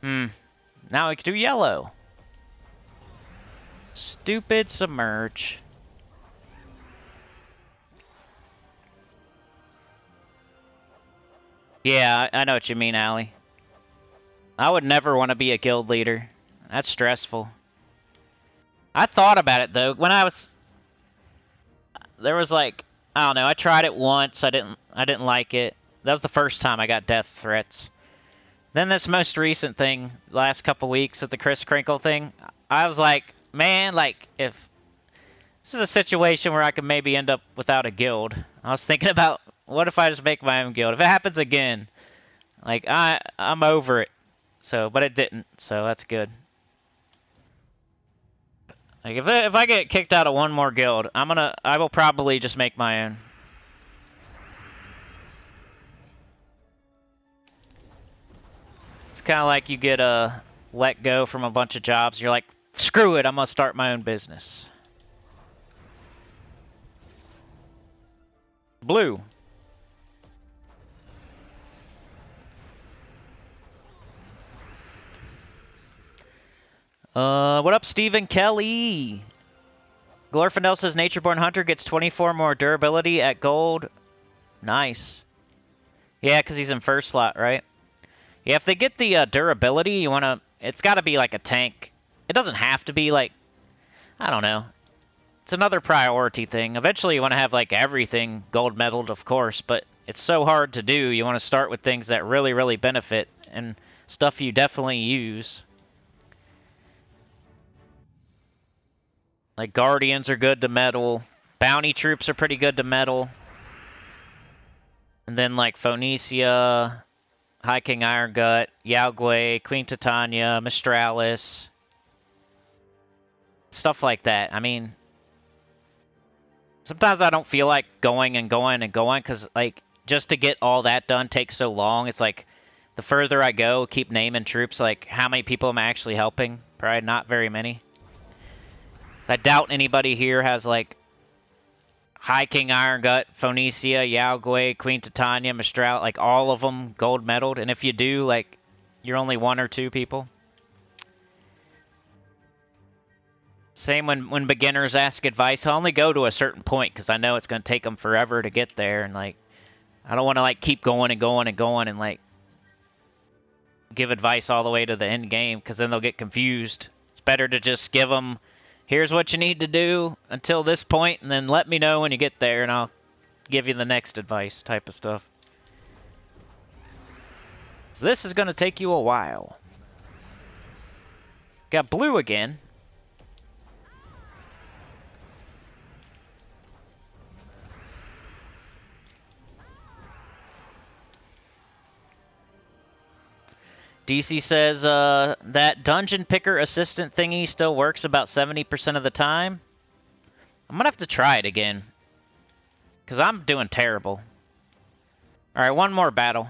Now we can do yellow. Stupid Submerge. Yeah, I know what you mean, Allie. I would never want to be a guild leader. That's stressful. I thought about it though. When I was there was like, I don't know, I tried it once. I didn't like it. That was the first time I got death threats. Then this most recent thing, last couple weeks with the Chris Crinkle thing, I was like, man, like if this is a situation where I could maybe end up without a guild. I was thinking about what if I just make my own guild? If it happens again, like I'm over it. So, but it didn't. So that's good. Like if I get kicked out of one more guild, I will probably just make my own. It's kind of like you get let go from a bunch of jobs. You're like, screw it, I'm gonna start my own business. Blue. What up, Stephen Kelly? Glorfindel says Natureborn Hunter gets 24 more durability at gold. Nice. Yeah, because he's in first slot, right? Yeah, if they get the durability, you want to... It's got to be like a tank. It doesn't have to be like... I don't know. It's another priority thing. Eventually you want to have like everything gold medaled, of course, but it's so hard to do. You want to start with things that really, really benefit and stuff you definitely use. Like Guardians are good to medal. Bounty Troops are pretty good to medal. And then like Phoenicia... High King Iron Gut, Yaogwei, Queen Titania, Mistralis. Stuff like that. I mean, sometimes I don't feel like going and going and going because, like, just to get all that done takes so long. It's like, the further I go, keep naming troops, like, how many people am I actually helping? Probably not very many. I doubt anybody here has, like, High King Iron Gut, Phoenicia, Yaogwei, Queen Titania, Mistral, like all of them gold medaled. And if you do, like, you're only one or two people. Same when beginners ask advice. I only go to a certain point because I know it's going to take them forever to get there. And, like, I don't want to, like, keep going and going and going and, like, give advice all the way to the end game because then they'll get confused. It's better to just give them... Here's what you need to do until this point, and then let me know when you get there, and I'll give you the next advice type of stuff. So this is going to take you a while. Got blue again. DC says that dungeon picker assistant thingy still works about 70% of the time. I'm going to have to try it again. Because I'm doing terrible. Alright, one more battle.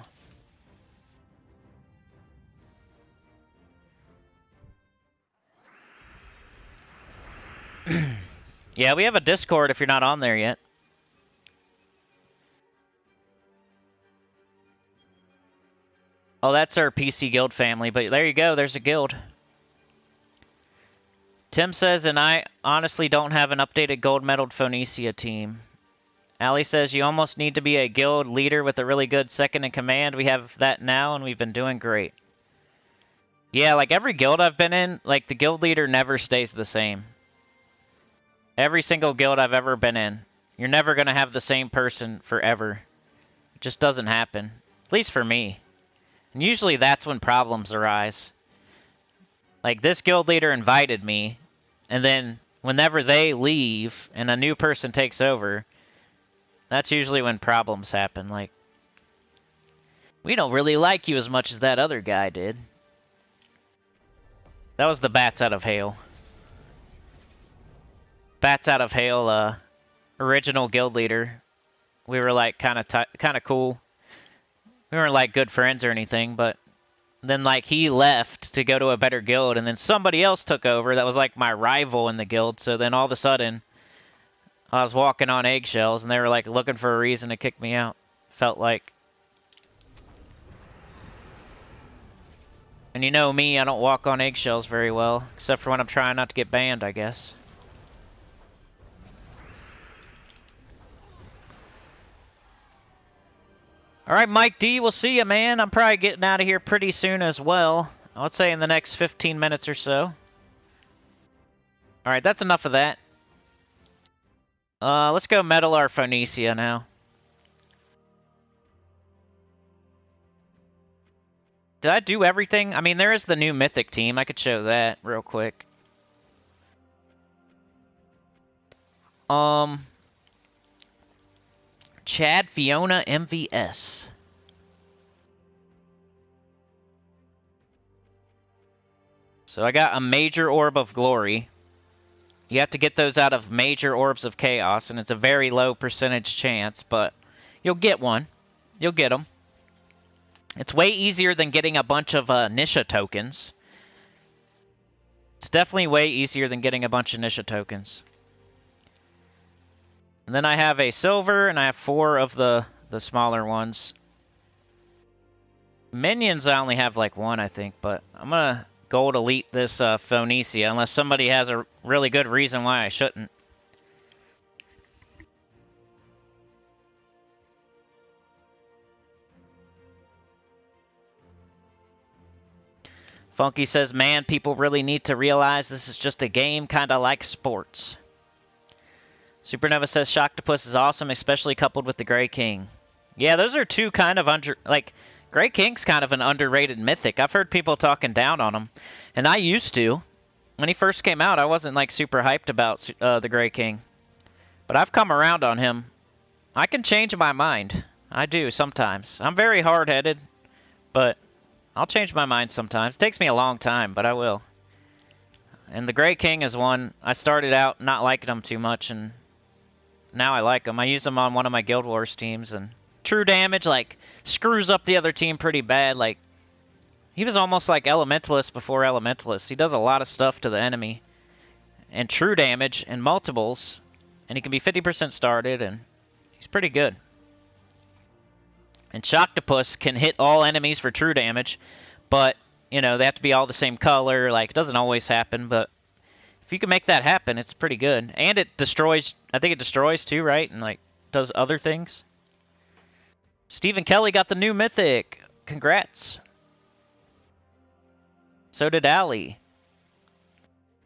Yeah, we have a Discord if you're not on there yet. Oh, that's our PC guild family, but there you go, there's a guild. Tim says, and I honestly don't have an updated gold-medaled Phoenicia team. Ali says, you almost need to be a guild leader with a really good second-in-command. We have that now, and we've been doing great. Yeah, like every guild I've been in, like the guild leader never stays the same. Every single guild I've ever been in, you're never going to have the same person forever. It just doesn't happen. At least for me. And usually that's when problems arise. Like this guild leader invited me, and then whenever they leave and a new person takes over, that's usually when problems happen. Like, we don't really like you as much as that other guy did. That was the Bats Out of Hail. Bats Out of Hail, original guild leader. We were like kind of cool. We weren't like good friends or anything, but then like he left to go to a better guild, and then somebody else took over that was like my rival in the guild. So then all of a sudden, I was walking on eggshells, and they were like looking for a reason to kick me out. Felt like. And you know me, I don't walk on eggshells very well, except for when I'm trying not to get banned, I guess. Alright, Mike D, we'll see you, man. I'm probably getting out of here pretty soon as well. I would say in the next 15 minutes or so. Alright, that's enough of that. Let's go medal our Phoenicia now. Did I do everything? I mean, there is the new Mythic team. I could show that real quick. Chad, Fiona, MVS. So I got a major orb of glory. You have to get those out of major orbs of chaos, and it's a very low percentage chance, but you'll get one. You'll get them. It's way easier than getting a bunch of Nisha tokens. It's definitely way easier than getting a bunch of Nisha tokens. And then I have a silver, and I have 4 of the smaller ones. Minions, I only have like 1, I think, but I'm going to gold elite this Phoenicia, unless somebody has a really good reason why I shouldn't. Funky says, man, people really need to realize this is just a game, kind of like sports. Supernova says, Shocktopus is awesome, especially coupled with the Grey King. Yeah, those are 2 kind of Grey King's kind of an underrated mythic. I've heard people talking down on him. And I used to. When he first came out, I wasn't like super hyped about the Grey King. But I've come around on him. I can change my mind. I do sometimes. I'm very hard-headed, but I'll change my mind sometimes. It takes me a long time, but I will. And the Grey King is one, I started out not liking him too much, and now I like him. I use him on one of my Guild Wars teams, and true damage, like, screws up the other team pretty bad. Like, he was almost like Elementalist before Elementalist. He does a lot of stuff to the enemy. And true damage and multiples, and he can be 50% started, and he's pretty good. And Shocktopus can hit all enemies for true damage, but, you know, they have to be all the same color. Like, it doesn't always happen, but if you can make that happen, it's pretty good. And it destroys, I think it destroys too, right? And, like, does other things. Stephen Kelly got the new Mythic. Congrats. So did Ali.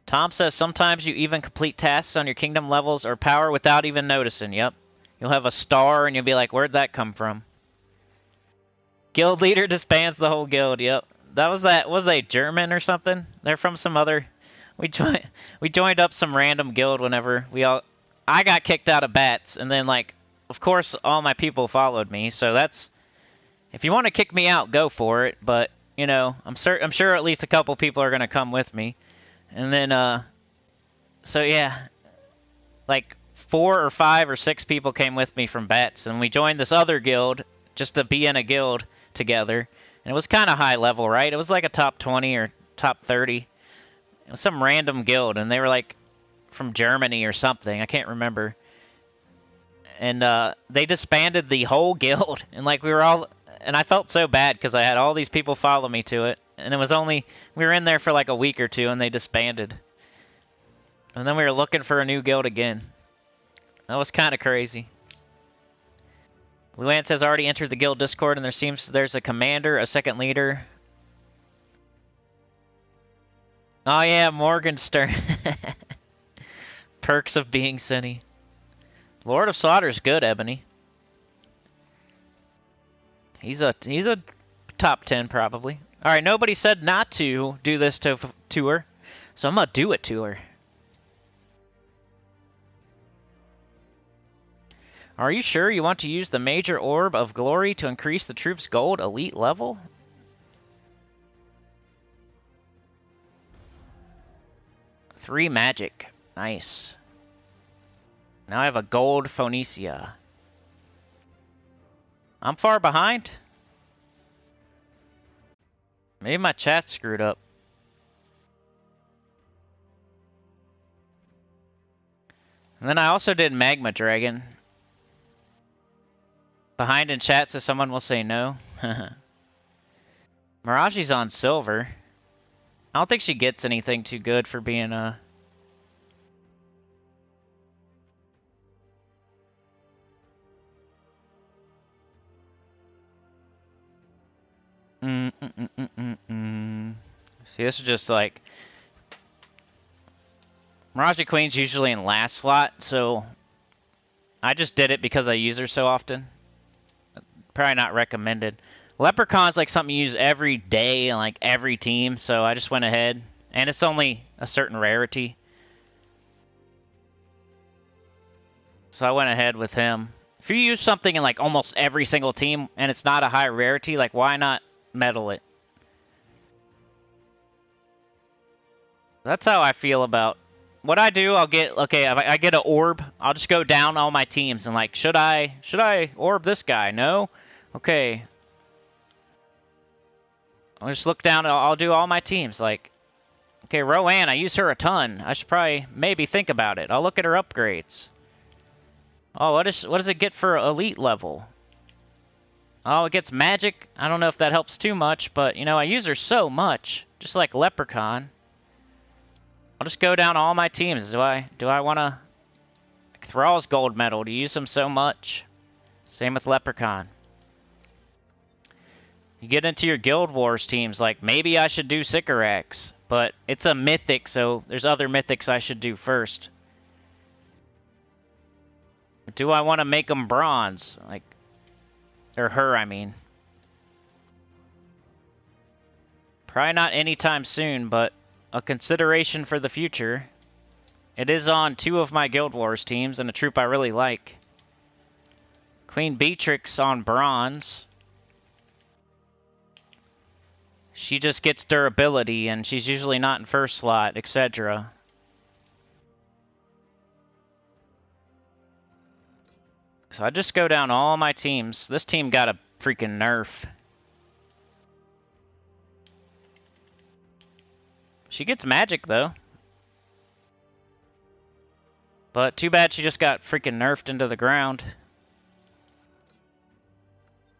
Tom says, sometimes you even complete tasks on your kingdom levels or power without even noticing. Yep. You'll have a star, and you'll be like, where'd that come from? Guild leader disbands the whole guild. Yep, was they German or something? They're from some other. We joined up some random guild whenever I got kicked out of Bats, and then like, of course, all my people followed me. So that's, if you want to kick me out, go for it. But you know, I'm sure at least a couple people are gonna come with me, and then so yeah, like 4 or 5 or 6 people came with me from Bats, and we joined this other guild just to be in a guild together. And it was kind of high level, right? It was like a top 20 or top 30. It was some random guild, and they were like from Germany or something. I can't remember. And they disbanded the whole guild, and like we were all and I felt so bad because I had all these people follow me to it, and it was only, we were in there for like a week or two and they disbanded. And then we were looking for a new guild again. That was kind of crazy. Luann says, already entered the guild Discord, and there's a commander, a second leader. Oh yeah, Morgenstern. Perks of being Sinny. Lord of Slaughter's good, Ebony. He's a top 10 probably. All right, nobody said not to do this to her, so I'm gonna do it to her. Are you sure you want to use the major orb of glory to increase the troops' gold elite level? Three magic. Nice. Now I have a gold Phoenicia. I'm far behind. Maybe my chat's screwed up. And then I also did Magma Dragon. Behind in chat so someone will say no. Mirage's on silver. I don't think she gets anything too good for being a... See, this is just like... Mirage Queen's usually in last slot, so... I just did it because I use her so often. Probably not recommended. Leprechaun's like something you use every day and like every team, so I just went ahead. And it's only a certain rarity. So I went ahead with him. If you use something in like almost every single team and it's not a high rarity, like why not medal it? That's how I feel about what I do. I'll get, okay, if I get an orb, I'll just go down all my teams and like, should I orb this guy? No? Okay. I'll just look down and I'll do all my teams. Like, okay, Roanne, I use her a ton. I should probably maybe think about it. I'll look at her upgrades. Oh, what does it get for elite level? Oh, it gets magic. I don't know if that helps too much, but you know, I use her so much. Just like Leprechaun. I'll just go down all my teams. Do I want to... Thrall's gold medal. To use him so much. Same with Leprechaun. You get into your Guild Wars teams, like, maybe I should do Sycorax, but it's a mythic, so there's other mythics I should do first. But do I want to make them bronze? Like, or her, I mean. Probably not anytime soon, but a consideration for the future. It is on 2 of my Guild Wars teams, and a troop I really like. Queen Beatrix on bronze. She just gets durability, and she's usually not in first slot, etc. So I just go down all my teams. This team got a freaking nerf. She gets magic, though. But too bad she just got freaking nerfed into the ground.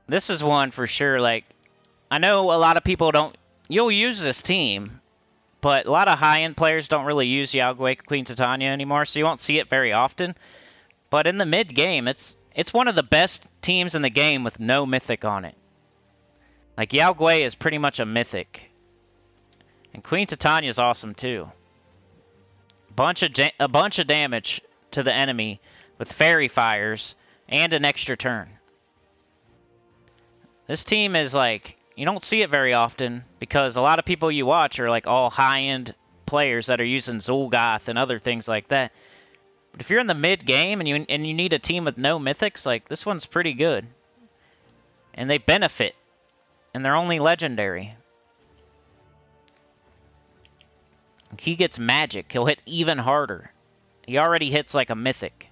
This is one for sure, like... I know a lot of people don't... You'll use this team, but a lot of high-end players don't really use Yao Gui Queen Titania anymore, so you won't see it very often. But in the mid-game, it's one of the best teams in the game with no mythic on it. Like, Yao Gui is pretty much a mythic. And Queen Titania is awesome, too. A bunch of damage to the enemy with fairy fires and an extra turn. This team is like... You don't see it very often because a lot of people you watch are like all high-end players that are using Zul'Goth and other things like that. But if you're in the mid-game and you need a team with no mythics, like this one's pretty good. And they benefit. And they're only legendary. He gets magic. He'll hit even harder. He already hits like a mythic.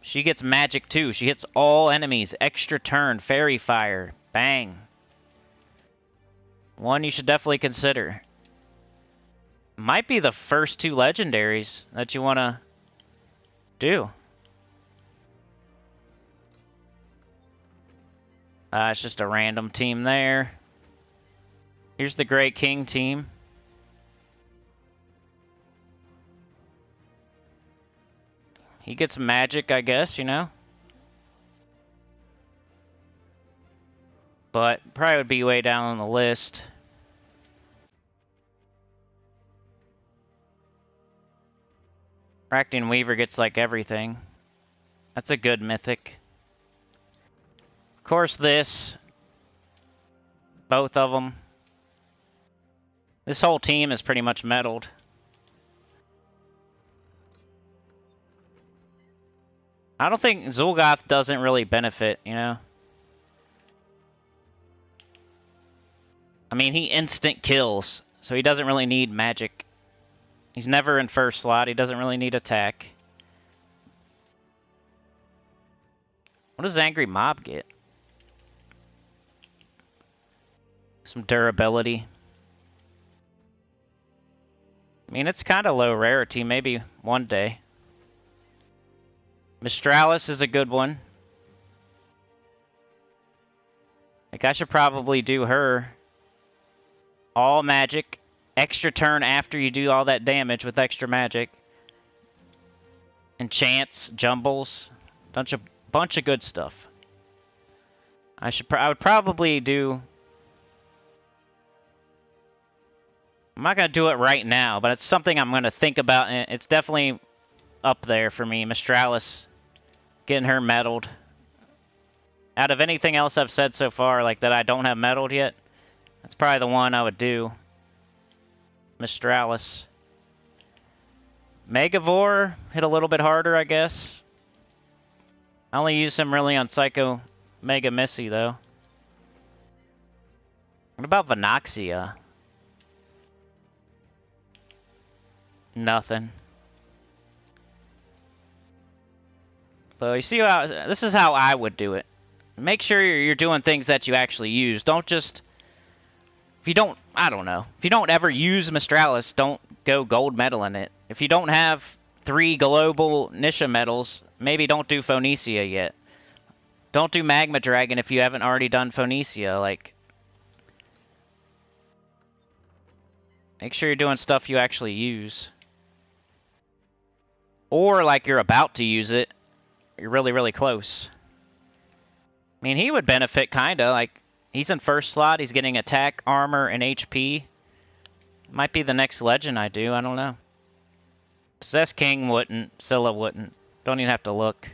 She gets magic too. She hits all enemies. Extra turn. Fairy fire. Bang. One you should definitely consider. Might be the first 2 legendaries that you want to do. It's just a random team there. Here's the Grey King team. He gets magic, I guess, you know? But probably would be way down on the list. Racting Weaver gets like everything. That's a good mythic. Of course this. Both of them. This whole team is pretty much metaled. I don't think Zul'Goth doesn't really benefit, you know? I mean, he instant kills, so he doesn't really need magic. He's never in first slot. He doesn't really need attack. What does Angry Mob get? Some durability. I mean, it's kind of low rarity. Maybe one day. Mistralis is a good one. Like, I should probably do her. All magic. Extra turn after you do all that damage with extra magic. Enchants, jumbles. Bunch of good stuff. I would probably do... I'm not going to do it right now, but it's something I'm going to think about. And it's definitely up there for me. Mistralis. Getting her metaled. Out of anything else I've said so far, like that I don't have metaled yet, that's probably the one I would do. Mistralis. Megavore hit a little bit harder, I guess. I only use him really on Psycho Mega Missy, though. What about Venoxia? Nothing. But you see how this is how I would do it. Make sure you're doing things that you actually use. Don't just... If you don't... I don't know. If you don't ever use Mistralis, don't go gold medal in it. If you don't have 3 global Nisha medals, maybe don't do Phoenicia yet. Don't do Magma Dragon if you haven't already done Phoenicia. Like... Make sure you're doing stuff you actually use. Or, like, you're about to use it. You're really, really close. I mean, he would benefit, kinda. Like, he's in first slot. He's getting attack, armor, and HP. Might be the next legend I do. I don't know. Possessed King wouldn't. Scylla wouldn't. Don't even have to look.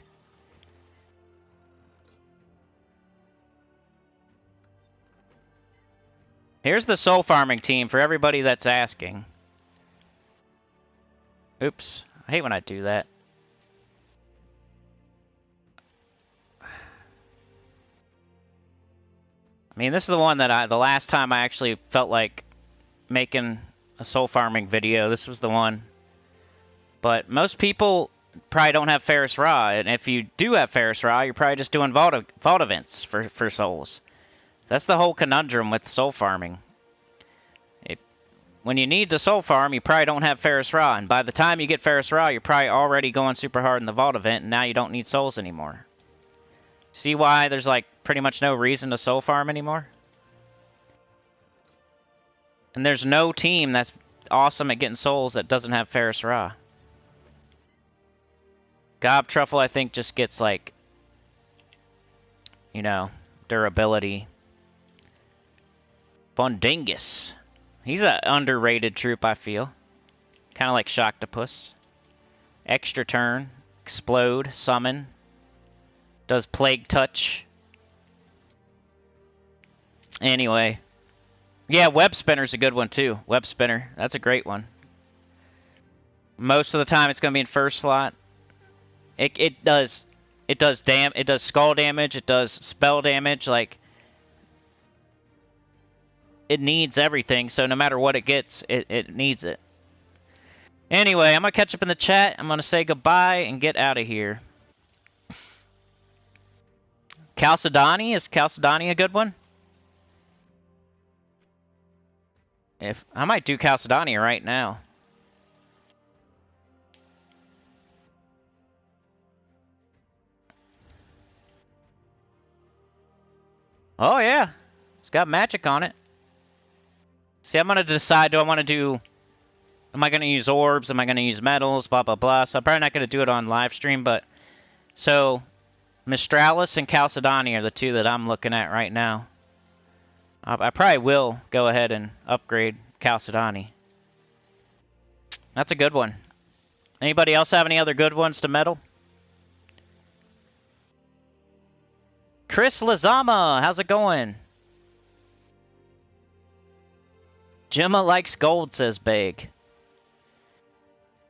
Here's the soul farming team for everybody that's asking. Oops. I hate when I do that. I mean, this is the one that the last time I actually felt like making a soul farming video, this was the one. But most people probably don't have Ferris Ra, and if you do have Ferris Ra, you're probably just doing vault events for souls. That's the whole conundrum with soul farming. When you need to soul farm, you probably don't have Ferris Ra, and by the time you get Ferris Ra, you're probably already going super hard in the vault event, and now you don't need souls anymore. See why there's like pretty much no reason to soul farm anymore? And there's no team that's awesome at getting souls that doesn't have Ferris Ra. Gob Truffle, I think, just gets like, you know, durability. Bundingus. He's an underrated troop, I feel. Kind of like Shocktopus. Extra turn. Explode. Summon. Does Plague Touch. Anyway. Yeah, Web Spinner's a good one, too. Web Spinner. That's a great one. Most of the time, it's going to be in first slot. It does skull damage. It does spell damage. Like... It needs everything, so no matter what it gets, it needs it. Anyway, I'm going to catch up in the chat. I'm going to say goodbye and get out of here. Chalcedony? Is Chalcedony a good one? I might do Chalcedony right now. Oh, yeah. It's got magic on it. See, I'm going to decide, do I want to do... Am I going to use orbs? Am I going to use metals? Blah, blah, blah. So I'm probably not going to do it on live stream, but... So, Mistralis and Chalcedony are the two that I'm looking at right now. I probably will go ahead and upgrade Chalcedony. That's a good one. Anybody else have any other good ones to metal? Chris Lazama, how's it going? Gemma likes gold, says Beg.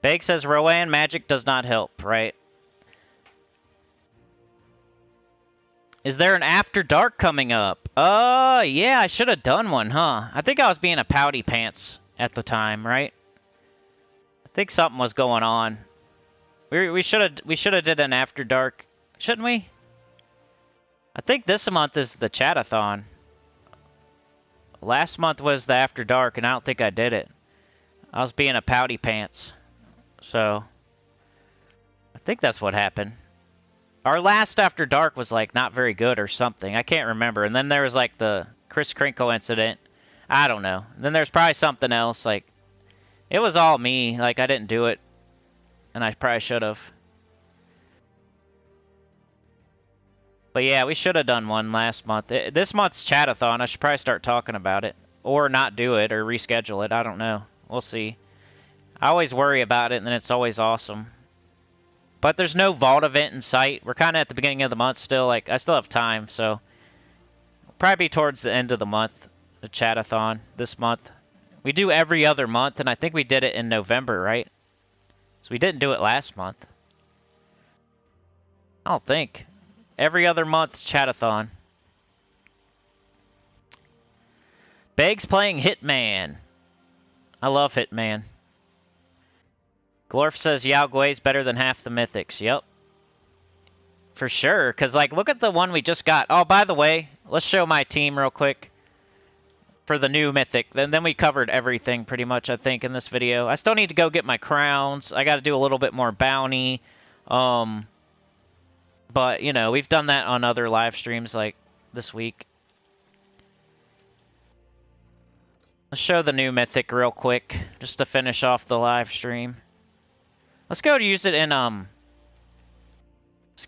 Beg says Rowan magic does not help, right? Is there an After Dark coming up? Yeah, I should have done one, huh? I think I was being a pouty pants at the time, right? I think something was going on. We should have did an After Dark, shouldn't we? I think this month is the chatathon. Last month was the After Dark, and I don't think I did it. I was being a pouty pants. So, I think that's what happened. Our last After Dark was, like, not very good or something. I can't remember. And then there was, like, the Chris Crinkle incident. I don't know. And then there's probably something else. Like, it was all me. Like, I didn't do it. And I probably should have. But yeah, we should have done one last month. This month's chatathon, I should probably start talking about it. Or not do it, or reschedule it. I don't know. We'll see. I always worry about it, and then it's always awesome. But there's no vault event in sight. We're kind of at the beginning of the month still. Like, I still have time, so... Probably be towards the end of the month, the chatathon, this month. We do every other month, and I think we did it in November, right? So we didn't do it last month. I don't think. Every other month's chatathon. Beg's playing Hitman. I love Hitman. Glorf says Yao Gui's better than half the mythics. Yep. For sure, because, like, look at the one we just got. Oh, by the way, let's show my team real quick for the new mythic. Then we covered everything pretty much, I think, in this video. I still need to go get my crowns. I got to do a little bit more bounty. But, you know, we've done that on other live streams, like, this week. Let's show the new mythic real quick, just to finish off the live stream. Let's go use it in, let's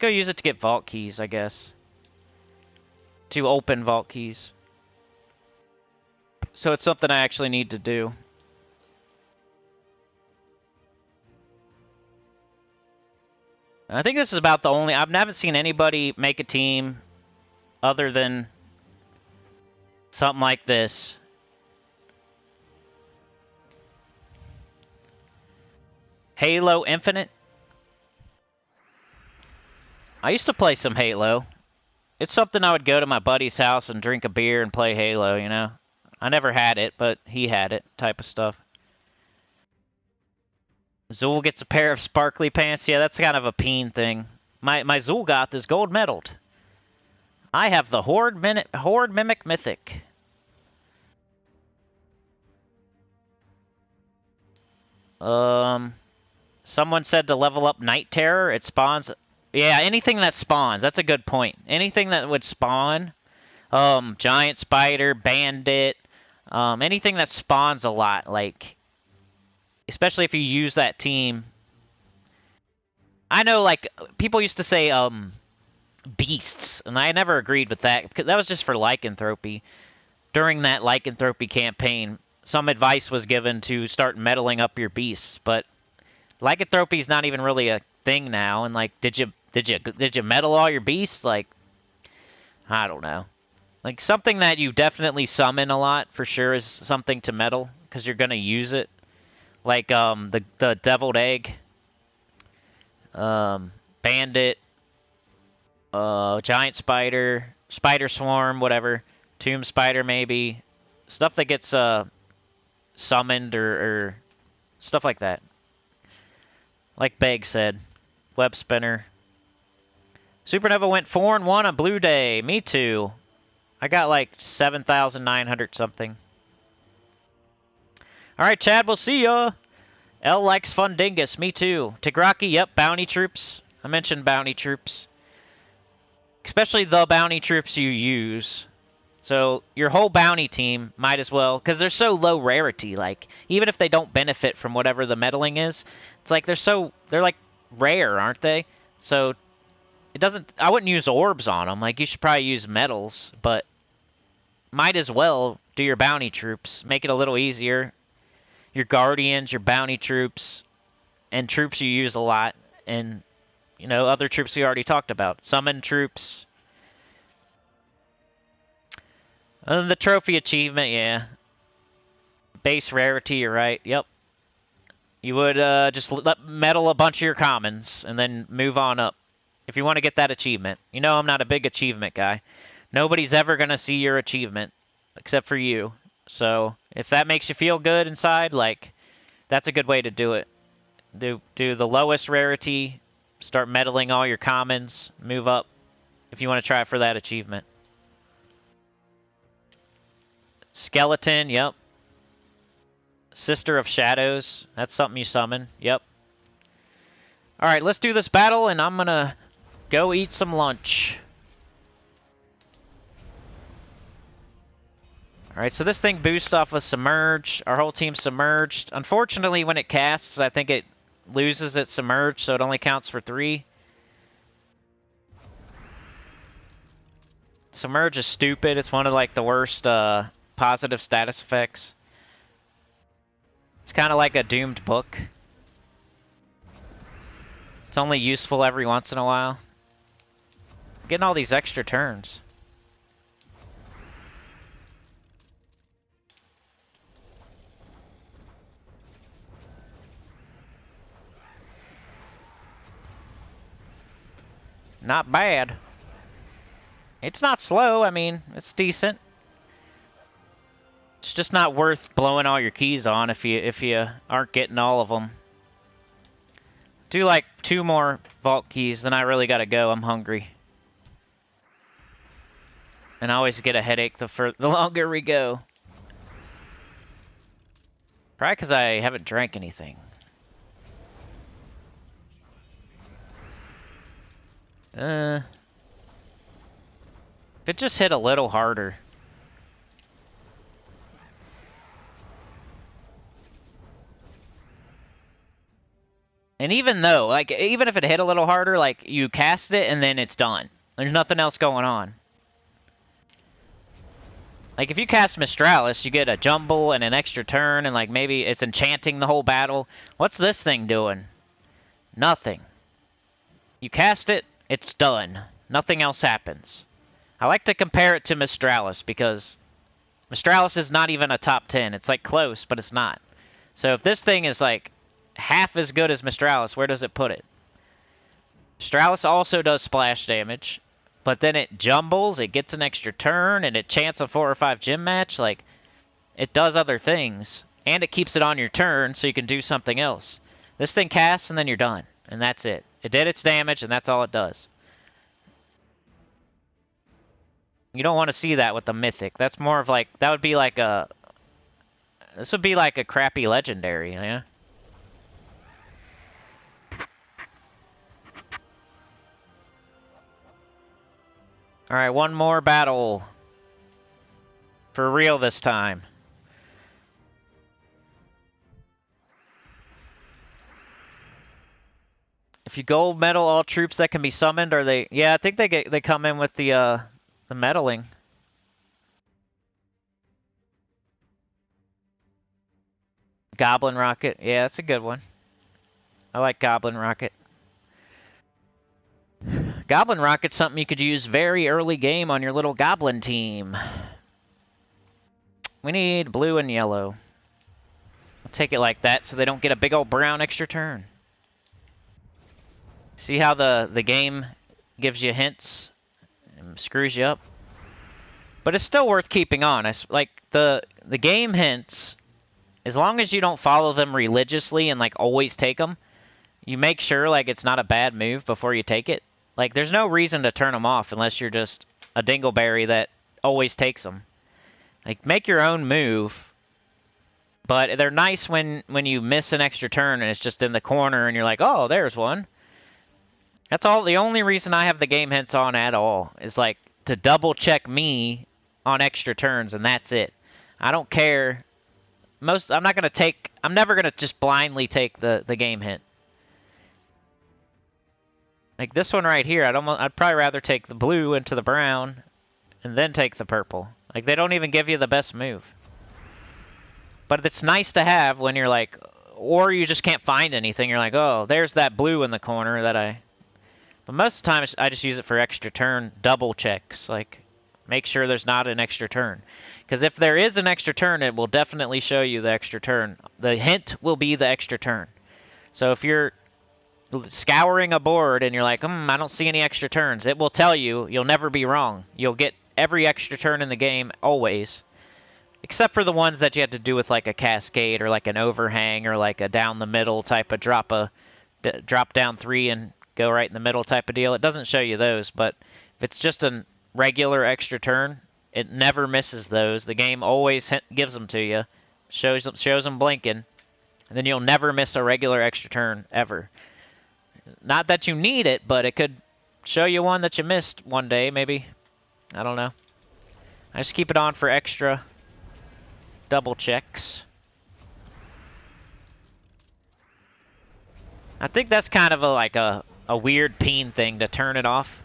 go use it to get vault keys, I guess. To open vault keys. So it's something I actually need to do. I think this is about the only... I haven't seen anybody make a team other than something like this. Halo Infinite. I used to play some Halo. It's something I would go to my buddy's house and drink a beer and play Halo, you know? I never had it, but he had it, type of stuff. Zool gets a pair of sparkly pants. Yeah, that's kind of a peen thing. My Zulgoth is gold medaled. I have the Horde Mimic Mythic. Someone said to level up Night Terror. It spawns... Yeah, anything that spawns. That's a good point. Anything that would spawn. Giant Spider, Bandit. Anything that spawns a lot, like... Especially if you use that team. I know, like, people used to say, beasts. And I never agreed with that. Because that was just for lycanthropy. During that lycanthropy campaign, some advice was given to start meddling up your beasts. But lycanthropy is not even really a thing now. And, like, did you meddle all your beasts? Like, I don't know. Like, something that you definitely summon a lot, for sure, is something to meddle. Because you're going to use it. Like, the Deviled Egg, Bandit, Giant Spider, Spider Swarm, whatever, Tomb Spider maybe, stuff that gets summoned or stuff like that. Like Beg said, Web Spinner. Supernova went 4-1 on Blue Day. Me too. I got like 7,900 something. Alright, Chad, we'll see ya. L likes Fundingus. Me too. Tigraki, yep, bounty troops. I mentioned bounty troops. Especially the bounty troops you use. So your whole bounty team might as well, because they're so low rarity. Like even if they don't benefit from whatever the meddling is, it's like they're like rare, aren't they? So it doesn't. I wouldn't use orbs on them. Like you should probably use medals, but might as well do your bounty troops. Make it a little easier. Your guardians, your bounty troops, and troops you use a lot, and other troops we already talked about. Summon troops. The trophy achievement, yeah. Base rarity, you're right. Yep. You would just medal a bunch of your commons and then move on up if you want to get that achievement. I'm not a big achievement guy. Nobody's ever going to see your achievement except for you. So if that makes you feel good inside, like, that's a good way to do it. Do the lowest rarity, start medaling all your commons, move up if you want to try for that achievement. Skeleton, yep. Sister of Shadows, that's something you summon, yep. Alright, let's do this battle, and I'm gonna go eat some lunch. Alright, so this thing boosts off of Submerge. Our whole team's submerged. Unfortunately, when it casts, I think it loses its Submerge, so it only counts for 3. Submerge is stupid. It's one of, like, the worst positive status effects. It's kind of like a doomed book. It's only useful every once in a while. Getting all these extra turns. Not bad. It's not slow. I mean, it's decent. It's just not worth blowing all your keys on if you aren't getting all of them. Do like 2 more vault keys, then I really gotta go. I'm hungry. And I always get a headache the longer we go. Probably because I haven't drank anything. If it just hit a little harder. And even though, like, even if it hit a little harder, like, you cast it and then it's done. There's nothing else going on. Like, if you cast Mistralis, you get a jumble and an extra turn, and, like, maybe it's enchanting the whole battle. What's this thing doing? Nothing. You cast it, it's done. Nothing else happens. I like to compare it to Mistralis, because Mistralis is not even a top 10. It's, like, close, but it's not. So if this thing is, like, half as good as Mistralis, where does it put it? Mistralis also does splash damage, but then it jumbles, it gets an extra turn, and it chants a 4 or 5 gym match. Like, it does other things, and it keeps it on your turn so you can do something else. This thing casts, and then you're done, and that's it. It did its damage, and that's all it does. You don't want to see that with the Mythic. That's more of like, that would be like a... This would be like a crappy legendary, yeah? Alright, one more battle. For real this time. If you gold medal all troops that can be summoned, are they... Yeah, I think they come in with the medaling. Goblin Rocket. Yeah, that's a good one. I like Goblin Rocket. Goblin Rocket's something you could use very early game on your little goblin team. We need blue and yellow. I'll take it like that so they don't get a big old brown extra turn. See how the game gives you hints and screws you up? But it's still worth keeping on. Like, the game hints, as long as you don't follow them religiously and, like, always take them, you make sure, like, it's not a bad move before you take it. Like, there's no reason to turn them off unless you're just a dingleberry that always takes them. Like, make your own move, but they're nice when you miss an extra turn and it's just in the corner and you're like, oh, there's one. That's all. The only reason I have the game hints on at all is, like, to double check me on extra turns, and that's it. I don't care. I'm never gonna just blindly take the game hint. Like this one right here, I'd probably rather take the blue into the brown and then take the purple. Like, they don't even give you the best move. But it's nice to have when you're like, or you just can't find anything. You're like, oh, there's that blue in the corner that I... But most of the time, I just use it for extra turn double checks. Like, make sure there's not an extra turn. Because if there is an extra turn, it will definitely show you the extra turn. The hint will be the extra turn. So if you're scouring a board and you're like, I don't see any extra turns, it will tell you. You'll never be wrong. You'll get every extra turn in the game, always. Except for the ones that you have to do with like a cascade or like an overhang or like a down the middle type of drop down 3 and go right in the middle type of deal. It doesn't show you those, but if it's just a regular extra turn, it never misses those. The game always gives them to you, shows them blinking, and then you'll never miss a regular extra turn ever. Not that you need it, but it could show you one that you missed one day, maybe. I don't know. I just keep it on for extra double checks. I think that's kind of a weird peen thing to turn it off.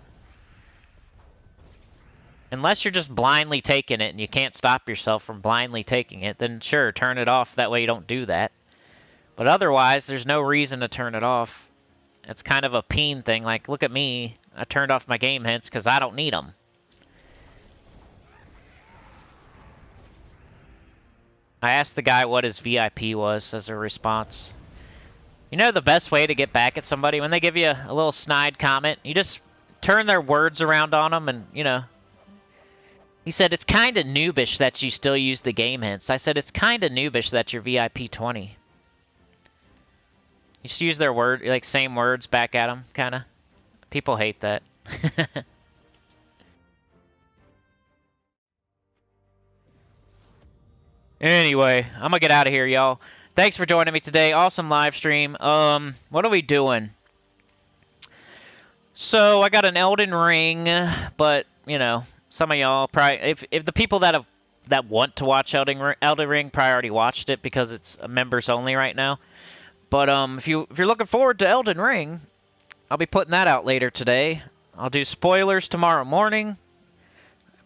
Unless you're just blindly taking it and you can't stop yourself from blindly taking it, then sure, turn it off. That way you don't do that. But otherwise, there's no reason to turn it off. It's kind of a peen thing. Like, look at me. I turned off my game hints because I don't need them. I asked the guy what his VIP was as a response. You know the best way to get back at somebody? When they give you a little snide comment, you just turn their words around on them and, you know. He said, it's kind of noobish that you still use the game hints. I said, it's kind of noobish that you're VIP 20. You just use their same words back at them, kind of. People hate that. Anyway, I'm gonna get out of here, y'all. Thanks for joining me today. Awesome live stream. What are we doing? So, I got an Elden Ring, but, you know, some of y'all probably... If the people that want to watch Elden Ring probably already watched it because it's members only right now. But if you're looking forward to Elden Ring, I'll be putting that out later today. I'll do spoilers tomorrow morning.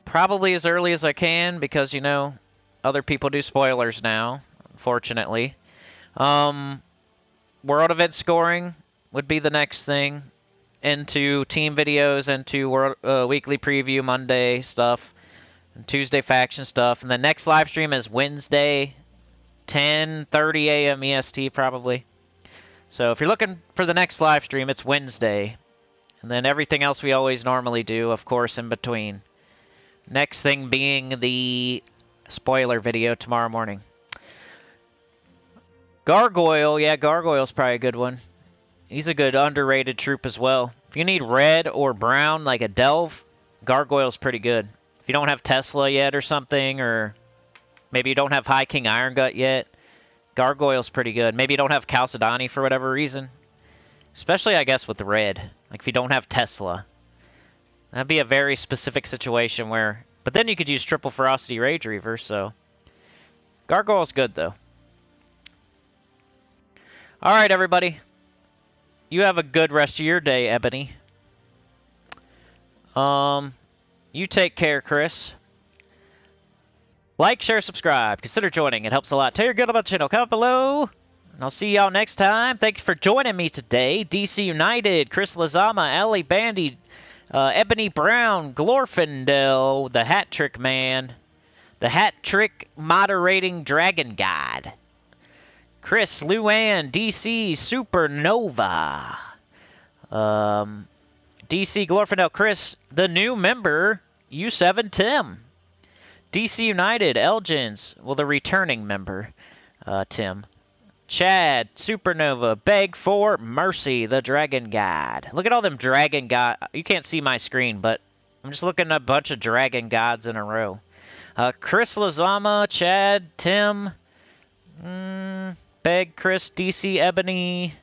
Probably as early as I can because, you know, other people do spoilers now, unfortunately. World event scoring would be the next thing. Into team videos, into weekly preview Monday stuff, and Tuesday faction stuff. And the next live stream is Wednesday, 10:30 a.m. EST probably. So if you're looking for the next live stream, it's Wednesday. And then everything else we always normally do, of course, in between. Next thing being the spoiler video tomorrow morning. Gargoyle, yeah, Gargoyle's probably a good one. He's a good underrated troop as well. If you need red or brown, like a Delve, Gargoyle's pretty good. If you don't have Tesla yet or something, or maybe you don't have High King Iron Gut yet, Gargoyle's pretty good. Maybe you don't have Chalcedony for whatever reason. Especially, I guess, with red. Like, if you don't have Tesla. That'd be a very specific situation where... But then you could use Triple Ferocity Rage Reaver, so... Gargoyle's good, though. Alright, everybody. You have a good rest of your day, Ebony. You take care, Chris. Like, share, subscribe. Consider joining. It helps a lot. Tell your good about the channel. Comment below. And I'll see y'all next time. Thank you for joining me today. DC United, Chris Lazama, Ellie Bandy, Ebony Brown, Glorfindel, the Hat Trick Man, the Hat Trick Moderating Dragon God, Chris, Luann, DC, Supernova, DC, Glorfindel, Chris, the new member, U7 Tim, DC United, Elgins, well, the returning member, Tim, Chad, Supernova, Beg for Mercy, the Dragon God. Look at all them Dragon God. You can't see my screen, but I'm just looking at a bunch of Dragon Gods in a row. Chris Lazama, Chad, Tim, Beg, Chris, DC, Ebony,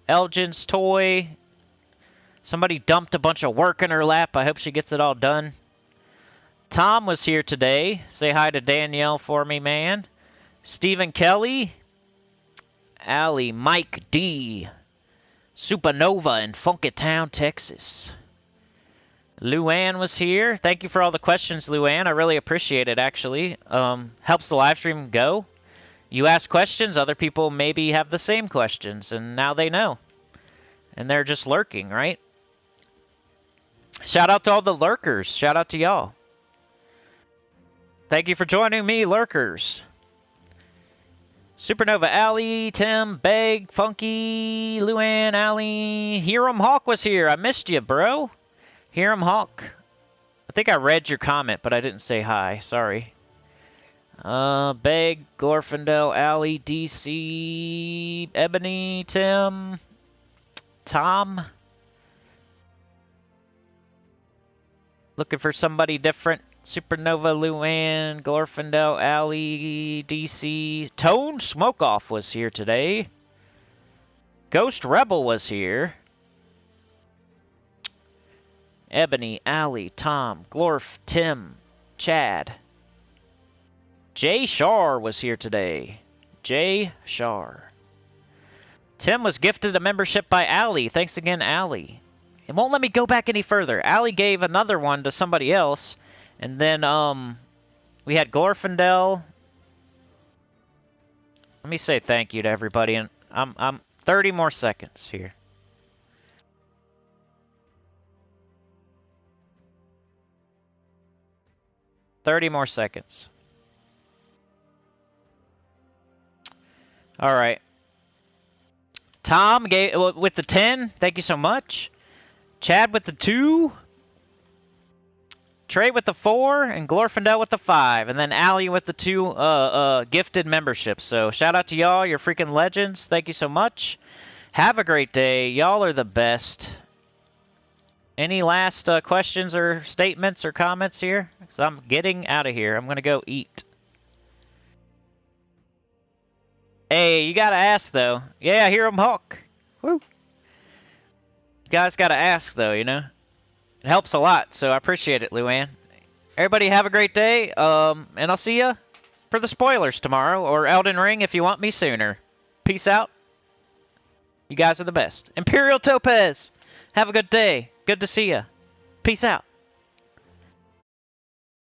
Elgin's Toy. Somebody dumped a bunch of work in her lap. I hope she gets it all done. Tom was here today. Say hi to Danielle for me, man. Stephen Kelly. Allie, Mike D. Supernova in Funky Town, Texas. Luann was here. Thank you for all the questions, Luann. I really appreciate it, actually. Helps the live stream go. You ask questions, other people maybe have the same questions, and now they know. And they're just lurking, right? Shout out to all the lurkers. Shout out to y'all. Thank you for joining me, lurkers. Supernova Alley, Tim, Beg, Funky, Luann, Alley. Hiram Hawk was here. I missed you, bro. Hiram Hawk. I think I read your comment, but I didn't say hi. Sorry. Beg, Glorfindel, Alley, DC, Ebony, Tim, Tom. Looking for somebody different. Supernova, Luann, Glorfindel, Alley, DC. Tone Smokeoff was here today. Ghost Rebel was here. Ebony, Alley, Tom, Glorf, Tim, Chad. Jay Shar was here today. Jay Shar. Tim was gifted a membership by Alley. Thanks again, Alley. It won't let me go back any further. Alley gave another one to somebody else. And then, we had Glorfindel. Let me say thank you to everybody. And I'm 30 more seconds here. $30 more seconds. All right. Tom gave with the 10. Thank you so much. Chad with the 2. Trey with the 4, and Glorfindel with the 5, and then Allie with the 2 gifted memberships. So shout out to y'all, you're freaking legends. Thank you so much. Have a great day. Y'all are the best. Any last questions or statements or comments here? Because I'm getting out of here. I'm going to go eat. Hey, you got to ask, though. Yeah, Hiram Hawk. Woo. You guys got to ask, though, you know? It helps a lot, so I appreciate it, Luann. Everybody have a great day, and I'll see ya for the spoilers tomorrow, or Elden Ring if you want me sooner. Peace out. You guys are the best. Imperial Topaz, have a good day. Good to see ya. Peace out.